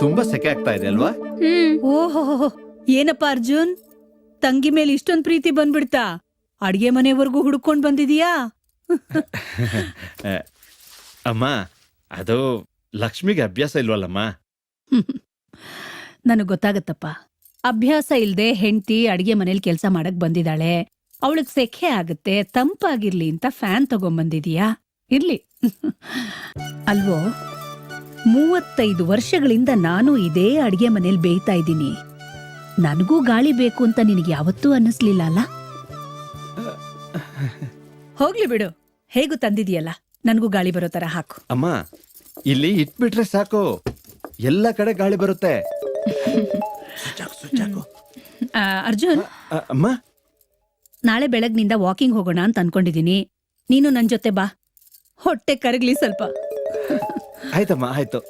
ತುಂಬಾ ಸೆಕೆ ಆಗ್ತಾ ಇದೆ ಅಲ್ವಾ? ಓಹೋ, ಏನಪ್ಪ ಅರ್ಜುನ್, ತಂಗಿ ಮೇಲೆ ಇಷ್ಟೊಂದ್ ಪ್ರೀತಿ ಬಂದ್ಬಿಡ್ತಾ? ಅಡ್ಗೆ ಮನೆವರೆಗೂ ಹುಡ್ಕೊಂಡ್ ಬಂದಿದೀಯಾ? ಅಮ್ಮ, ಅದು ಲಕ್ಷ್ಮಿಗೆ ಅಭ್ಯಾಸ ಇಲ್ವಲ್ಲಮ್ಮ. ನನಗ್ ಗೊತ್ತಾಗತ್ತಪ್ಪ, ಅಭ್ಯಾಸ ಇಲ್ದೆ ಹೆಂಡತಿ ಅಡ್ಗೆ ಮನೇಲಿ ಕೆಲ್ಸ ಮಾಡಕ್ ಬಂದಿದ್ದಾಳೆ. ಅವಳಗ್ ಸೆಖೆ ಆಗತ್ತೆ, ತಂಪಾಗಿರ್ಲಿ ಅಂತ ಫ್ಯಾನ್ ತಗೊಂಬಂದಿದೀಯಾ? ಇರ್ಲಿ. ಅಲ್ವೋ, 35 ವರ್ಷಗಳಿಂದ ನಾನು ಇದೇ ಅಡ್ಗೆ ಮನೇಲಿ ಬೇಯ್ತಾ ಇದ್ದೀನಿ. ನನಗೂ ಗಾಳಿ ಬೇಕು ಅಂತ ನಿನಗೆ ಯಾವತ್ತೂ ಅನ್ನಿಸ್ಲಿಲ್ಲ ಅಲ್ಲ? ಹೋಗ್ಲಿ ಬಿಡು, ಹೇಗೂ ತಂದಿದೀಯಲ್ಲ, ನನಗೂ ಗಾಳಿ ಬರೋ ತರ ಹಾಕು. ಅಮ್ಮ, ಇಲ್ಲಿ ಇಟ್ಬಿಟ್ರೆ ಸಾಕು, ಎಲ್ಲ ಕಡೆ ಗಾಳಿ ಬರುತ್ತೆ. ಅರ್ಜುನ್, ಅಮ್ಮ, ನಾಳೆ ಬೆಳಗ್ನಿಂದ ವಾಕಿಂಗ್ ಹೋಗೋಣ ಅಂತ ಅನ್ಕೊಂಡಿದೀನಿ. ನೀನು ನನ್ ಜೊತೆ ಬಾ, ಹೊಟ್ಟೆ ಕರಗ್ಲಿ ಸ್ವಲ್ಪ. ಆಯ್ತಮ್ಮ, ಆಯ್ತು.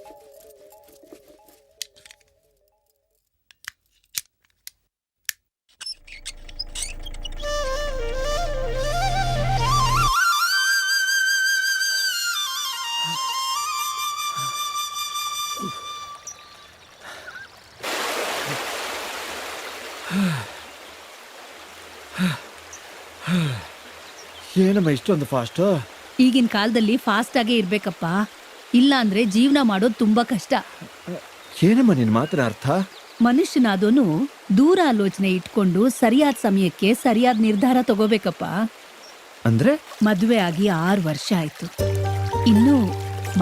ಏನಮ್ಮ ಇಷ್ಟೊಂದು ಫಾಸ್ಟ್? ಈಗಿನ ಕಾಲದಲ್ಲಿ ಫಾಸ್ಟ್ ಆಗೇ ಇರ್ಬೇಕಪ್ಪ, ಇಲ್ಲ ಅಂದ್ರೆ ಜೀವನ ಮಾಡೋದು ತುಂಬಾ ಕಷ್ಟ. ಏನಮ್ಮ ನಿನ್ ಮಾತ್ರ ಅರ್ಥ? ಮನುಷ್ಯನಾದೋನು ದೂರ ಆಲೋಚನೆ ಇಟ್ಕೊಂಡು ಸರಿಯಾದ ಸಮಯಕ್ಕೆ ಸರಿಯಾದ ನಿರ್ಧಾರ ತಗೋಬೇಕಪ್ಪ. ಅಂದ್ರೆ ಮದುವೆ ಆಗಿ 6 ವರ್ಷ ಆಯ್ತು, ಇನ್ನು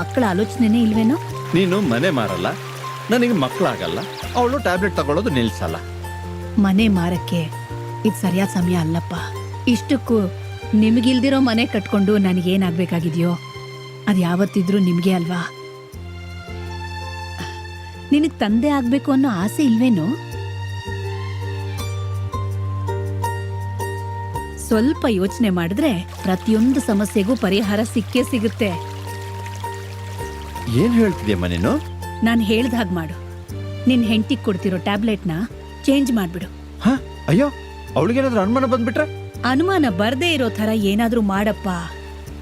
ಮಕ್ಕಳ ಆಲೋಚನೆನೇ ಇಲ್ವೇನೋ? ನೀನು ಮನೆ ಮಾರಲ್ಲ, ನನಗೆ ಮಕ್ಕಳಾಗಲ್ಲ, ಅವಳು ಟ್ಯಾಬ್ಲೆಟ್ ತಗೊಳ್ಳೋದು ನಿಲ್ಸಲ್ಲ. ಮನೆ ಮಾರಕ್ಕೆ ಇದು ಸರಿಯಾದ ಸಮಯ ಅಲ್ಲಪ್ಪ. ಇಷ್ಟಕ್ಕೂ ನಿಮಗಿಲ್ದಿರೋ ಮನೆ ಕಟ್ಕೊಂಡು ನನಗೇನಾಗ್ಬೇಕಾಗಿದೆಯೋ ಅದು ಯಾವತ್ತಿದ್ರೂ ನಿಮ್ಗೆ ಅಲ್ವಾ? ನಿನಗ್ ತಂದೆ ಆಗ್ಬೇಕು ಅನ್ನೋ ಆಸೆ ಇಲ್ವೇನೋ? ಸ್ವಲ್ಪ ಯೋಚನೆ ಮಾಡಿದ್ರೆ ಪ್ರತಿಯೊಂದು ಸಮಸ್ಯೆಗೂ ಪರಿಹಾರ ಸಿಕ್ಕೇ ಸಿಗುತ್ತೆ. ಏನ್ ಹೇಳ್ತಿದ್ಯಮ್ಮ ನೀನು? ನಾನು ಹೇಳ್ದ ಹಾಗೆ ಮಾಡು. ನಿನ್ ಹೆಂಡತಿಗೆ ಕೊಡ್ತಿರೋ ಟ್ಯಾಬ್ಲೆಟ್ನ ಚೇಂಜ್ ಮಾಡ್ಬಿಡು. ಹ ಅಯ್ಯೋ, ಅವಳಿಗೇನಾದ್ರೂ ಅನುಮಾನ ಬಂದ್ಬಿಟ್ರೆ? ಅನುಮಾನ ಬರ್ದೇ ಇರೋ ಥರ ಏನಾದ್ರೂ ಮಾಡಪ್ಪ.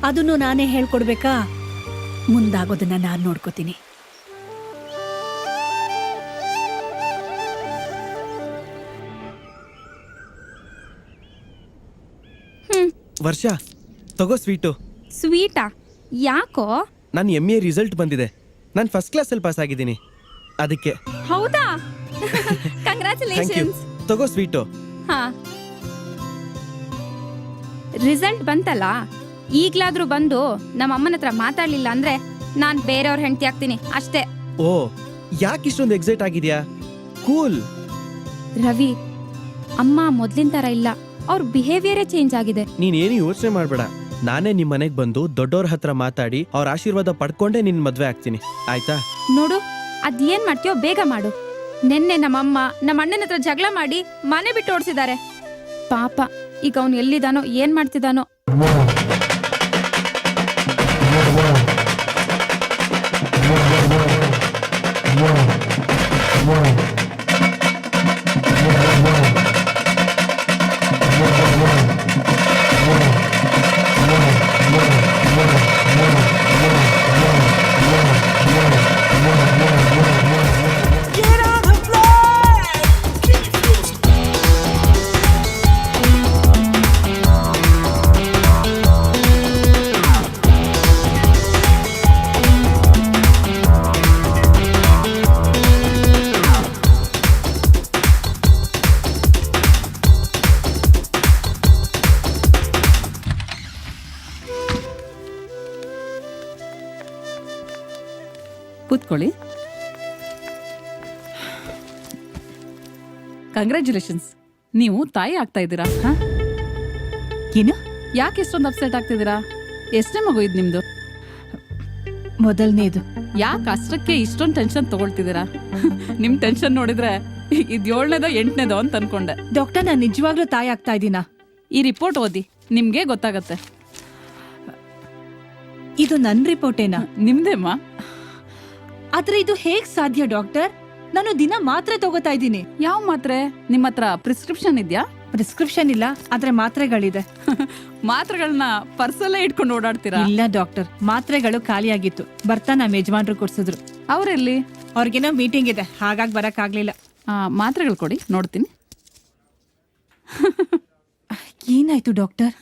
ಅದನ್ನು ನಾನೇ ಹೇಳ್ಕೊಡ್ಬೇಕಾ? ಮುಂದಾಗೋದನ್ನ ನಾನು ನೋಡ್ಕೋತೀನಿ. ವರ್ಷ ತಗೋ ಸ್ವೀಟು. ಸ್ವೀಟಾ? ಯಾಕೋ? ನಾನು MA ರಿಸಲ್ಟ್ ಬಂದಿದೆ. ನಾನು ಫಸ್ಟ್ ಕ್ಲಾಸಲ್ಲಿ ಪಾಸ್ ಆಗಿದ್ದೀನಿ, ಅದಕ್ಕೆ. ಹೌದಾ? Thank you. ಕಂಗ್ರಾಚುಲೇಷನ್ಸ್. ತಗೋ ಸ್ವೀಟು. ಹಾ, ರಿಸಲ್ಟ್ ಬಂತಲ್ಲ, ಈಗ್ಲಾದ್ರೂ ಬಂದು ನಮ್ಮ ಅಮ್ಮನ ಹತ್ರ ಮಾತಾಡ್ಲಿಲ್ಲ ಅಂದ್ರೆ ನಾನ್ ಬೇರೆಯವ್ರ ಹೆಂಡತಿ ಆಗ್ತೀನಿ ಅಷ್ಟೇ. ಓ, ಯಾಕೆ ಇಷ್ಟೊಂದು ಎಕ್ಸೈಟ್ ಆಗಿದ್ಯಾ? ಕೂಲ್. ರವಿ, ಅಮ್ಮ ಮೊದ್ಲಿನ ತರ ಇಲ್ಲ, ಅವ್ರ ಬಿಹೇವಿಯರೇ ಚೇಂಜ್ ಆಗಿದೆ. ನೀನೇನು ಯೋಚನೆ ಮಾಡ್ಬೇಡ. ನಾನೇ ನಿಮ್ ಮನೆಗ್ ಬಂದು ದೊಡ್ಡವ್ರ ಹತ್ರ ಮಾತಾಡಿ ಅವ್ರ ಆಶೀರ್ವಾದ ಪಡ್ಕೊಂಡೇ ನಿನ್ ಮದ್ವೆ ಆಗ್ತೀನಿ, ಆಯ್ತಾ? ನೋಡು, ಅದೇನ್ ಮಾಡ್ತೀಯೋ ಬೇಗ ಮಾಡು. ನೆನ್ನೆ ನಮ್ಮಮ್ಮ ನಮ್ಮ ಅಣ್ಣನ ಹತ್ರ ಜಗಳ ಮಾಡಿ ಮನೆ ಬಿಟ್ಟು ಓಡಿಸಿದ್ದಾರೆ. ಪಾಪ, ಈಗ ಅವನು ಎಲ್ಲಿದಾನೋ ಏನ್ ಮಾಡ್ತಿದ್ದಾನೋ. ಕೂತ್ಕೊಳ್ಳಿ. ಕಂಗ್ರ್ಯಾಚುಲೇಷನ್ಸ್, ನೀವು ತಾಯಿ ಆಗ್ತಾ ಇದ್ದೀರಾ. ಏನು? ಯಾಕೆ ಇಷ್ಟೊಂದು ಅಪ್ಸೆಟ್ ಆಗ್ತಿದ್ದೀರಾ? ಎಷ್ಟನೇ ಮಗು ಇದು ನಿಮ್ದು? ಮೊದಲನೇದು. ಯಾಕೆ ಅಷ್ಟಕ್ಕೆ ಇಷ್ಟೊಂದು ಟೆನ್ಷನ್ ತಗೊಳ್ತಿದ್ದೀರಾ? ನಿಮ್ ಟೆನ್ಷನ್ ನೋಡಿದ್ರೆ ಇದು 7ನೇದೋ 8ನೇದೋ ಅಂತ ಅನ್ಕೊಂಡೆ. ಡಾಕ್ಟರ್, ನಾನು ನಿಜವಾಗ್ಲೂ ತಾಯಿ ಆಗ್ತಾ ಇದ್ದೀನಾ? ಈ ರಿಪೋರ್ಟ್ ಓದಿ, ನಿಮ್ಗೆ ಗೊತ್ತಾಗತ್ತೆ. ಇದು ನನ್ನ ರಿಪೋರ್ಟೇನಾ? ನಿಮ್ದೇಮ್ಮ. ಆದ್ರೆ ಇದು ಹೇಗ್ ಸಾಧ್ಯ ಡಾಕ್ಟರ್? ನಾನು ದಿನ ಮಾತ್ರೆ ತಗೋತಾ ಇದ್ದೀನಿ. ಯಾವ ಮಾತ್ರೆ? ನಿಮ್ಮ ಹತ್ರ ಪ್ರಿಸ್ಕ್ರಿಪ್ಷನ್ ಇದೆಯಾ? ಪ್ರಿಸ್ಕ್ರಿಪ್ಷನ್ ಇಲ್ಲ, ಆದ್ರೆ ಮಾತ್ರೆಗಳಿದೆ. ಮಾತ್ರೆಗಳನ್ನ ಪರ್ಸಲ್ಲೇ ಇಟ್ಕೊಂಡು ಓಡಾಡ್ತೀರಾ? ಇಲ್ಲ ಡಾಕ್ಟರ್, ಮಾತ್ರೆಗಳು ಖಾಲಿಯಾಗಿತ್ತು. ಬರ್ತಾ ನಮ್ಮ ಯಜಮಾನ್ರು ಕೊಡ್ಸಿದ್ರು. ಅವರೆಲ್ಲಿ? ಅವ್ರಿಗೇನೋ ಮೀಟಿಂಗ್ ಇದೆ, ಹಾಗಾಗಿ ಬರಕ್ ಆಗ್ಲಿಲ್ಲ. ಮಾತ್ರೆಗಳು ಕೊಡಿ, ನೋಡ್ತೀನಿ. ಏನಾಯ್ತು ಡಾಕ್ಟರ್?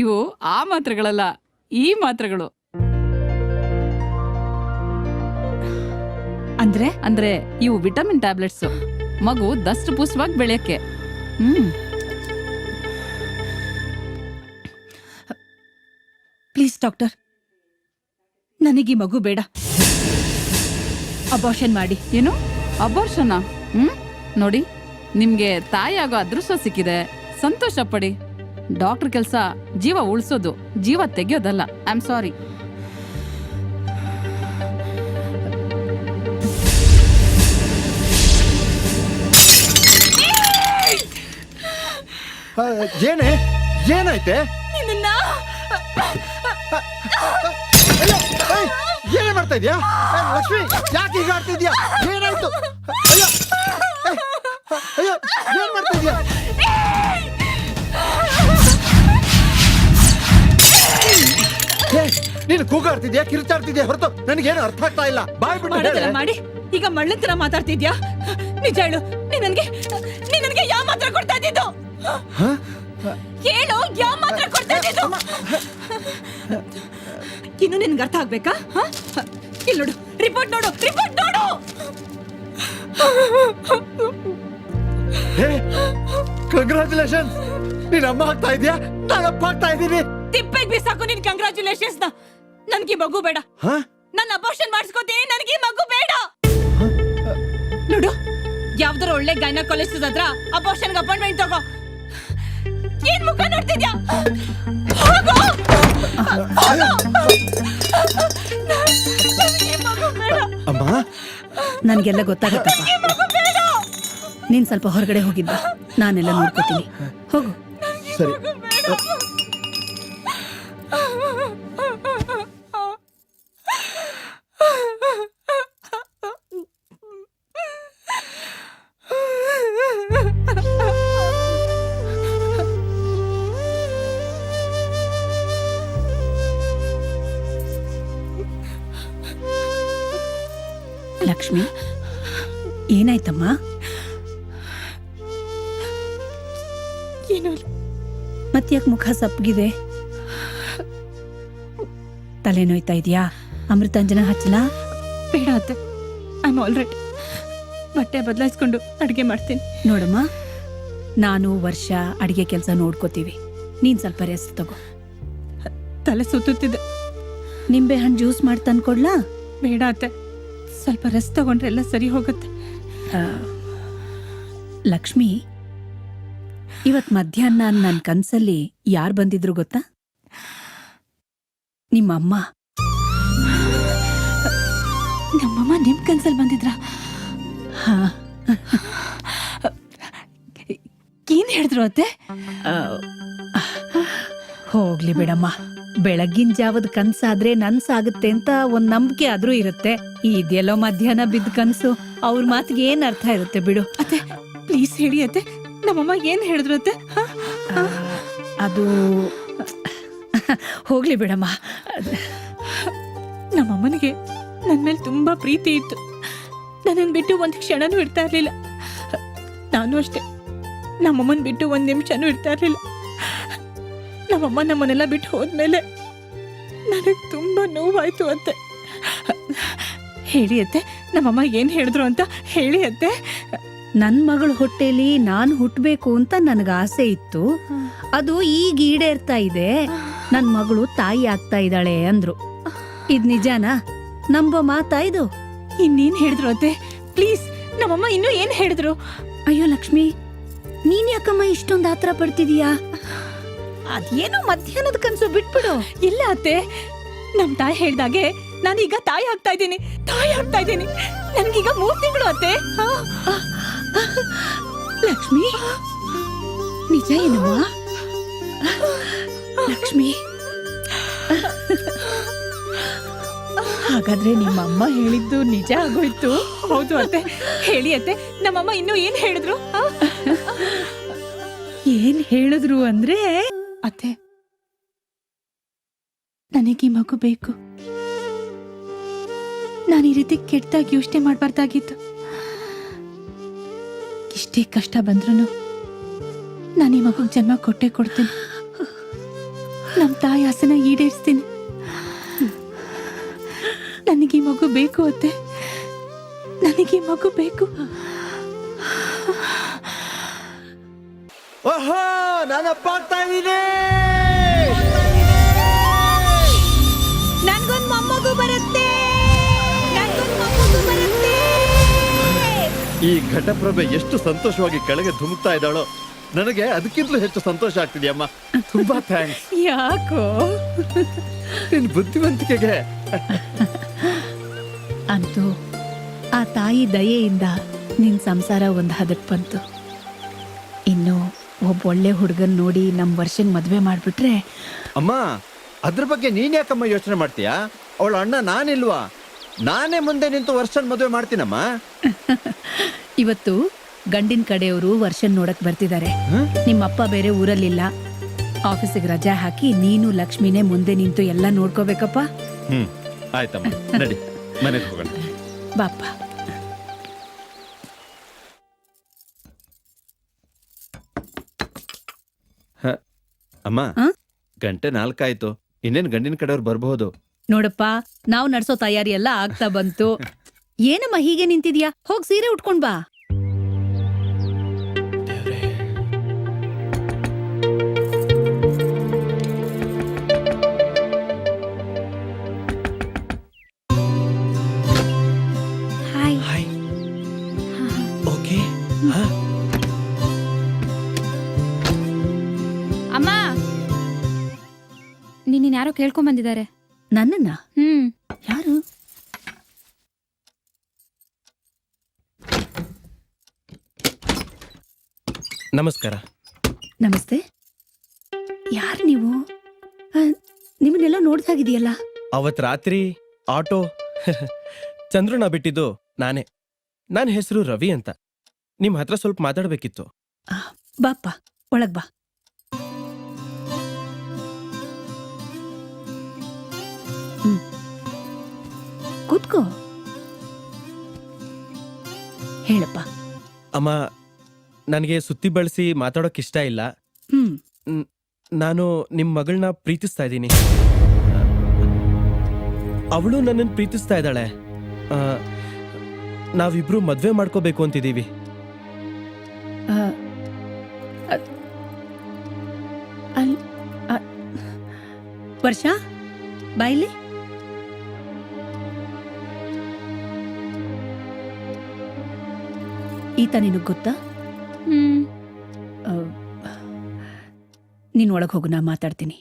ಇವು ಆ ಮಾತ್ರೆಗಳಲ್ಲ, ಈ ಮಾತ್ರೆಗಳು. ಅಂದ್ರೆ ಇವು ವಿಟಮಿನ್ ಟ್ಯಾಬ್ಲೆಟ್ಸ್, ಮಗು ದಷ್ಟಪುಷ್ಟವಾಗಿ ಬೆಳೆಯಕ್ಕೆ. ಪ್ಲೀಸ್ ಡಾಕ್ಟರ್, ನನಗೆ ಮಗು ಬೇಡ. ಅಬಾರ್ಷನ್ ಮಾಡಿ. ಏನು? ಅಬಾರ್ಷನ್? ನೋಡಿ, ನಿಮ್ಗೆ ತಾಯಿ ಆಗೋ ಅದೃಷ್ಟ ಸಿಕ್ಕಿದೆ, ಸಂತೋಷ ಪಡಿ. ಡಾಕ್ಟರ್ ಕೆಲಸ ಜೀವ ಉಳಿಸೋದು, ಜೀವ ತೆಗೆಯೋದಲ್ಲ. I am sorry. ಏನೇ? ಏನಾಯ್ತೆ? ಏನೇ ಮಾಡ್ತಾ ಇದ್ಯಾ ಲಕ್ಷ್ಮಿ? ಯಾಕೆ ಈಗ ಆಡ್ತಿದ್ಯಾ? ಏನಾಯ್ತು? ಅಯ್ಯೋ ಅಯ್ಯೋ, ಏನ್ ಮಾಡ್ತಾ ಇದ್ಯಾ? ನೀನು ಕೂಗಾಡ್ತಿದ್ಯಾ, ಕಿರ್ಚಾಡ್ತಿದ್ಯಾ ಹೊರತು ನನಗೇನು ಅರ್ಥ ಆಗ್ತಾ ಇಲ್ಲ. ಬಾಯ್ ಬಿಟ್ಟು ಮಾಡಿ. ಈಗ ಮಳ್ಳಂತರ ಮಾತಾಡ್ತಿದ್ಯಾ? ನಿಜ ಹೇಳು, ನೀ ನನ್ಗೆ ಯಾವ ಮಾತ್ರ ಕೊಡ್ತಾ ಇದ್ದಿದ್ದು? ಹೇಳು, ಯಾವ ಮಾತ್ರ ಕೊಡ್ತಾ ಇದ್ದಿದ್ದು? ಇನ್ನು ನಿನ್ಗೆ ಅರ್ಥ ಆಗ್ಬೇಕಾ? ಇಲ್ಲಿ ನೋಡು, ರಿಪೋರ್ಟ್ ನೋಡು. ಕಂಗ್ರಾಚುಲೇಷನ್, ನೀನ್ ಅಮ್ಮ ಆಗ್ತಾ ಇದೀಯಾ, ನಾನು ಅಪ್ಪ ಆಗ್ತಾ ಇದ್ದೀನಿ. ತಿಪ್ಪೆಗ್ ಬಿಸಾಕು ನಿನ್ ಕಂಗ್ರಾಚುಲೇಷನ್ಸ್ ನ. ನನ್ಗೆ ಮಗು ಬೇಡ. ನನ್ನ ಅಬೋರ್ಷನ್ ಮಾಡಿಸ್ಕೋತೀನಿ. ನನಗೆ ಮಗು ಬೇಡ. ನೋಡು, ಯಾವ್ದಾರ ಒಳ್ಳೆ ಗೈನಕಾಲಜಿಸ್ಟ್ ಹತ್ರ ಅಬೋರ್ಷನ್ ಅಪಾಯಿಂಟ್ಮೆಂಟ್ ತಗೋ. ಏನ್ ಮುಖ ನೋಡ್ತಿದ್ಯಾ? ಹೋಗು. ನನಗೆ ಮಗು ಬೇಡ. ಅಮ್ಮ, ನನ್ಗೆಲ್ಲ ಗೊತ್ತಾಗತ್ತಪ್ಪ. ನೀನ್ ಸ್ವಲ್ಪ ಹೊರಗಡೆ ಹೋಗಿದ್ದ, ನಾನೆಲ್ಲ ನೋಡ್ಕೋತೀನಿ. ಹೋಗು. ಸರಿ. ಲಕ್ಷ್ಮಿ, ಏನಾಯ್ತಮ್ಮ? ಏನೋ ಮತ್ತ್ಯಾಕ್ ಮುಖ ಸಪ್ಪಗಿದೆ? ತಲೆ ನೋಯ್ತಾ ಇದೆಯಾ? ಅಮೃತಾಂಜನ ಹಚ್ಚಲಾ? ಬೇಡ ಅತ್ತೆ, ಐ ಆಮ್ ಆಲ್ ರೈಟ್. ಬಟ್ಟೆ ಬದಲಾಯಿಸ್ಕೊಂಡು ಅಡುಗೆ ಮಾಡ್ತೀನಿ. ನೋಡಮ್ಮ, ನಾನು ವರ್ಷ ಅಡಿಗೆ ಕೆಲಸ ನೋಡ್ಕೋತೀವಿ. ನೀನ್ ಸ್ವಲ್ಪ ರೆಸ್ಟ್ ತಗೋ. ತಲೆ ಸುತ್ತುತ್ತಿದೆ. ನಿಂಬೆ ಹಣ್ಣು ಜ್ಯೂಸ್ ಮಾಡಿ ತಂದ್ಕೊಡ್ಲಾ? ಬೇಡ ಅತ್ತೆ, ಸ್ವಲ್ಪ ರೆಸ್ಟ್ ತಗೊಂಡ್ರೆ ಎಲ್ಲ ಸರಿ ಹೋಗುತ್ತೆ. ಲಕ್ಷ್ಮಿ, ಇವತ್ ಮಧ್ಯಾಹ್ನ ನನ್ನ ಕನ್ಸಲ್ಲಿ ಯಾರು ಬಂದಿದ್ರು ಗೊತ್ತಾ? ನಿಮ್ಮಮ್ಮ. ನಮ್ಮಮ್ಮ ನಿಮ್ ಕನ್ಸಲ್ಲಿ ಬಂದಿದ್ರ? ಹಾ. ಏನ್ ಹೇಳಿದ್ರು ಅತ್ತೆ? ಹೋಗ್ಲಿ ಬಿಡಮ್ಮ, ಬೆಳಗ್ಗಿನ ಜಾವದ ಕನ್ಸಾದ್ರೆ ನನ್ಸಾಗುತ್ತೆ ಅಂತ ಒಂದ್ ನಂಬಿಕೆ ಆದ್ರೂ ಇರುತ್ತೆ. ಇದೆಲ್ಲೋ ಮಧ್ಯಾಹ್ನ ಬಿದ್ದ ಕನ್ಸು, ಅವ್ರ ಮಾತಿಗೆ ಏನ್ ಅರ್ಥ ಇರುತ್ತೆ ಬಿಡು. ಅತ್ತೆ ಪ್ಲೀಸ್ ಹೇಳಿ ಅತ್ತೆ, ನಮ್ಮಮ್ಮ ಏನ್ ಹೇಳಿದ್ರು ಅತ್ತೆ? ಅದು ಹೋಗ್ಲಿ ಬಿಡಮ್ಮ. ನಮ್ಮಮ್ಮನಿಗೆ ನನ್ ಮೇಲೆ ತುಂಬಾ ಪ್ರೀತಿ ಇತ್ತು. ನನ್ನನ್ ಬಿಟ್ಟು ಒಂದ್ ಕ್ಷಣನೂ ಇರ್ತಾ ಇರ್ಲಿಲ್ಲ. ನಾನು ಅಷ್ಟೇ, ನಮ್ಮಮ್ಮನ್ ಬಿಟ್ಟು ಒಂದ್ ನಿಮಿಷನೂ ಇರ್ತಾ ಇರ್ಲಿಲ್ಲ. ನಮ್ಮಮ್ಮ ನಮ್ಮನ್ನೆಲ್ಲ ಬಿಟ್ಟು ಹೋದ್ಮೇಲೆ ನನಗ್ ತುಂಬಾ ನೋವಾಯ್ತು ಅತ್ತೆ. ಹೇಳಿ ಅತ್ತೆ, ನಮ್ಮಮ್ಮ ಏನ್ ಹೇಳಿದ್ರು ಅಂತ ಹೇಳಿ ಅತ್ತೆ. ನನ್ ಮಗಳ ಹೊಟ್ಟೆಲಿ ನಾನ್ ಹುಟ್ಬೇಕು ಅಂತ ನನಗ ಆಸೆ ಇತ್ತು. ಅದು ಈಗ ಈಡೇರ್ತಾ ಇದೆ. ನನ್ ಮಗಳು ತಾಯಿ ಆಗ್ತಾ ಇದ್ದಾಳೆ ಅಂದ್ರು. ಇದ್ ನಿಜಾನಾ? ನಂಬೋ ಮಾತಾ ಇದು? ಇನ್ನೇನ್ ಹೇಳಿದ್ರು ಅತ್ತೆ? ಪ್ಲೀಸ್, ನಮ್ಮಮ್ಮ ಇನ್ನೂ ಏನ್ ಹೇಳಿದ್ರು? ಅಯ್ಯೋ ಲಕ್ಷ್ಮಿ, ನೀನ್ ಯಾಕಮ್ಮ ಇಷ್ಟೊಂದು ಆತರ ಪಡ್ತಿದೀಯಾ? ಅದೇನೋ ಮಧ್ಯಾಹ್ನದ ಕನ್ಸು, ಬಿಟ್ಬಿಡು. ಇಲ್ಲ ಅತ್ತೆ, ನಮ್ ತಾಯಿ ಹೇಳ್ದಾಗೆ ನಾನೀಗ ತಾಯಿ ಆಗ್ತಾ ಇದ್ದೀನಿ. ತಾಯಿ ಆಗ್ತಾ ಇದ್ದೀನಿ. ನನ್ಗೀಗ 3 ತಿಂಗಳು ಅತ್ತೆ. ಲಕ್ಷ್ಮಿ, ನಿಜ ಏನಮ್ಮ? ಲಕ್ಷ್ಮಿ, ಹಾಗಾದ್ರೆ ನಿಮ್ಮಮ್ಮ ಹೇಳಿದ್ದು ನಿಜ ಆಗೋಯ್ತು. ಹೌದು ಅತ್ತೆ, ಹೇಳಿ ಅತ್ತೆ, ನಮ್ಮಮ್ಮ ಇನ್ನೂ ಏನ್ ಹೇಳಿದ್ರು? ಏನ್ ಹೇಳಿದ್ರು ಅಂದ್ರೆ, ಅತ್ತೆ, ನನಗೆ ಈ ಮಗು ಬೇಕು. ನಾನು ಈ ರೀತಿ ಕೆಟ್ಟದಾಗಿ ಯೋಚನೆ ಮಾಡಬಾರ್ದಾಗಿತ್ತು. ಇಷ್ಟೇ ಕಷ್ಟ ಬಂದ್ರು ನಾನು ಈ ಮಗುಗೆ ಜನ್ಮ ಕೊಟ್ಟೆ ಕೊಡ್ತೀನಿ. ನಮ್ಮ ತಾಯಿ ಆಸೆನ ಈಡೇರಿಸ್ತೀನಿ. ನನಗೆ ಈ ಮಗು ಬೇಕು ಅತ್ತೆ, ನನಗೆ ಈ ಮಗು ಬೇಕು. ಓಹೋ, ನಾನಪ್ಪ ಆಗ್ತಾ ಇದ್ದೀನಿ. ನನ್ಗೊಂದ್ ಮೊಮ್ಮಗು ಬರುತ್ತೆ, ನನ್ಗೊಂದ್ ಮೊಮ್ಮಗು ಬರುತ್ತೆ. ಈ ಘಟಪ್ರಭೆ ಎಷ್ಟು ಸಂತೋಷವಾಗಿ ಕೆಳಗೆ ಧುಮುಕ್ತಾ ಇದ್ದಾಳೋ, ನನಗೆ ಅದಕ್ಕಿಂತಲೂ ಹೆಚ್ಚು ಸಂತೋಷ ಆಗ್ತಿದ್ಯಮ್ಮ. ತುಂಬಾ ಥ್ಯಾಂಕ್ಸ್. ಯಾಕೋ? ನಿನ್ ಬುದ್ಧಿವಂತಿಕೆಗೆ. ಅಂತೂ ಆ ತಾಯಿ ದಯೆಯಿಂದ ನಿನ್ ಸಂಸಾರ ಒಂದ್ ಹದಕ್ ಬಂತು. ಇನ್ನು ಒಬ್ಬ ಒಳ್ಳೆ ಹುಡುಗನ್ ನೋಡಿ ನಮ್ ವರ್ಷನ್ ಮದ್ವೆ ಮಾಡ್ಬಿಟ್ರೆ. ಅಮ್ಮ, ಅದ್ರ ಬಗ್ಗೆ ನೀನ್ ಯಾಕಮ್ಮ ಯೋಚನೆ ಮಾಡ್ತೀಯಾ? ಅವಳ ಅಣ್ಣ ನಾನಿಲ್ವಾ? ನಾನೇ ಮುಂದೆ ನಿಂತು ವರ್ಷನ್ ಮದುವೆ ಮಾಡ್ತೀನಮ್ಮ. ಇವತ್ತು ಗಂಡಿನ ಕಡೆಯವರು ವರ್ಷನ್ ನೋಡಕ್ ಬರ್ತಿದ್ದಾರೆ. ನಿಮ್ಮಪ್ಪ ಬೇರೆ ಊರಲ್ಲಿಲ್ಲ. ಆಫೀಸಿಗೆ ರಜಾ ಹಾಕಿ ನೀನು ಲಕ್ಷ್ಮಿನೇ ಮುಂದೆ ನಿಂತು ಎಲ್ಲ ನೋಡ್ಕೋಬೇಕಪ್ಪ. ಆಯ್ತಮ್ಮ, ನಡಿ ಮನೆಗೆ ಹೋಗೋಣ. ಬಾಪ್ಪ. ಅಮ್ಮ, ಗಂಟೆ 4 ಆಯ್ತು. ಇನ್ನೇನ್ ಗಂಡಿನ ಕಡೆಯವ್ರು ಬರ್ಬಹುದು. ನೋಡಪ್ಪ, ನಾವು ನಡ್ಸೋ ತಯಾರಿ ಎಲ್ಲ ಆಗ್ತಾ ಬಂತು. ಏನಮ್ಮ ಹೀಗೆ ನಿಂತಿದ್ಯಾ? ಹೋಗ್ ಸೀರೆ ಉಟ್ಕೊಂಡ್ ಬಾ. ಹಾಯ್. ಹಾಯ್. ಓಕೆ. ಹಾ. ಅಮ್ಮ, ನಿನ್ನ ಯಾರೋ ಕೇಳ್ಕೊಂಡ್ ಬಂದಿದ್ದಾರೆ. ನನ್ನನ್ನ? ಯಾರು? ನಮಸ್ಕಾರ. ನಮಸ್ತೆ. ಯಾರು ನೀವು? ನಿಮ್ಮನ್ನೆಲ್ಲ ನೋಡ್ದಾಗಿದೆಯಲ್ಲ. ಅವತ್ ರಾತ್ರಿ ಆಟೋ ಚಂದ್ರನ ಬಿಟ್ಟಿದ್ದು ನಾನೇ. ನನ್ನ ಹೆಸರು ರವಿ ಅಂತ. ನಿಮ್ ಹತ್ರ ಸ್ವಲ್ಪ ಮಾತಾಡ್ಬೇಕಿತ್ತು. ಬಾಪ್ಪ, ಒಳಗ್ ಬಾ. ಕೂತ್ಕೋ. ಹೇಳಪ್ಪ. ಅಮ್ಮ, ನನಗೆ ಸುತ್ತಿ ಬಳಸಿ ಮಾತಾಡೋಕ್ ಇಷ್ಟ ಇಲ್ಲ. ನಾನು ನಿಮ್ ಮಗಳನ್ನ ಪ್ರೀತಿಸ್ತಾ ಇದ್ದೀನಿ. ಅವಳು ನನ್ನನ್ನು ಪ್ರೀತಿಸ್ತಾ ಇದ್ದಾಳೆ. ನಾವಿಬ್ರು ಮದ್ವೆ ಮಾಡ್ಕೋಬೇಕು ಅಂತಿದ್ದೀವಿ. ವರ್ಷ ಬಾಯ್ಲಿ. ಈತ ನಿನಗ್ ಗೊತ್ತಾ? ನೀನ್ ಒಳಗ್ ಹೋಗು, ನಾ ಮಾತಾಡ್ತೀನಿ.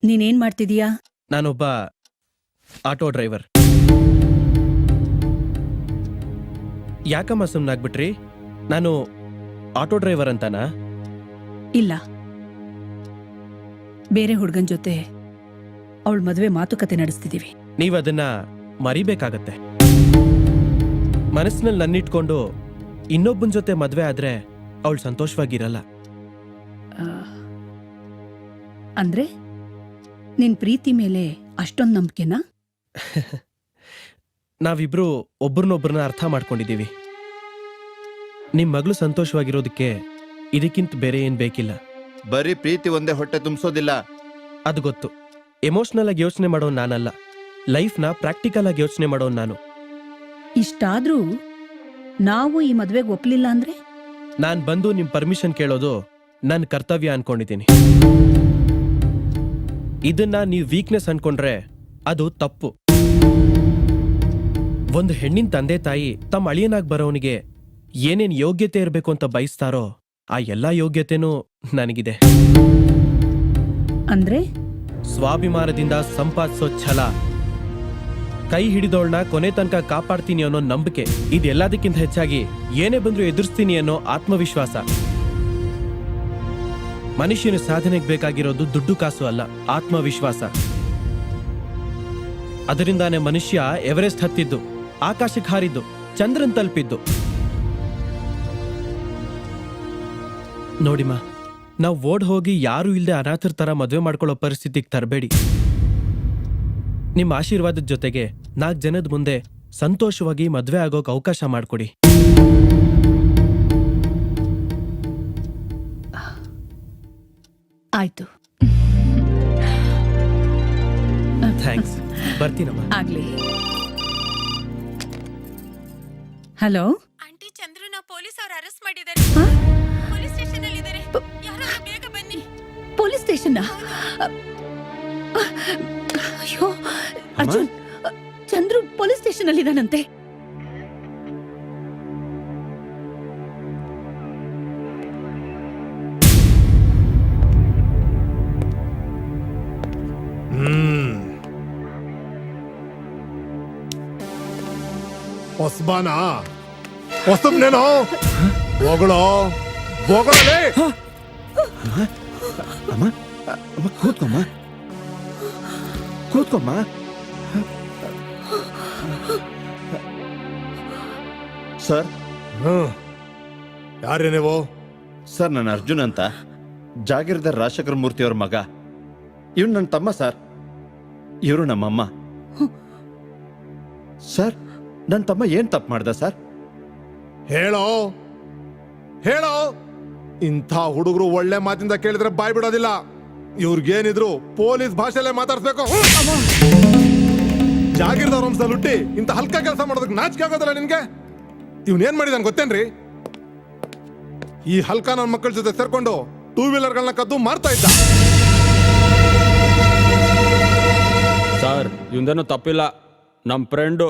ನೀನೇನ್ ಮಾಡ್ತಿದೀಯಾ? ನಾನೊಬ್ಬ ಆಟೋ ಡ್ರೈವರ್. ಯಾಕಮ್ಮ ಸುಮ್ನಾಗ್ಬಿಟ್ರಿ? ನಾನು ಆಟೋ ಡ್ರೈವರ್ ಅಂತಾನಾ? ಇಲ್ಲ, ಬೇರೆ ಹುಡ್ಗನ್ ಜೊತೆ ಅವಳ ಮದುವೆ ಮಾತುಕತೆ ನಡೆಸ್ತಿದೀವಿ. ನೀವದನ್ನ ಮರಿಬೇಕಾಗತ್ತೆ. ಮನಸ್ಸಿನಲ್ಲಿ ನನ್ನಿಟ್ಕೊಂಡು ಇನ್ನೊಬ್ಬನ ಜೊತೆ ಮದ್ವೆ ಆದ್ರೆ ಅವಳು ಸಂತೋಷವಾಗಿರಲ್ಲ. ಅಂದ್ರೆ ನಿನ್ ಪ್ರೀತಿ ಮೇಲೆ ಅಷ್ಟೊಂದ್ ನಂಬಿಕೆನಾ? ನಾವಿಬ್ರು ಒಬ್ರನ್ನೊಬ್ರನ್ನ ಅರ್ಥ ಮಾಡ್ಕೊಂಡಿದೀವಿ. ನಿಮ್ ಮಗಳು ಸಂತೋಷವಾಗಿರೋದಕ್ಕೆ ಇದಕ್ಕಿಂತ ಬೇರೆ ಏನ್ ಬೇಕಿಲ್ಲ. ಬರೀ ಪ್ರೀತಿ ಒಂದೇ ಹೊಟ್ಟೆ ತುಂಬಿಸೋದಿಲ್ಲ. ಅದು ಗೊತ್ತು. ಎಮೋಷನಲ್ ಆಗಿ ಯೋಚನೆ ಮಾಡೋನ್ ನಾನಲ್ಲ, ಲೈಫ್ನ ಪ್ರಾಕ್ಟಿಕಲ್ ಆಗಿ ಯೋಚನೆ ಮಾಡೋನ್ ನಾನು. ಇಷ್ಟಾದ್ರೂ ನಾವು ಈ ಮದ್ವೆಗೆ ಒಪ್ಲಿಲ್ಲ ಅಂದ್ರೆ? ನಾನ್ ಬಂದು ನಿಮ್ ಪರ್ಮಿಷನ್ ಕೇಳೋದು ನನ್ನ ಕರ್ತವ್ಯ ಅನ್ಕೊಂಡಿದ್ದೀನಿ. ಇದನ್ನ ನೀವು ವೀಕ್ನೆಸ್ ಅನ್ಕೊಂಡ್ರೆ ಅದು ತಪ್ಪು. ಒಂದು ಹೆಣ್ಣಿನ ತಂದೆ ತಾಯಿ ತಮ್ಮ ಅಳಿಯನಾಗ್ ಬರೋನಿಗೆ ಏನೇನ್ ಯೋಗ್ಯತೆ ಇರಬೇಕು ಅಂತ ಬಯಸ್ತಾರೋ ಆ ಎಲ್ಲಾ ಯೋಗ್ಯತೆನೂ ನನಗಿದೆ. ಅಂದ್ರೆ ಸ್ವಾಭಿಮಾನದಿಂದ ಸಂಪಾದಿಸೋ ಛಲ, ಕೈ ಹಿಡಿದವಳನ್ನ ಕೊನೆ ತನಕ ಕಾಪಾಡ್ತೀನಿ ಅನ್ನೋ ನಂಬಿಕೆ, ಇದೆಲ್ಲದಕ್ಕಿಂತ ಹೆಚ್ಚಾಗಿ ಏನೇ ಬಂದ್ರೂ ಎದುರಿಸ್ತೀನಿ ಅನ್ನೋ ಆತ್ಮವಿಶ್ವಾಸ. ಮನುಷ್ಯನ ಸಾಧನೆಗೆ ಬೇಕಾಗಿರೋದು ದುಡ್ಡು ಕಾಸು ಅಲ್ಲ, ಆತ್ಮವಿಶ್ವಾಸ. ಅದರಿಂದಾನೇ ಮನುಷ್ಯ ಎವರೆಸ್ಟ್ ಹತ್ತಿದ್ದು, ಆಕಾಶಕ್ಕೆ ಹಾರಿದ್ದು, ಚಂದ್ರನ್ ತಲುಪಿದ್ದು. ನೋಡಿಮ್ಮ, ನಾವು ಓಡ್ ಹೋಗಿ ಯಾರು ಇಲ್ಲದೆ ಅನಾಥರ ತರ ಮದುವೆ ಮಾಡ್ಕೊಳ್ಳೋ ಪರಿಸ್ಥಿತಿಗೆ ತರಬೇಡಿ. ನಿಮ್ಮ ಆಶೀರ್ವಾದದ ಜೊತೆಗೆ 4 ಜನದ ಮುಂದೆ ಸಂತೋಷವಾಗಿ ಮದುವೆ ಆಗೋಕ್ ಅವಕಾಶ ಮಾಡಿಕೊಡಿ. ಆಯ್ತು. ಥ್ಯಾಂಕ್ಸ್. ಬರ್ತೀನಮ್ಮ. ಆಗ್ಲಿ. ಹಲೋ ಆಂಟಿ, ಚಂದ್ರನ ಪೊಲೀಸ್ ಅವರು ಅರೆಸ್ಟ್ ಮಾಡಿದ್ದಾರೆ. ಪೊಲೀಸ್ ಸ್ಟೇಷನ್ ಅಲ್ಲಿ ಇದ್ದಾರೆ. ಯಾರಾದ್ರೂ ಬೇಗ ಬನ್ನಿ. Police station? ಅಯ್ಯೋ ಅರ್ಜುನ್, ಚಂದ್ರು ಪೊಲೀಸ್ ಸ್ಟೇಷನ್ ಅಲ್ಲಿ ಇದಾನಂತೆ. ಹೊಸಬಾನಾ? ಹೊಸಬ್ನೇನೋ? ಹೋಗಳೋ ಹೋಗಳೇ. ಅಮ್ಮ ಅಮ್ಮ ಕೂತ್ಕೊಮ್ಮ, ಕೂತ್ಕೊಮ್ಮ. ಸರ್. ಯಾರೇ ನೀವು? ಸರ್, ನಾನು ಅರ್ಜುನ್ ಅಂತ, ಜಾಗೀರ್ದಾರ್ ರಾಜಶೇಖರ ಮೂರ್ತಿ ಅವ್ರ ಮಗ. ಇವ್ನು ನನ್ನ ತಮ್ಮ ಸರ್. ಇವರು ನಮ್ಮಮ್ಮ. ಸರ್, ನನ್ನ ತಮ್ಮ ಏನ್ ತಪ್ಪು ಮಾಡ್ದ ಸರ್? ಹೇಳೋ ಹೇಳೋ. ಇಂಥ ಹುಡುಗರು ಒಳ್ಳೆ ಮಾತಿಂದ ಕೇಳಿದ್ರೆ ಬಾಯ್ ಬಿಡೋದಿಲ್ಲ. ಇವ್ರಿಗೇನಿದ್ರು ಪೊಲೀಸ್ ಭಾಷೆಲ್ಲೇ ಮಾತಾಡ್ಸ್ಬೇಕು. ಜಾಗೀರ್ದಾರ್ ವಂಶದಲ್ಲಿ ಹುಟ್ಟಿ ಇಂಥ ಹಲ್ಕ ಕೆಲಸ ಮಾಡೋದಕ್ಕೆ ನಾಚಿಕೆ ಆಗೋದಲ್ಲ ನಿನ್ಗೆ? ಇವ್ನೇನ್ ಮಾಡಿದಾನ್ ಗೊತ್ತೇನ್ರಿ? ಈ ಹಲ್ಕ ನನ್ನ ಮಕ್ಕಳ ಜೊತೆ ಸೇರ್ಕೊಂಡು 2 ವೀಲರ್ಗಳನ್ನ ಕದ್ದು ಮಾರ್ತಾ ಇದ್ದ. ಸರ್ ಇವಂದೇನು ತಪ್ಪಿಲ್ಲ. ನಮ್ಮ ಫ್ರೆಂಡು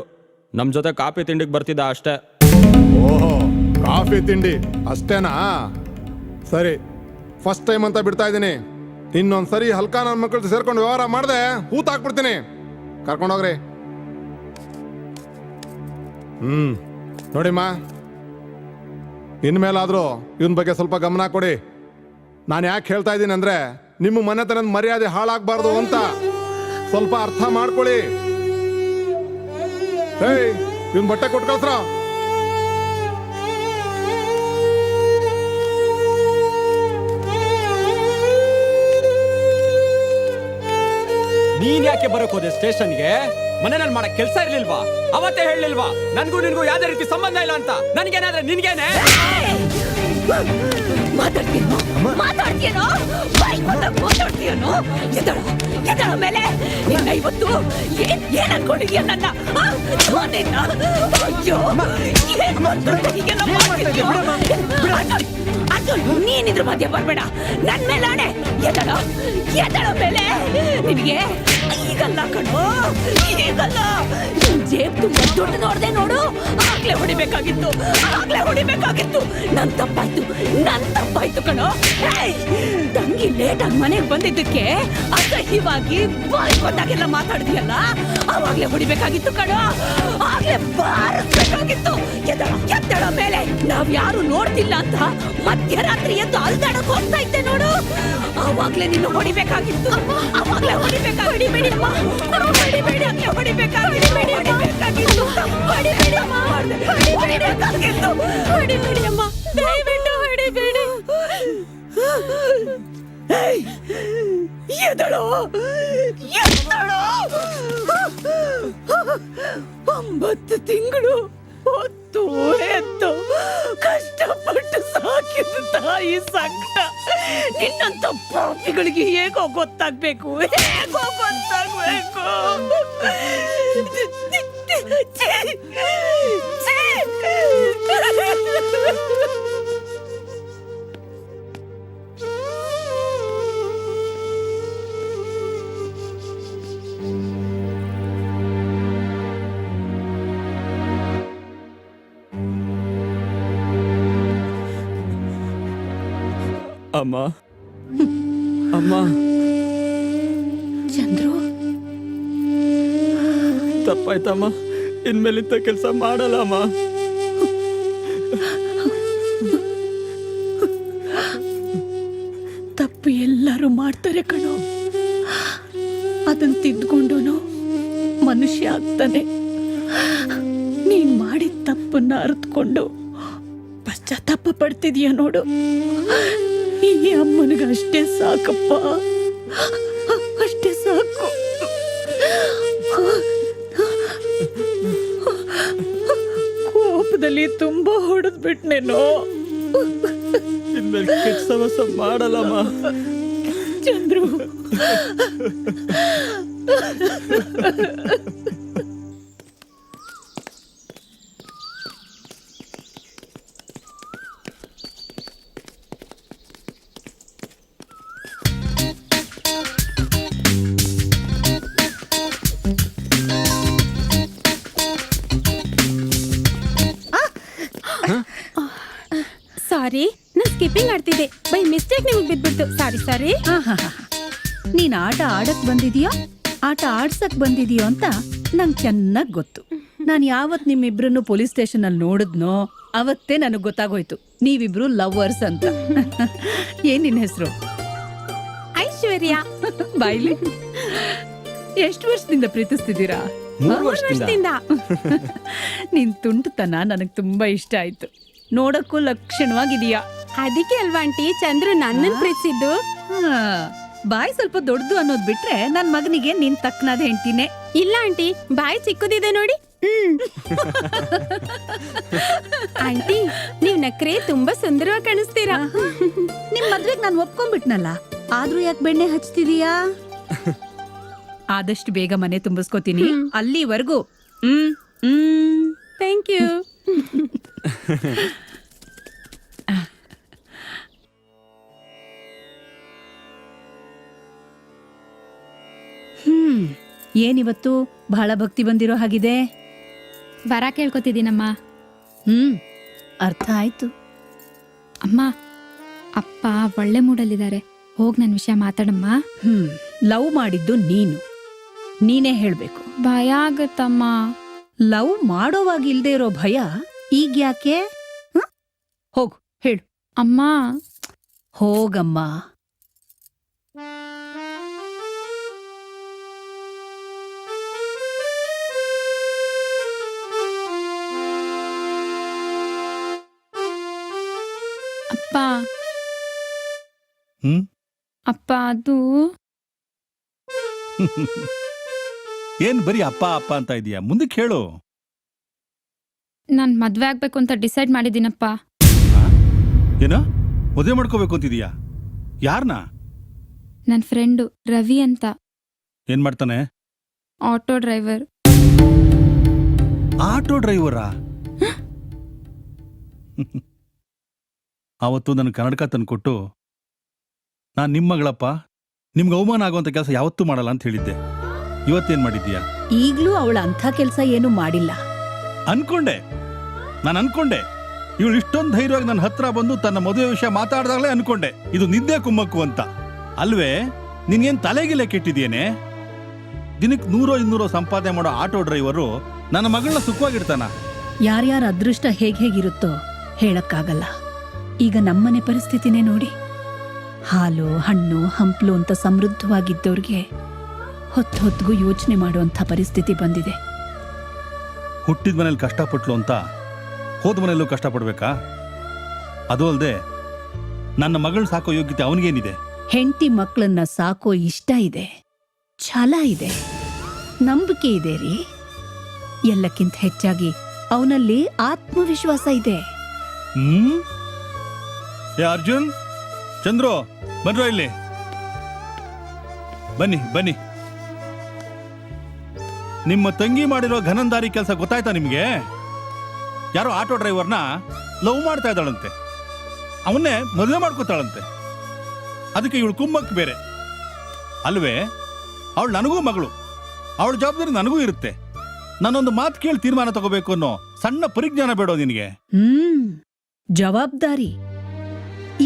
ನಮ್ಮ ಜೊತೆ ಕಾಫಿ ತಿಂಡಿಗೆ ಬರ್ತಿದ್ದ ಅಷ್ಟೇ. ಓಹೋ, ಕಾಫಿ ತಿಂಡಿ ಅಷ್ಟೇನಾ? ಸರಿ, ಫಸ್ಟ್ ಟೈಮ್ ಅಂತ ಬಿಡ್ತಾ ಇದ್ದೀನಿ. ಇನ್ನೊಂದ್ಸರಿ ಹಲ್ಕ ನನ್ನ ಮಕ್ಕಳ ಸೇರ್ಕೊಂಡು ವ್ಯವಹಾರ ಮಾಡ್ದೆ ಹೂತಾಕ್ಬಿಡ್ತೀನಿ. ಕರ್ಕೊಂಡೋಗ್ರಿ. ನೋಡಿಮ್ಮ, ಇನ್ಮೇಲಾದ್ರೂ ಇವನ್ ಬಗ್ಗೆ ಸ್ವಲ್ಪ ಗಮನ ಕೊಡಿ. ನಾನು ಯಾಕೆ ಹೇಳ್ತಾ ಇದ್ದೀನಿ ಅಂದ್ರೆ ನಿಮ್ಮ ಮನೆತನದ ಮರ್ಯಾದೆ ಹಾಳಾಗಬಾರ್ದು ಅಂತ ಸ್ವಲ್ಪ ಅರ್ಥ ಮಾಡ್ಕೊಳ್ಳಿ. ಏಯ್, ಇವನ್ ಬಟ್ಟೆ ಕೊಟ್ಟು ಕಳ್ಸ್ರ. ನೀನ್ ಯಾಕೆ ಬರಕ್ ಹೋದೆ ಸ್ಟೇಷನ್ಗೆ? ಮನೆಯಲ್ಲಿ ಮಾಡಕ್ ಕೆಲ್ಸ ಇರ್ಲಿಲ್ವಾ? ಅವತ್ತೇ ಹೇಳಿಲ್ವಾ ನನ್ಗೂ ನಿನ್ಗೂ ಯಾವ್ದೇ ರೀತಿ ಸಂಬಂಧ ಇಲ್ಲ ಅಂತ? ನನ್ಗೇನಾದ್ರೆ ನಿನ್ಗೇನೆ? ಮಾತಾಡ್ತೀಯನೋ ಎದಳ ಮೇಲೆ ನಿನ್ನ ಇವತ್ತು ಏನ್ ಅನ್ಕೊಂಡಿದ್ಯ ನನ್ನ? ಅಯ್ಯೋ, ಅದು ನೀನಿದ್ರ ಮಧ್ಯೆ ಬರ್ಬೇಡ. ನನ್ ಮೇಲೆ ಆಣೆ. ಎದಳ ಮೇಲೆ ನಿನಗೆ ಈಗಲ್ಲ ಕಣೋ, ಈಗಲ್ಲ. ಜೇಬ್ ತುಂಬ ದುಡ್ಡು ನೋಡ್ದೆ ನೋಡು, ಆಗ್ಲೇ ಹೊಡಿಬೇಕಾಗಿತ್ತು. ನನ್ ತಪ್ಪಾಯ್ತು ಕಣೋ. ತಂಗಿ ಲೇಟ್ ಆಗಿ ಮನೆಗೆ ಬಂದಿದ್ದಕ್ಕೆ ಅಸಹ್ಯವಾಗಿ ಬಾಯಿ ಬಂದಾಗೆಲ್ಲ ಮಾತಾಡಿದ್ಯಲ್ಲ, ಅವಾಗ್ಲೇ ಹೊಡಿಬೇಕಾಗಿತ್ತು ಕಣೋ. ಆಗ್ಲೇ ಬಾರಿಸ್ಬೇಕಾಗಿತ್ತು. ಎದ್ದಳ ಮೇಲೆ. ನಾವ್ ಯಾರು ನೋಡ್ತಿಲ್ಲ ಅಂತ ಮಧ್ಯರಾತ್ರಿ ಎದ್ದು ಅಲ್ದಾಡಕ್ ಹೋಗ್ತಾ ಇದ್ದೆ ನೋಡು, ಅವಾಗ್ಲೇ ನೀನು ಹೊಡಿಬೇಕಾಗಿತ್ತು. ಎದಳೋ 9 ತಿಂಗಳು ಹೊತ್ತು ಎತ್ತು ಕಷ್ಟಪಟ್ಟು ಸಾಕಿದ ತಾಯಿ ಸಂಕಟ ನಿನ್ನಂತ ಪಾಪಿಗಳಿಗೆ ಹೇಗೋ ಗೊತ್ತಾಗ್ಬೇಕು. ಅಮ್ಮ ಚಂದ್ರು, ತಪ್ಪಾಯ್ತಮ್ಮ. ಇನ್ಮೇಲಿಂತ ಕೆಲಸ ಮಾಡಲ್ಲ ಅಮ್ಮ. ತಪ್ಪು ಎಲ್ಲರೂ ಮಾಡ್ತಾರೆ ಕಣೋ. ಅದನ್ನ ತಿದ್ದುಕೊಂಡು ಮನುಷ್ಯ ಆಗ್ತಾನೆ. ನೀನ್ ಮಾಡಿದ ತಪ್ಪನ್ನ ಅರಿತುಕೊಂಡು ಪಶ್ಚಾತ್ತಾಪ ಪಡ್ತಿದೀಯ ನೋಡು. ಈ ಅಮ್ಮನಿಗೆ ಅಷ್ಟೇ ಸಾಕಪ್ಪ, ಅಷ್ಟೇ ಸಾಕು. ಕೋಪದಲ್ಲಿ ತುಂಬಾ ಹೊಡೆದ್ಬಿಟ್ನೇನೋ. ಇನ್ಮೇಲೆ ಕೆಟ್ಟ ಸವಸ ಮಾಡಲ್ಲಮ್ಮ. ಚಂದ್ರು, ಸಾರಿ, ನಾ ಸ್ಕಿಪ್ಪಿಂಗ್ ಆಡ್ತಿದ್ದೆ. ಬೈ ಮಿಸ್ಟೇಕ್ ನಿಮಗೆ ಬಿದ್ಬಿಟ್ಟು. ಸಾರಿ. ನೀನ್ ಆಟ ಆಡಕ್ ಬಂದಿದೀಯೋ ಆಟ ಆಡ್ಸಕ್ ಬಂದಿದೀಯೋ ಅಂತ ನಂಗೆ ಚೆನ್ನಾಗ್ ಗೊತ್ತು. ನಾನು ಯಾವತ್ ನಿಮ್ಮಿಬ್ರನ್ನು ಪೊಲೀಸ್ ಸ್ಟೇಷನ್ ಅಲ್ಲಿ ನೋಡಿದ್ನೋ ಅವತ್ತೇ ನನಗ್ ಗೊತ್ತಾಗೋಯ್ತು ನೀವಿಬ್ರು ಲವ್ವರ್ಸ್ ಅಂತ. ಏನ್ ನಿನ್ ಹೆಸರು? ಐಶ್ವರ್ಯ. ಬಾಯ್ಲಿ. ಎಷ್ಟು ವರ್ಷದಿಂದ ಪ್ರೀತಿಸ್ತಿದ್ದೀರಾ? 3 ವರ್ಷದಿಂದ. ನಿನ್ ತುಂಟತನ ನನಗ್ ತುಂಬಾ ಇಷ್ಟ ಆಯ್ತು. ನೋಡಕ್ಕೂ ಲಕ್ಷಣವಾಗಿದೀಯಾ. ಅದಕ್ಕೆ ಅಲ್ವಾ ಆಂಟಿ ಚಂದ್ರು ನನ್ನನ್ನು ಪ್ರೀತಿಸಿದ್ದು. ಬಾಯಿ ಸ್ವಲ್ಪ ದೊಡ್ಡದು ಅನ್ನೋದ್ ಬಿಟ್ರೆ ನನ್ ಮಗನಿಗೆ ನಿನ್ ತಕ್ಕನಾದ ಹೆಂಡ್ತಿನೇ. ಇಲ್ಲ ಆಂಟಿ, ಬಾಯಿ ಚಿಕ್ಕದಿದೆ ನೋಡಿ. ಆಂಟಿ, ನೀವ್ ನಕ್ರೆ ತುಂಬಾ ಸುಂದರವಾಗಿ ಕಾಣಿಸ್ತೀರಾ. ನಿಮ್ ಮದ್ವೆಗ್ ನಾನ್ ಒಪ್ಕೊಂಡ್ಬಿಟ್ನಲ್ಲ, ಆದ್ರೂ ಯಾಕೆ ಬೆಣ್ಣೆ ಹಚ್ತಿದೀಯಾ? ಆದಷ್ಟು ಬೇಗ ಮನೆ ತುಂಬಿಸ್ಕೋತೀನಿ. ಅಲ್ಲಿವರೆಗೂ ಥ್ಯಾಂಕ್ ಯು. ಏನಿವತ್ತು ಬಹಳ ಭಕ್ತಿ ಬಂದಿರೋ ಹಾಗಿದೆ. ವರ ಕೇಳ್ಕೊತಿದ್ದೀನಮ್ಮ. ಅರ್ಥ ಆಯ್ತು. ಅಮ್ಮ, ಅಪ್ಪ ಒಳ್ಳೆ ಮೂಡಲ್ಲಿದ್ದಾರೆ. ಹೋಗ್ ನನ್ನ ವಿಷಯ ಮಾತಾಡಮ್ಮ. ಲವ್ ಮಾಡಿದ್ದು ನೀನೇ ಹೇಳ್ಬೇಕು. ಭಯ ಆಗತ್ತಮ್ಮ. ಲವ್ ಮಾಡೋವಾಗ ಇಲ್ದೇ ಇರೋ ಭಯ ಈಗ ಯಾಕೆ? ಹೋಗು ಹೇಳು. ಅಮ್ಮ, ಹೋಗಮ್ಮ. ಅಪ್ಪ ಹ್ಮ್ ಅಪ್ಪ ಅದು ಏನ್ ಬರೀ ಅಪ್ಪ ಅಪ್ಪ ಅಂತ ಇದೀಯಾ? ಮುಂದಕ್ಕೆ ಹೇಳು. ನಾನ್ ಮದ್ವೆ ಆಗ್ಬೇಕು ಅಂತ ಡಿಸೈಡ್ ಮಾಡಿದ್ದೀನಪ್ಪ. ಏನ ಮದುವೆ ಮಾಡ್ಕೋಬೇಕು ಅಂತಿದೀಯಾ? ಯಾರನ್ನ? ನನ್ನ ಫ್ರೆಂಡು ರವಿ ಅಂತ, ಏನ್ ಮಾಡ್ತಾನೆ? Auto driver. ಆಟೋ ಡ್ರೈವರಾ? ಆವತ್ತು ನನ್ನ ಕನ್ನಡಕ ತಂದ್ಕೊಟ್ಟು ನಾನ್ ನಿಮ್ಮ ಮಗಳಪ್ಪ, ನಿಮ್ಗೆ ಅವಮಾನ ಆಗುವಂತ ಕೆಲಸ ಯಾವತ್ತೂ ಮಾಡಲ್ಲ ಅಂತ ಹೇಳಿದ್ದೆ. ಇವತ್ತೇನ್ ಮಾಡಿದ್ದೀಯಾ? ಈಗ್ಲೂ ಅವಳ ಅಂಥ ಕೆಲ್ಸ ಏನು ಮಾಡಿಲ್ಲ. ನಾನು ಅನ್ಕೊಂಡೆ ಇವಳು ಇಷ್ಟೊಂದು ಧೈರ್ಯವಾಗಿ ನನ್ನ ಹತ್ರ ಬಂದು ತನ್ನ ಮದುವೆ ವಿಷಯ ಮಾತಾಡ್ದಾಗಲೇ ಅನ್ಕೊಂಡೆ ಇದು ನಿದ್ದೆ ಕುಮ್ಮಕ್ಕು ಅಂತ. ಅಲ್ವೇ, ನಿನ್ಗೇನ್ ತಲೆಗಿಲೆ ಕೆಟ್ಟಿದ್ಯೇನೆ? ದಿನಕ್ಕೆ 100-200 ಸಂಪಾದನೆ ಮಾಡೋ ಆಟೋ ಡ್ರೈವರು ನನ್ನ ಮಗಳನ್ನ ಸುಖವಾಗಿರ್ತಾನ? ಯಾರ್ಯಾರ ಅದೃಷ್ಟ ಹೇಗಿರುತ್ತೋ ಹೇಳಕ್ಕಾಗಲ್ಲ. ಈಗ ನಮ್ಮನೆ ಪರಿಸ್ಥಿತಿನೇ ನೋಡಿ. ಹಾಲು ಹಣ್ಣು ಹಂಪ್ಲು ಅಂತ ಸಮೃದ್ಧವಾಗಿದ್ದವ್ರಿಗೆ ಹೊತ್ತಿಗೂ ಯೋಚನೆ ಮಾಡುವಂಥ ಪರಿಸ್ಥಿತಿ ಬಂದಿದೆ. ಹುಟ್ಟಿದ ಮನೇಲಿ ಕಷ್ಟಪಟ್ಲು ಅಂತ ಹೋದ ಮನೆಯಲ್ಲೂ ಕಷ್ಟಪಡ್ಬೇಕಾ? ಅದು ಅಲ್ಲದೆ ನನ್ನ ಮಗಳು ಸಾಕೋ ಯೋಗ್ಯತೆ ಅವನಿಗೇನಿದೆ? ಹೆಂಡತಿ ಮಕ್ಕಳನ್ನ ಸಾಕೋ ಇಷ್ಟ ಇದೆ, ಛಲ ಇದೆ, ನಂಬಿಕೆ ಇದೆ ರೀ. ಎಲ್ಲಕ್ಕಿಂತ ಹೆಚ್ಚಾಗಿ ಅವನಲ್ಲಿ ಆತ್ಮವಿಶ್ವಾಸ ಇದೆ. ಏ ಅರ್ಜುನ್, ಚಂದ್ರು, ಬನ್ರೋ ಇಲ್ಲಿ. ಬನ್ನಿ. ನಿಮ್ಮ ತಂಗಿ ಮಾಡಿರೋ ಘನಂದಾರಿ ಕೆಲಸ ಗೊತ್ತಾಯ್ತಾ ನಿಮ್ಗೆ? ಯಾರೋ ಆಟೋ ಡ್ರೈವರ್ನ ಲವ್ ಮಾಡ್ತಾ ಇದ್ದಾಳಂತೆ, ಅವನ್ನೇ ಮದುವೆ ಮಾಡ್ಕೋತಾಳಂತೆ. ಅದಕ್ಕೆ ಇವಳು ಕುಮ್ಮಕ್ ಬೇರೆ ಅಲ್ವೇ? ಅವಳು ನನಗೂ ಮಗಳು, ಅವಳ ಜವಾಬ್ದಾರಿ ನನಗೂ ಇರುತ್ತೆ. ನಾನೊಂದು ಮಾತು ಕೇಳಿ ತೀರ್ಮಾನ ತಗೋಬೇಕು ಅನ್ನೋ ಸಣ್ಣ ಪರಿಜ್ಞಾನ ಬೇಡೋ ನಿನಗೆ? ಜವಾಬ್ದಾರಿ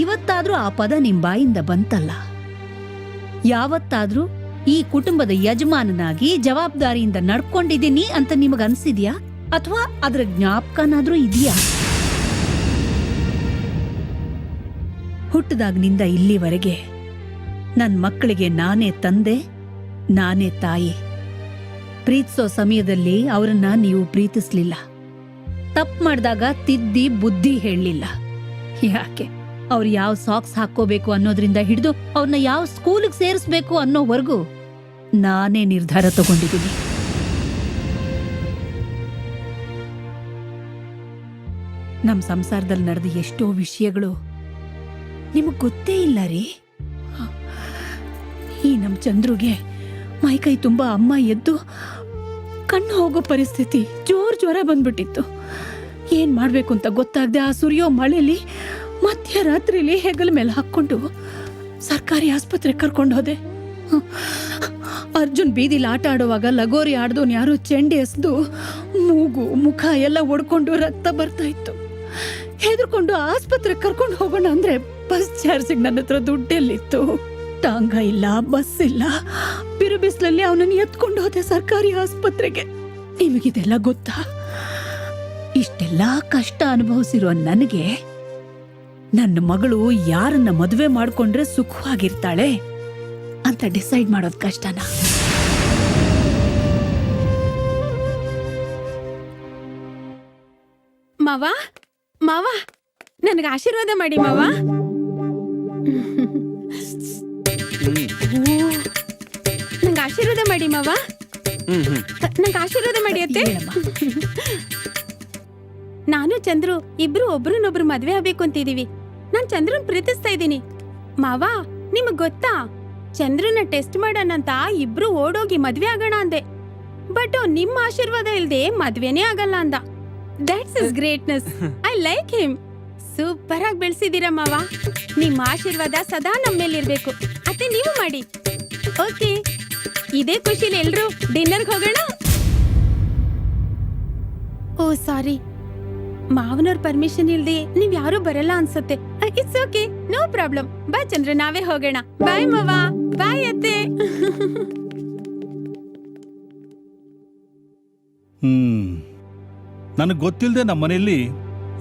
ಇವತ್ತಾದ್ರೂ ಆ ಪದ ನಿಮ್ ಬಾಯಿಂದ ಬಂತಲ್ಲ. ಯಾವತ್ತಾದ್ರೂ ಈ ಕುಟುಂಬದ ಯಜಮಾನನಾಗಿ ಜವಾಬ್ದಾರಿಯಿಂದ ನಡ್ಕೊಂಡಿದ್ದೀನಿ ಅಂತ ನಿಮಗನ್ಸಿದ್ಯಾ? ಅಥವಾ ಅದರ ಜ್ಞಾಪಕನಾದ್ರೂ ಇದೆಯಾ? ಹುಟ್ಟದಾಗ್ನಿಂದ ಇಲ್ಲಿವರೆಗೆ ನನ್ ಮಕ್ಕಳಿಗೆ ನಾನೇ ತಂದೆ, ನಾನೇ ತಾಯಿ. ಪ್ರೀತಿಸೋ ಸಮಯದಲ್ಲಿ ಅವರನ್ನ ನೀವು ಪ್ರೀತಿಸ್ಲಿಲ್ಲ. ತಪ್ಪು ಮಾಡಿದಾಗ ತಿದ್ದಿ ಬುದ್ಧಿ ಹೇಳಲಿಲ್ಲ. ಯಾಕೆ? ಅವ್ರು ಯಾವ ಸಾಕ್ಸ್ ಹಾಕೋಬೇಕು ಅನ್ನೋದ್ರಿಂದ ಹಿಡಿದು ಅವ್ರನ್ನ ಯಾವ ಸ್ಕೂಲಿಗೆ ಸೇರಿಸ್ಬೇಕು ಅನ್ನೋವರೆಗೂ ನಾನೇ ನಿರ್ಧಾರ ತಗೊಂಡಿದ್ದೀನಿ. ನಮ್ ಸಂಸಾರದಲ್ಲಿ ನಡೆದ ಎಷ್ಟೋ ವಿಷಯಗಳು ನಿಮಗ್ ಗೊತ್ತೇ ಇಲ್ಲ ರೀ. ಈ ನಮ್ ಚಂದ್ರುಗೆ ಮೈಕೈ ತುಂಬಾ ಅಮ್ಮ ಎದ್ದು ಕಣ್ಣು ಹೋಗೋ ಪರಿಸ್ಥಿತಿ, ಜ್ವರ ಬಂದ್ಬಿಟ್ಟಿತ್ತು. ಏನ್ ಮಾಡ್ಬೇಕು ಅಂತ ಗೊತ್ತಾಗದೆ ಆ ಸುರಿಯೋ ಮಳೆಲಿ ಮಧ್ಯರಾತ್ರಿಲಿ ಹೆಗಲ ಮೇಲೆ ಹಾಕೊಂಡು ಸರ್ಕಾರಿ ಆಸ್ಪತ್ರೆ ಕರ್ಕೊಂಡು ಹೋದೆ. ಅರ್ಜುನ್ ಬೀದಿಲಿ ಆಟ ಆಡುವಾಗ ಲಗೋರಿ ಆಡ್ದೋನ್ ಯಾರೋ ಚೆಂಡೆ ಎಸ್ದು ಮೂಗು ಮುಖ ಎಲ್ಲ ಒಡ್ಕೊಂಡು ರಕ್ತ ಬರ್ತಾ ಇತ್ತು. ಹೆದರ್ಕೊಂಡು ಆಸ್ಪತ್ರೆ ಕರ್ಕೊಂಡು ಹೋಗೋಣ ಅಂದ್ರೆ ಬಸ್ ಚಾರ್ಜಿಗೆ ನನ್ನ ಹತ್ರ ದುಡ್ಡೆಲ್ಲಿತ್ತು. ಟಾಂಗ ಇಲ್ಲ, ಬಸ್ ಇಲ್ಲ. ಬಿರುಬಿಸ್ಲಲ್ಲಿ ಅವನನ್ನು ಎತ್ಕೊಂಡು ಹೋದೆ ಸರ್ಕಾರಿ ಆಸ್ಪತ್ರೆಗೆ. ನಿಮಗಿದೆಲ್ಲ ಗೊತ್ತಾ? ಇಷ್ಟೆಲ್ಲ ಕಷ್ಟ ಅನುಭವಿಸಿರೋ ನನಗೆ ನನ್ನ ಮಗಳು ಯಾರನ್ನ ಮದುವೆ ಮಾಡ್ಕೊಂಡ್ರೆ ಸುಖವಾಗಿರ್ತಾಳೆ ಅಂತ ಡಿಸೈಡ್ ಮಾಡೋದ್ ಕಷ್ಟನಾ? ಮಾವ ನನಗೆ ಆಶೀರ್ವಾದ ಮಾಡಿ ಮಾವ. ನಂಗೆ ಆಶೀರ್ವಾದ ಮಾಡಿ ಮಾವ. ನಂಗೆ ಆಶೀರ್ವಾದ ಮಾಡಿ ಅತ್ತೆ. ನಾನು ಚಂದ್ರು ಇಬ್ರು ಒಬ್ರನ್ನೊಬ್ರು ಮದ್ವೆ ಆಗ್ಬೇಕು ಅಂತಿದೀವಿ. ನಾನ್ ಚಂದ್ರನ್ ಪ್ರೀತಿಸ್ತಾ ಇದ್ದೀನಿ. ಮಾವ, ನಿಮಗ್ ಗೊತ್ತಾ ಚಂದ್ರನ ಟೆಸ್ಟ್ ಮಾಡೋಣಂತ ಇಬ್ರು ಓಡೋಗಿ ಮದ್ವೆ ಆಗೋಣ ಅಂದೆ. ಬಟ್ ನಿಮ್ಮ ಆಶೀರ್ವಾದ ಇಲ್ದೆ ಮದ್ವೆನೇ ಆಗಲ್ಲ ಅಂದ. That's is greatness. I like him. Super ಆಗಿ ಬೆಳೆಸಿದೀರ ಮಾವ. ನಿಮ್ಮ ಆಶೀರ್ವಾದ ಸದಾ ನಮ್ಮ ಮೇಲಿರ್ಬೇಕು. ಅತ್ತೆ ನೀವು ಮಾಡಿ. ಓಕೆ, ಇದೇ ಖುಷಿಲಿ ಎಲ್ರು ಡಿನ್ನರ್ಗೆ ಹೋಗೋಣ. ಓ ಸಾರಿ, ಮಾವನವ್ರ ಪರ್ಮಿಷನ್ ಇಲ್ದೆ ನೀವ್ ಯಾರು ಬರಲ್ಲ ಅನ್ಸುತ್ತೆ. It's okay, no problem. ಬಾ ಚಂದ್ರ, ನಾವೇ ಹೋಗೋಣ. ಬಾಯ್ ಮಾವ. ಬಾಯ್ ಅತ್ತೆ. ನನಗೆ ಗೊತ್ತಿಲ್ಲದೆ ನಮ್ಮ ಮನೆಯಲ್ಲಿ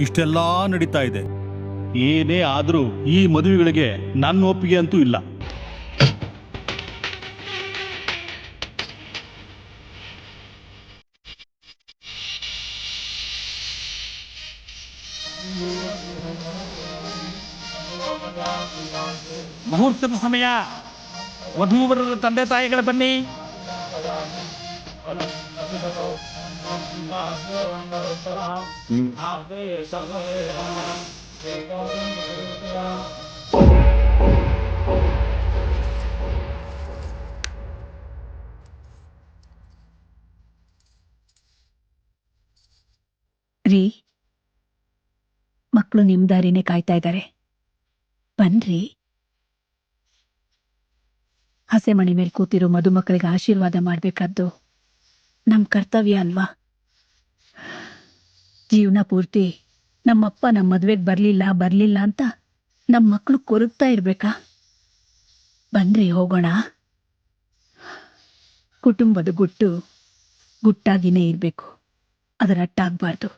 ಇಷ್ಟೆಲ್ಲ ನಡೀತಾ ಇದೆ. ಏನೇ ಆದ್ರೂ ಈ ಮದುವೆಗಳಿಗೆ ನನ್ನ ಒಪ್ಪಿಗೆ ಅಂತೂ ಇಲ್ಲ. ಮುಹೂರ್ತದ ಸಮಯ. ವಧೂವರರ ತಂದೆ ತಾಯಿಗಳ ಬನ್ನಿ. ರೀ, ಮಕ್ಕಳು ನಿಮ್ ದಾರಿನೇ ಕಾಯ್ತಾ ಇದ್ದಾರೆ. ಬನ್ರಿ. ಹಸೆ ಮಣಿ ಮೇಲೆ ಕೂತಿರೋ ಮದುಮಕ್ಕಳಿಗೆ ಆಶೀರ್ವಾದ ಮಾಡ್ಬೇಕಾದ್ದು ನಮ್ ಕರ್ತವ್ಯ ಅಲ್ವಾ? ಜೀವನ ಪೂರ್ತಿ ನಮ್ಮಪ್ಪ ನಮ್ಮ ಮದ್ವೆಗೆ ಬರ್ಲಿಲ್ಲ ಅಂತ ನಮ್ಮ ಮಕ್ಕಳು ಕೊರಗ್ತಾ ಇರ್ಬೇಕಾ? ಬನ್ರಿ ಹೋಗೋಣ. ಕುಟುಂಬದ ಗುಟ್ಟು ಗುಟ್ಟಾಗಿನೇ ಇರ್ಬೇಕು, ಅದರ ಅಟ್ಟಾಗ್ಬಾರ್ದು.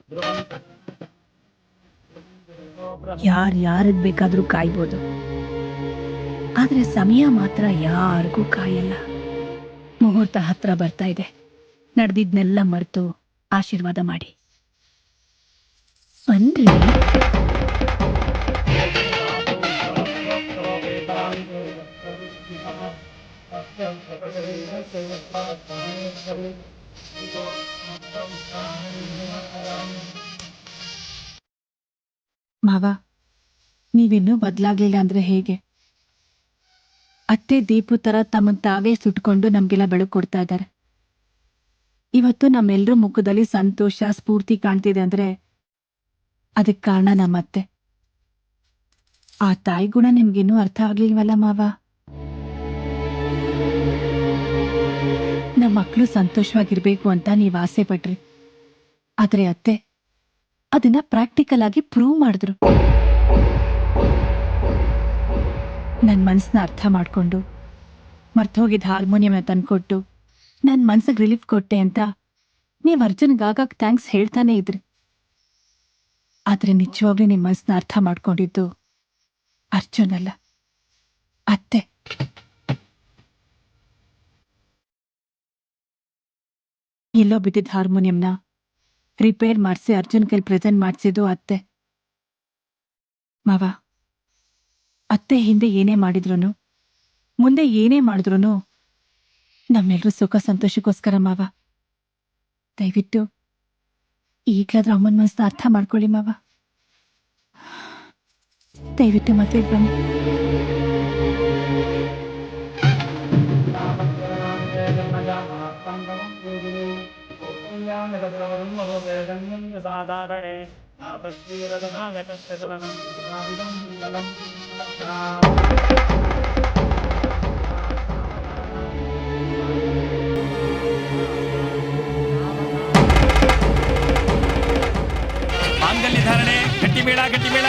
ಯಾರಿಗ್ ಬೇಕಾದ್ರೂ ಕಾಯ್ಬೋದು, ಆದ್ರೆ ಸಮಯ ಮಾತ್ರ ಯಾರಿಗೂ ಕಾಯಲ್ಲ. ಮುಹೂರ್ತ ಹತ್ರ ಬರ್ತಾ ಇದೆ. ನಡೆದಿದ್ನೆಲ್ಲ ಮರೆತು ಆಶೀರ್ವಾದ ಮಾಡಿ. ಬನ್ರಿ. ಮಾವ, ನೀವಿನ್ನೂ ಬದಲಾಗ್ಲಿಲ್ಲ ಅಂದ್ರೆ ಹೇಗೆ? ಅತ್ತೆ ದೀಪು ತರ ತಮ್ಮನ್ ತಾವೇ ಸುಟ್ಕೊಂಡು ನಮ್ಗೆಲ್ಲ ಬೆಳಕು ಕೊಡ್ತಾ ಇದ್ದಾರೆ. ಇವತ್ತು ನಮ್ಮೆಲ್ಲರ ಮುಖದಲ್ಲಿ ಸಂತೋಷ, ಸ್ಫೂರ್ತಿ ಕಾಣ್ತಿದೆ ಅಂದ್ರೆ ಅದಕ್ಕೆ ಕಾರಣ ನಮ್ಮತ್ತೆ. ಆ ತಾಯಿ ಗುಣ ನಿಮ್ಗಿನ್ನೂ ಅರ್ಥ ಆಗ್ಲಿಲ್ವಲ್ಲ ಮಾವ? ನಮ್ಮ ಮಕ್ಕಳು ಸಂತೋಷವಾಗಿರ್ಬೇಕು ಅಂತ ನೀವ್ ಆಸೆ ಪಟ್ರಿ, ಆದ್ರೆ ಅತ್ತೆ ಅದನ್ನ ಪ್ರಾಕ್ಟಿಕಲ್ ಆಗಿ ಪ್ರೂವ್ ಮಾಡಿದ್ರು. ನನ್ನ ಮನಸ್ಸನ್ನ ಅರ್ಥ ಮಾಡ್ಕೊಂಡು ಮರ್ತೋಗಿದ್ದ ಹಾರ್ಮೋನಿಯಂನ ತಂದ್ಕೊಟ್ಟು ನನ್ನ ಮನ್ಸಿಗೆ ರಿಲೀಫ್ ಕೊಟ್ಟೆ ಅಂತ ನೀವು ಅರ್ಜುನ್ಗಾಗಾಗ ಥ್ಯಾಂಕ್ಸ್ ಹೇಳ್ತಾನೆ ಇದ್ರಿ. ಆದ್ರೆ ನಿಜವಾಗ್ಲೂ ನಿಮ್ಮ ಮನಸ್ಸನ್ನ ಅರ್ಥ ಮಾಡ್ಕೊಂಡಿದ್ದು ಅರ್ಜುನ್ ಅಲ್ಲ, ಅತ್ತೆ. ಎಲ್ಲೋ ಬಿದ್ದಿದ್ದ ಹಾರ್ಮೋನಿಯಂನ ರಿಪೇರ್ ಮಾಡಿಸಿ ಅರ್ಜುನ್ ಕೈಲಿ ಪ್ರೆಸೆಂಟ್ ಮಾಡಿಸಿದ್ದು ಅತ್ತೆ. ಮಾವ, ಅತ್ತೆ ಹಿಂದೆ ಏನೇ ಮಾಡಿದ್ರು, ಮುಂದೆ ಏನೇ ಮಾಡಿದ್ರು ನಮ್ಮೆಲ್ಲರೂ ಸುಖ ಸಂತೋಷಕ್ಕೋಸ್ಕರ ಮಾವ. ದಯವಿಟ್ಟು ಈಗ್ಲಾದ್ರೂ ಅಮ್ಮನ ಮನಸ್ಸನ್ನ ಅರ್ಥ ಮಾಡ್ಕೊಳ್ಳಿ ಮಾವ. ದಯವಿಟ್ಟು ಮದುವೆಗೆ ಬನ್ನಿ. ಮಾಂಗಲ್ಯ ಧಾರಣೆ. ಗಟ್ಟಿ ಮೇಳ, ಗಟ್ಟಿ ಮೇಳ.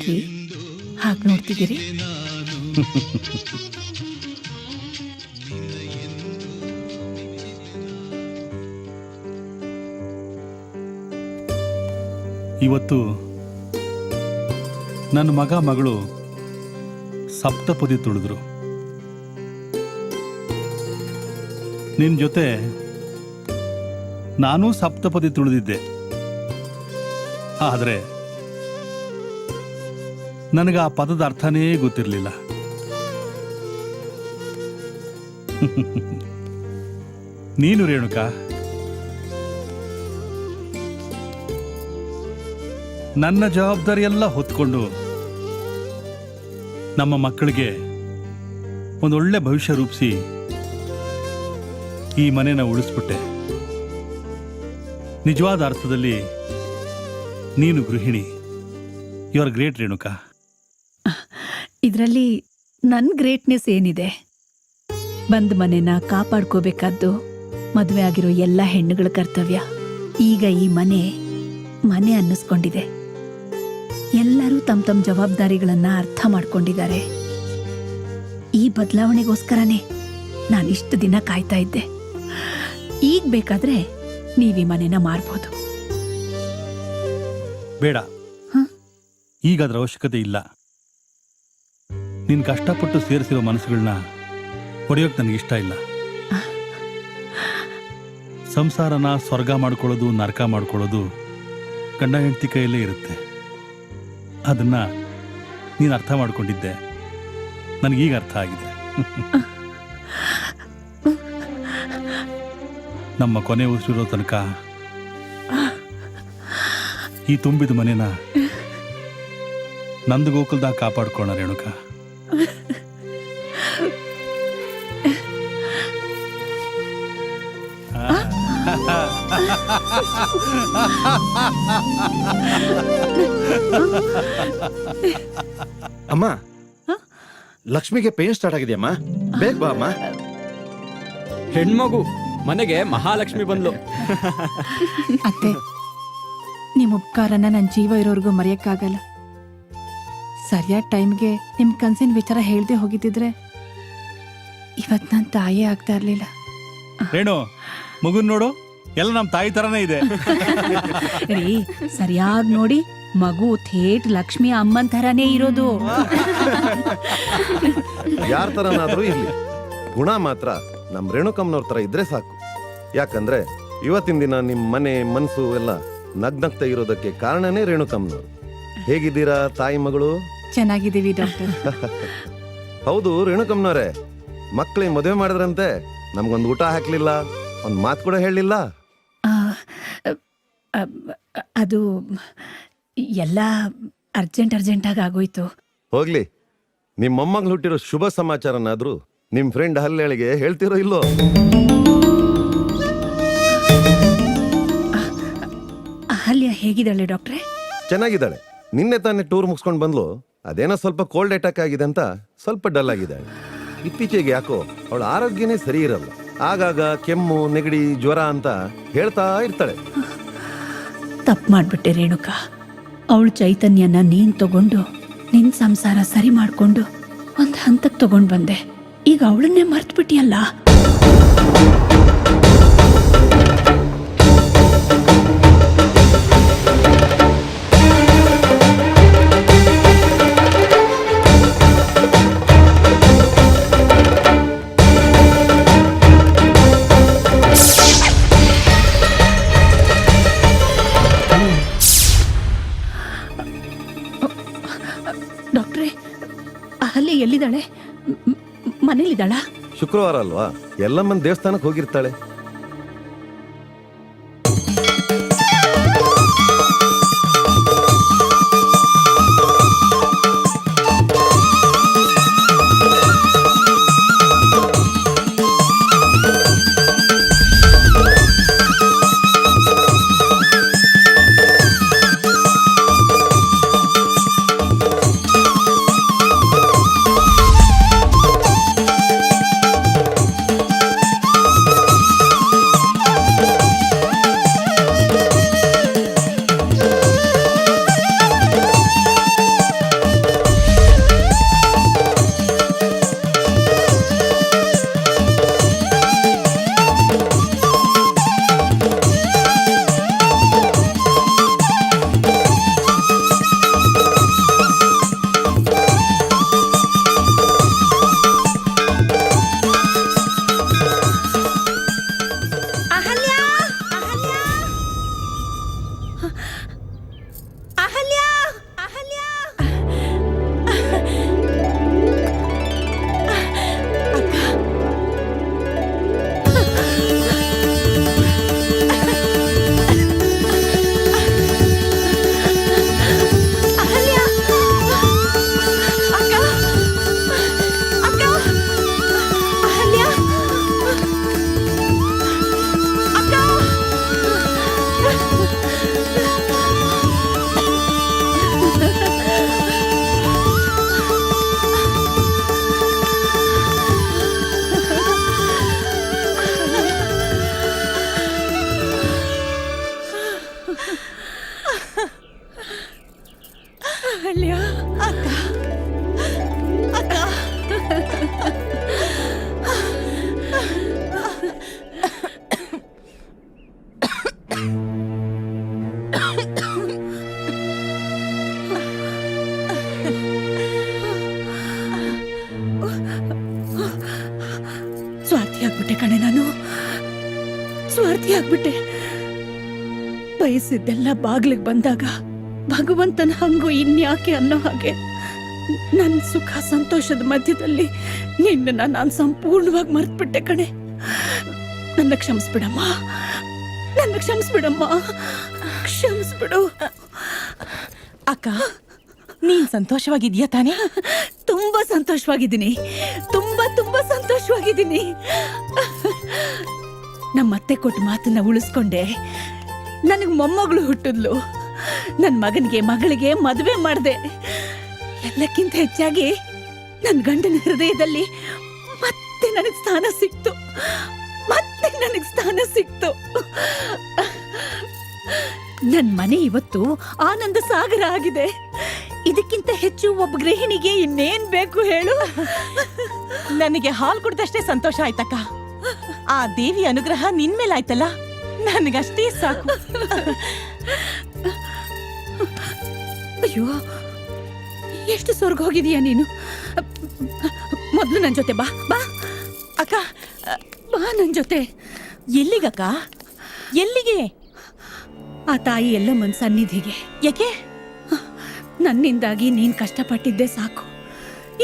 ಯಾಕ್ರಿ ಹಾಗೆ ನೋಡ್ತಿದ್ದೀರಿ? ಇವತ್ತು ನನ್ನ ಮಗ ಮಗಳು ಸಪ್ತಪದಿ ತುಳಿದ್ರು. ನಿನ್ ಜೊತೆ ನಾನೂ ಸಪ್ತಪದಿ ತುಳಿದಿದ್ದೆ. ಆದರೆ ನನಗೆ ಆ ಪದದ ಅರ್ಥನೇ ಗೊತ್ತಿರಲಿಲ್ಲ. ನೀನು ರೇಣುಕಾ, ನನ್ನ ಜವಾಬ್ದಾರಿ ಎಲ್ಲ ಹೊತ್ಕೊಂಡು ನಮ್ಮ ಮಕ್ಕಳಿಗೆ ಒಂದೊಳ್ಳೆ ಭವಿಷ್ಯ ರೂಪಿಸಿ ಈ ಮನೆನ ಉಳಿಸ್ಬಿಟ್ಟೆ. ನಿಜವಾದ ಅರ್ಥದಲ್ಲಿ ನೀನು ಗೃಹಿಣಿ. You are great Renuka. ಇದರಲ್ಲಿ ನನ್ನ ಗ್ರೇಟ್ನೆಸ್ ಏನಿದೆ? ಬಂದ ಮನೆನ ಕಾಪಾಡ್ಕೋಬೇಕಾದ್ದು ಮದುವೆ ಆಗಿರೋ ಎಲ್ಲ ಹೆಣ್ಣುಗಳ ಕರ್ತವ್ಯ. ಈಗ ಈ ಮನೆ ಅನ್ನಿಸ್ಕೊಂಡಿದೆ. ಎಲ್ಲರೂ ತಮ್ಮ ತಮ್ಮ ಜವಾಬ್ದಾರಿಗಳನ್ನ ಅರ್ಥ ಮಾಡ್ಕೊಂಡಿದ್ದಾರೆ. ಈ ಬದಲಾವಣೆಗೋಸ್ಕರನೇ ನಾನಿಷ್ಟು ದಿನ ಕಾಯ್ತಾ ಇದ್ದೆ. ಈಗ ಬೇಕಾದ್ರೆ ನೀವ್ ಈ ಮನೆನ ಮಾರ್ಬೋದು. ಬೇಡ, ಈಗ ಅದರ ಅವಶ್ಯಕತೆ ಇಲ್ಲ. ನೀನ್ ಕಷ್ಟಪಟ್ಟು ಸೇರಿಸಿರೋ ಮನಸ್ಸುಗಳನ್ನ ಹೊಡೆಯೋಕೆ ನನಗಿಷ್ಟ ಇಲ್ಲ. ಸಂಸಾರನ ಸ್ವರ್ಗ ಮಾಡ್ಕೊಳ್ಳೋದು, ನರಕ ಮಾಡ್ಕೊಳ್ಳೋದು ಗಂಡ ಹೆಂಡತಿ ಕೈಯಲ್ಲೇ ಇರುತ್ತೆ. ಅದನ್ನ ನೀನು ಅರ್ಥ ಮಾಡ್ಕೊಂಡಿದ್ದೆ. ನನಗೀಗ ಅರ್ಥ ಆಗಿದೆ. ನಮ್ಮ ಕೊನೆ ಉಸಿರಿರೋ ತನಕ ಈ ತುಂಬಿದ ಮನೆನ ನಂದು ಗೋಕುಲ್ದಾಗ ಕಾಪಾಡ್ಕೋಣ ರೇಣುಕಾ. ಅಮ್ಮ, ಲಕ್ಷ್ಮಿಗೆ ಪೇನ್ ಸ್ಟಾರ್ಟ್ ಆಗಿದೆಯಮ್ಮ, ಬೇಗ ಬಾ ಅಮ್ಮ. ಹೆಣ್ಮಗು ಮನೆಗೆ ಮಹಾಲಕ್ಷ್ಮಿ ಬಂದ್ಲು. ಅತ್ತೆ, ನಿಮ್ ಉಪಕಾರನ ನನ್ನ ಜೀವ ಇರೋರ್ಗೂ ಮರೆಯಕ್ಕಾಗಲ್ಲ. ಸರಿಯಾದ ಟೈಮ್ಗೆ ನಿಮ್ ಕನ್ಸಿನ ವಿಚಾರ ಹೇಳ್ದೆ ಹೋಗಿದ್ದಿದ್ರೆ ಇವತ್ ನನ್ನ ತಾಯೇ ಆಗ್ತಾ ಇರ್ಲಿಲ್ಲ. ರೇಣು, ಮಗುನ್ ನೋಡು, ಎಲ್ಲ ನಮ್ಮ ತಾಯಿ ತರನೇ ಇದೆ. ರೀ, ಸರಿಯಾಗಿ ನೋಡಿ, ಮಗು ಥೇಟ್ ಲಕ್ಷ್ಮಿ ಅಮ್ಮನ್ ಥರಾನೇ ಇರೋದು. ಯಾರ ತರನಾದ್ರೂ ಇರ್ಲಿ, ಗುಣ ಮಾತ್ರ ನಮ್ ರೇಣುಕಮ್ಮನವ್ರ ತರ ಇದ್ರೆ ಸಾಕು. ಯಾಕಂದ್ರೆ ಇವತ್ತಿನ ದಿನ ನಿಮ್ ಮನೆ ಮನ್ಸು ಎಲ್ಲ ನಗ್ನಗ್ತಾ ಇರೋದಕ್ಕೆ ಕಾರಣನೇ ರೇಣುಕಮ್ಮನವ್ರು. ಹೇಗಿದ್ದೀರಾ ತಾಯಿ ಮಗಳು? ಚೆನ್ನಾಗಿದ್ದೀವಿ ಡಾಕ್ಟರ್. ಹೌದು ರೇಣುಕಮ್ಮನವ್ರೆ, ಮಕ್ಳಿಗೆ ಮದುವೆ ಮಾಡಿದ್ರಂತೆ, ನಮ್ಗೊಂದು ಊಟ ಹಾಕ್ಲಿಲ್ಲ, ಒಂದ್ ಮಾತು ಕೂಡ ಹೇಳಲಿಲ್ಲ. ಅದು ಎಲ್ಲ ಅರ್ಜೆಂಟಾಗಿ ಆಗೋಯ್ತು. ಹೋಗ್ಲಿ, ನಿಮ್ ಮೊಮ್ಮಗಳು ಹುಟ್ಟಿರೋ ಶುಭ ಸಮಾಚಾರನಾದ್ರೂ ನಿಮ್ ಫ್ರೆಂಡ್ ಹಲ್ಲೇಳಿಗೆ ಹೇಳ್ತಿರೋ ಇಲ್ಲೋ? ಅಹಲ್ಯ ಹೇಗಿದ್ದಾಳೆ ಡಾಕ್ಟ್ರೆ? ಚೆನ್ನಾಗಿದ್ದಾಳೆ. ನಿನ್ನೆ ತಾನೇ ಟೂರ್ ಮುಗಿಸ್ಕೊಂಡು ಬಂದ್ಲು. ಅದೇನೋ ಸ್ವಲ್ಪ ಕೋಲ್ಡ್ ಅಟ್ಯಾಕ್ ಆಗಿದೆ ಅಂತ ಸ್ವಲ್ಪ ಡಲ್ ಆಗಿದ್ದಾಳೆ. ಇತ್ತೀಚೆಗೆ ಯಾಕೋ ಅವಳ ಆರೋಗ್ಯನೇ ಸರಿ ಇರಲ್ಲ. ಆಗಾಗ ಕೆಮ್ಮು, ನೆಗಡಿ, ಜ್ವರ ಅಂತ ಹೇಳ್ತಾ ಇರ್ತಾಳೆ. ತಪ್ಪು ಮಾಡ್ಬಿಟ್ಟೆ ರೇಣುಕಾ. ಅವಳು ಚೈತನ್ಯನ ನೀನ್ ತಗೊಂಡು ನಿನ್ ಸಂಸಾರ ಸರಿ ಮಾಡ್ಕೊಂಡು ಒಂದ್ ಹಂತಕ್ಕೆ ತಗೊಂಡ್ ಬಂದೆ. ಈಗ ಅವಳನ್ನೇ ಮರ್ತು ಬಿಟ್ಟಿಯಲ್ಲ. ಡಾಕ್ಟ್ರೇ, ಅಹಲ್ಯ ಎಲ್ಲಿದ್ದಾಳೆ? ಮನೇಲಿದ್ದಾಳ? ಶುಕ್ರವಾರ ಅಲ್ವಾ, ಎಲ್ಲಮ್ಮನ ದೇವಸ್ಥಾನಕ್ಕೆ ಹೋಗಿರ್ತಾಳೆ. ಅಹಲ್ಯ ಅಕ್ಕ ಅಕ್ಕ ಸ್ವಾರ್ಥಿ ಆಗ್ಬಿಟ್ಟೆ ಕಣೆ ನಾನು, ಸ್ವಾರ್ಥಿ ಆಗ್ಬಿಟ್ಟೆ. ಬಯಸಿದ್ದೆಲ್ಲ ಬಾಗ್ಲಿಗೆ ಬಂದಾಗ ಭಗವಂತನ ಹಂಗು ಇನ್ಯಾಕೆ ಅನ್ನೋ ಹಾಗೆ ನನ್ನ ಸುಖ ಸಂತೋಷದ ಮಧ್ಯದಲ್ಲಿ ನಿನ್ನ ನಾನು ಸಂಪೂರ್ಣವಾಗಿ ಮರ್ತ್ಬಿಟ್ಟೆ ಕಣೆ. ನನ್ನ ಕ್ಷಮಿಸ್ಬಿಡಮ್ಮ, ನನ್ನ ಕ್ಷಮಿಸ್ಬಿಡಮ್ಮ, ಕ್ಷಮಿಸ್ಬಿಡು. ಅಕ್ಕ, ನೀನ್ ಸಂತೋಷವಾಗಿದ್ಯಾ ತಾನೇ? ತುಂಬಾ ಸಂತೋಷವಾಗಿದ್ದೀನಿ, ತುಂಬಾ ತುಂಬಾ ಸಂತೋಷವಾಗಿದ್ದೀನಿ. ನಮ್ಮತ್ತೆ ಕೊಟ್ಟ ಮಾತನ್ನ ಉಳಿಸ್ಕೊಂಡೆ. ನನಗ್ ಮೊಮ್ಮಗಳು ಹುಟ್ಟಿದ್ಲು. ನನ್ ಮಗನಿಗೆ ಮಗಳಿಗೆ ಮದುವೆ ಮಾಡ್ದೆ. ಎಲ್ಲಕ್ಕಿಂತ ಹೆಚ್ಚಾಗಿ ನನ್ ಗಂಡನ ಹೃದಯದಲ್ಲಿ ಮತ್ತೆ ನನಗ್ ಸ್ಥಾನ ಸಿಕ್ತು, ಮತ್ತೆ ನನಗ್ ಸ್ಥಾನ ಸಿಕ್ತು. ನನ್ ಮನೆ ಇವತ್ತು ಆನಂದ ಸಾಗರ ಆಗಿದೆ. ಇದಕ್ಕಿಂತ ಹೆಚ್ಚು ಒಬ್ಬ ಗೃಹಿಣಿಗೆ ಇನ್ನೇನ್ ಬೇಕು ಹೇಳು? ನನಗೆ ಹಾಲು ಕುಡ್ದಷ್ಟೇ ಸಂತೋಷ ಆಯ್ತಕ್ಕ. ಆ ದೇವಿ ಅನುಗ್ರಹ ನಿನ್ ಮೇಲಾಯ್ತಲ್ಲ, ನನಗಷ್ಟೇ ಸಾಕು. ಅಯ್ಯೋ, ಎಷ್ಟು ಸ್ವರ್ಗ ಹೋಗಿದೀಯ ನೀನು. ಮೊದ್ಲು ನನ್ ಜೊತೆ ಬಾ ಬಾ. ಅಕ್ಕ, ಬಾ ನನ್ ಜೊತೆ. ಎಲ್ಲಿಗಕ್ಕ? ಎಲ್ಲಿಗೆ? ಆ ತಾಯಿ ಎಲ್ಲಮ್ಮನ್ ಸನ್ನಿಧಿಗೆ. ಯಾಕೆ? ನನ್ನಿಂದಾಗಿ ನೀನ್ ಕಷ್ಟಪಟ್ಟಿದ್ದೆ ಸಾಕು,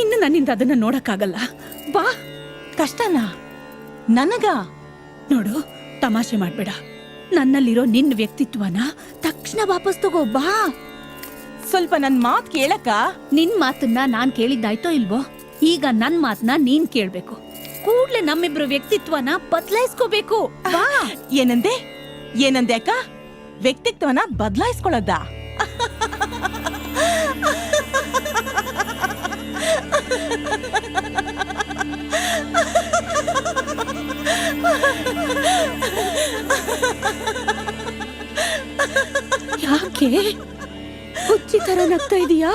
ಇನ್ನು ನನ್ನಿಂದ ಅದನ್ನ ನೋಡಕ್ಕಾಗಲ್ಲ. ಬಾ. ಕಷ್ಟನಾ? ನನಗ? ನೋಡು, ತಮಾಷೆ ಮಾಡ್ಬೇಡ. ನನ್ನಲ್ಲಿರೋ ನಿನ್ನ ವ್ಯಕ್ತಿತ್ವನ ತಕ್ಷಣ ವಾಪಸ್ ತಗೋ. ಬಾ. ಸ್ವಲ್ಪ ನನ್ ಮಾತ್ ಕೇಳಕ್ಕ. ನಿನ್ ಮಾತನ್ನ ನಾನ್ ಕೇಳಿದ್ದಾಯ್ತೋ ಇಲ್ವೋ? ಈಗ ನನ್ ಮಾತನ್ನ ನೀನ್ ಕೇಳ್ಬೇಕು. ಕೂಡ್ಲೆ ನಮ್ಮಿಬ್ರು ವ್ಯಕ್ತಿತ್ವನ ಬದಲಾಯಿಸ್ಕೋಬೇಕು. ಬಾ. ಏನಂದೆ? ಏನಂದೆ ಅಕ್ಕ? ವ್ಯಕ್ತಿತ್ವನ ಬದಲಾಯಿಸ್ಕೊಳ್ಳೋದ? ಯಾಕೆ ಹುಚ್ಚಿ ತರ ನಗ್ತಾ ಇದೀಯಾ?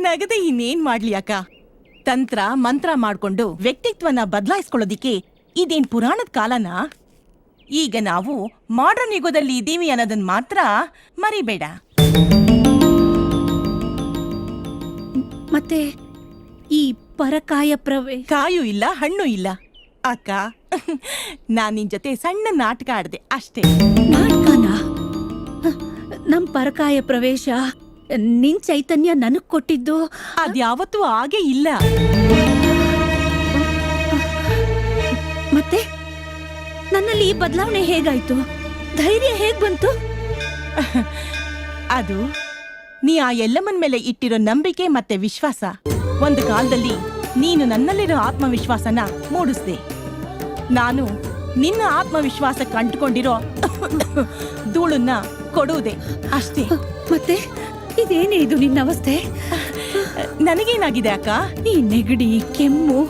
ನಗದೆ ಇನ್ನೇನ್ ಮಾಡ್ಲಿ ಅಕ್ಕ? ತಂತ್ರ ಮಂತ್ರ ಮಾಡ್ಕೊಂಡು ವ್ಯಕ್ತಿತ್ವನ ಬದಲಾಯಿಸ್ಕೊಳ್ಳೋದಿಕ್ಕೆ ಇದೇನ್ ಪುರಾಣದ ಕಾಲನಾ? ಈಗ ನಾವು ಮಾಡರ್ನ್ ಯುಗದಲ್ಲಿ ಇದ್ದೀವಿ ಅನ್ನೋದನ್ನ ಮಾತ್ರ ಮರಿಬೇಡ. ಮತ್ತೆ ಈ ಪರಕಾಯ ಕಾಯೂ ಇಲ್ಲ, ಹಣ್ಣು ಇಲ್ಲ. ಅಕ್ಕ, ನಾನ್ ನಿನ್ ಜೊತೆ ಸಣ್ಣ ನಾಟಕ ಆಡ್ದೆ ಅಷ್ಟೇ. ನಾಟಕನ? ನಮ್ ಪರಕಾಯ ಪ್ರವೇಶ ನಿನ್ ಚೈತನ್ಯ ನನಗ್ ಕೊಟ್ಟಿದ್ದು ಅದ್ಯಾವತ್ತೂ ಹಾಗೆ ಇಲ್ಲ. ಮತ್ತೆ ನನ್ನಲ್ಲಿ ಈ ಬದಲಾವಣೆ ಹೇಗಾಯ್ತು? ಧೈರ್ಯ ಹೇಗ್ ಬಂತು? ಅದು ನೀ ಆ ಎಲ್ಲಮ್ಮನ್ ಮೇಲೆ ಇಟ್ಟಿರೋ ನಂಬಿಕೆ ಮತ್ತೆ ವಿಶ್ವಾಸ. ಒಂದು ಕಾಲದಲ್ಲಿ ನೀನು ನನ್ನಲ್ಲಿರೋ ಆತ್ಮವಿಶ್ವಾಸನ ಮೂಡಿಸ್ದೆ. ನಾನು ನಿನ್ನ ಆತ್ಮವಿಶ್ವಾಸಕ್ಕೆ ಅಂಟ್ಕೊಂಡಿರೋ ಧೂಳನ್ನ ಕೊಡುವುದೇ ಅಷ್ಟೇ. ಮತ್ತೆ ಇದೇನೇ ಇದು ನಿನ್ನ ಅವಸ್ಥೆ? ನನಗೇನಾಗಿದೆ ಅಕ್ಕ? ಈ ನೆಗಡಿ, ಕೆಮ್ಮು,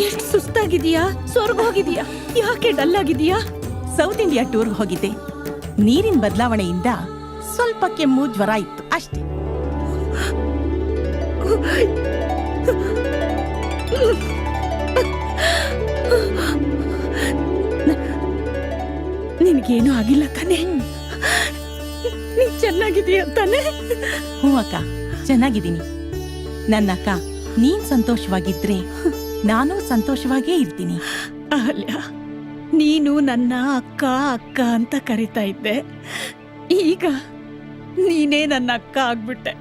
ಎಷ್ಟು ಸುಸ್ತಾಗಿದೀಯಾ? ಸ್ವರ್ಗ ಹೋಗಿದೀಯಾ? ಯಾಕೆ ಡಲ್ ಆಗಿದೀಯಾ? ಸೌತ್ ಇಂಡಿಯಾ ಟೂರ್ಗೆ ಹೋಗಿದ್ದೆ. ನೀರಿನ ಬದಲಾವಣೆಯಿಂದ ಸ್ವಲ್ಪ ಕೆಮ್ಮು, ಜ್ವರ ಇತ್ತು ಅಷ್ಟೇ. ನಿನ್ಗೇನು ಆಗಿಲ್ಲ ತಾನೆ? ನೀನ್ ಚೆನ್ನಾಗಿದೀಯ ತಾನೆ? ಹ್ಞೂ ಅಕ್ಕ, ಚೆನ್ನಾಗಿದ್ದೀನಿ. ನನ್ನ ಅಕ್ಕ, ನೀನ್ ಸಂತೋಷವಾಗಿದ್ರೆ ನಾನು ಸಂತೋಷವಾಗೇ ಇರ್ತೀನಿ. ಅಹಲ್ಯ, ನೀನು ನನ್ನ ಅಕ್ಕ ಅಕ್ಕ ಅಂತ ಕರಿತಾ ಇದ್ದೆ. ಈಗ ನೀನೇ ನನ್ನ ಅಕ್ಕ ಆಗ್ಬಿಟ್ಟೆ.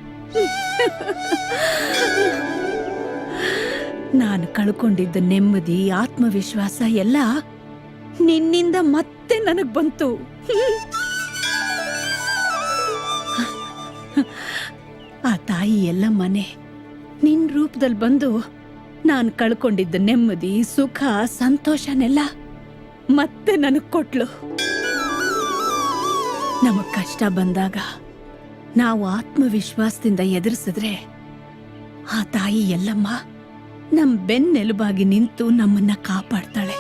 ನಾನು ಕಳ್ಕೊಂಡಿದ್ದ ನೆಮ್ಮದಿ, ಆತ್ಮವಿಶ್ವಾಸ ಎಲ್ಲ ನಿನ್ನಿಂದ ಮತ್ತೆ ನನಗ್ ಬಂತು. ಆ ತಾಯಿ ಎಲ್ಲ ಮನೆ ನಿನ್ ರೂಪದಲ್ಲಿ ಬಂದು ನಾನು ಕಳ್ಕೊಂಡಿದ್ದ ನೆಮ್ಮದಿ, ಸುಖ, ಸಂತೋಷನೆಲ್ಲ ಮತ್ತೆ ನನಗ್ ಕೊಟ್ಲು. ನಮಗ್ ಕಷ್ಟ ಬಂದಾಗ ನಾವು ಆತ್ಮವಿಶ್ವಾಸದಿಂದ ಎದುರಿಸಿದ್ರೆ ಆ ತಾಯಿ ಎಲ್ಲಮ್ಮ ನಮ್ ಬೆನ್ನೆಲುಬಾಗಿ ನಿಂತು ನಮ್ಮನ್ನ ಕಾಪಾಡ್ತಾಳೆ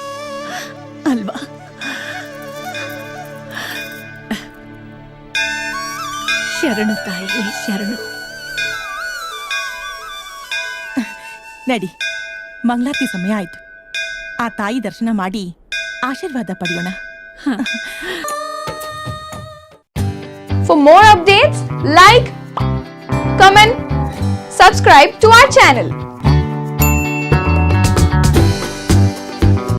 ಅಲ್ವಾ? ಶರಣು ತಾಯಿ ಶರಣು. ನಡಿ, ಮಂಗಳಾರತಿ ಸಮಯ ಆಯ್ತು. ಆ ತಾಯಿ ದರ್ಶನ ಮಾಡಿ ಆಶೀರ್ವಾದ ಪಡೆಯೋಣ. For more updates, like, comment, subscribe to our channel.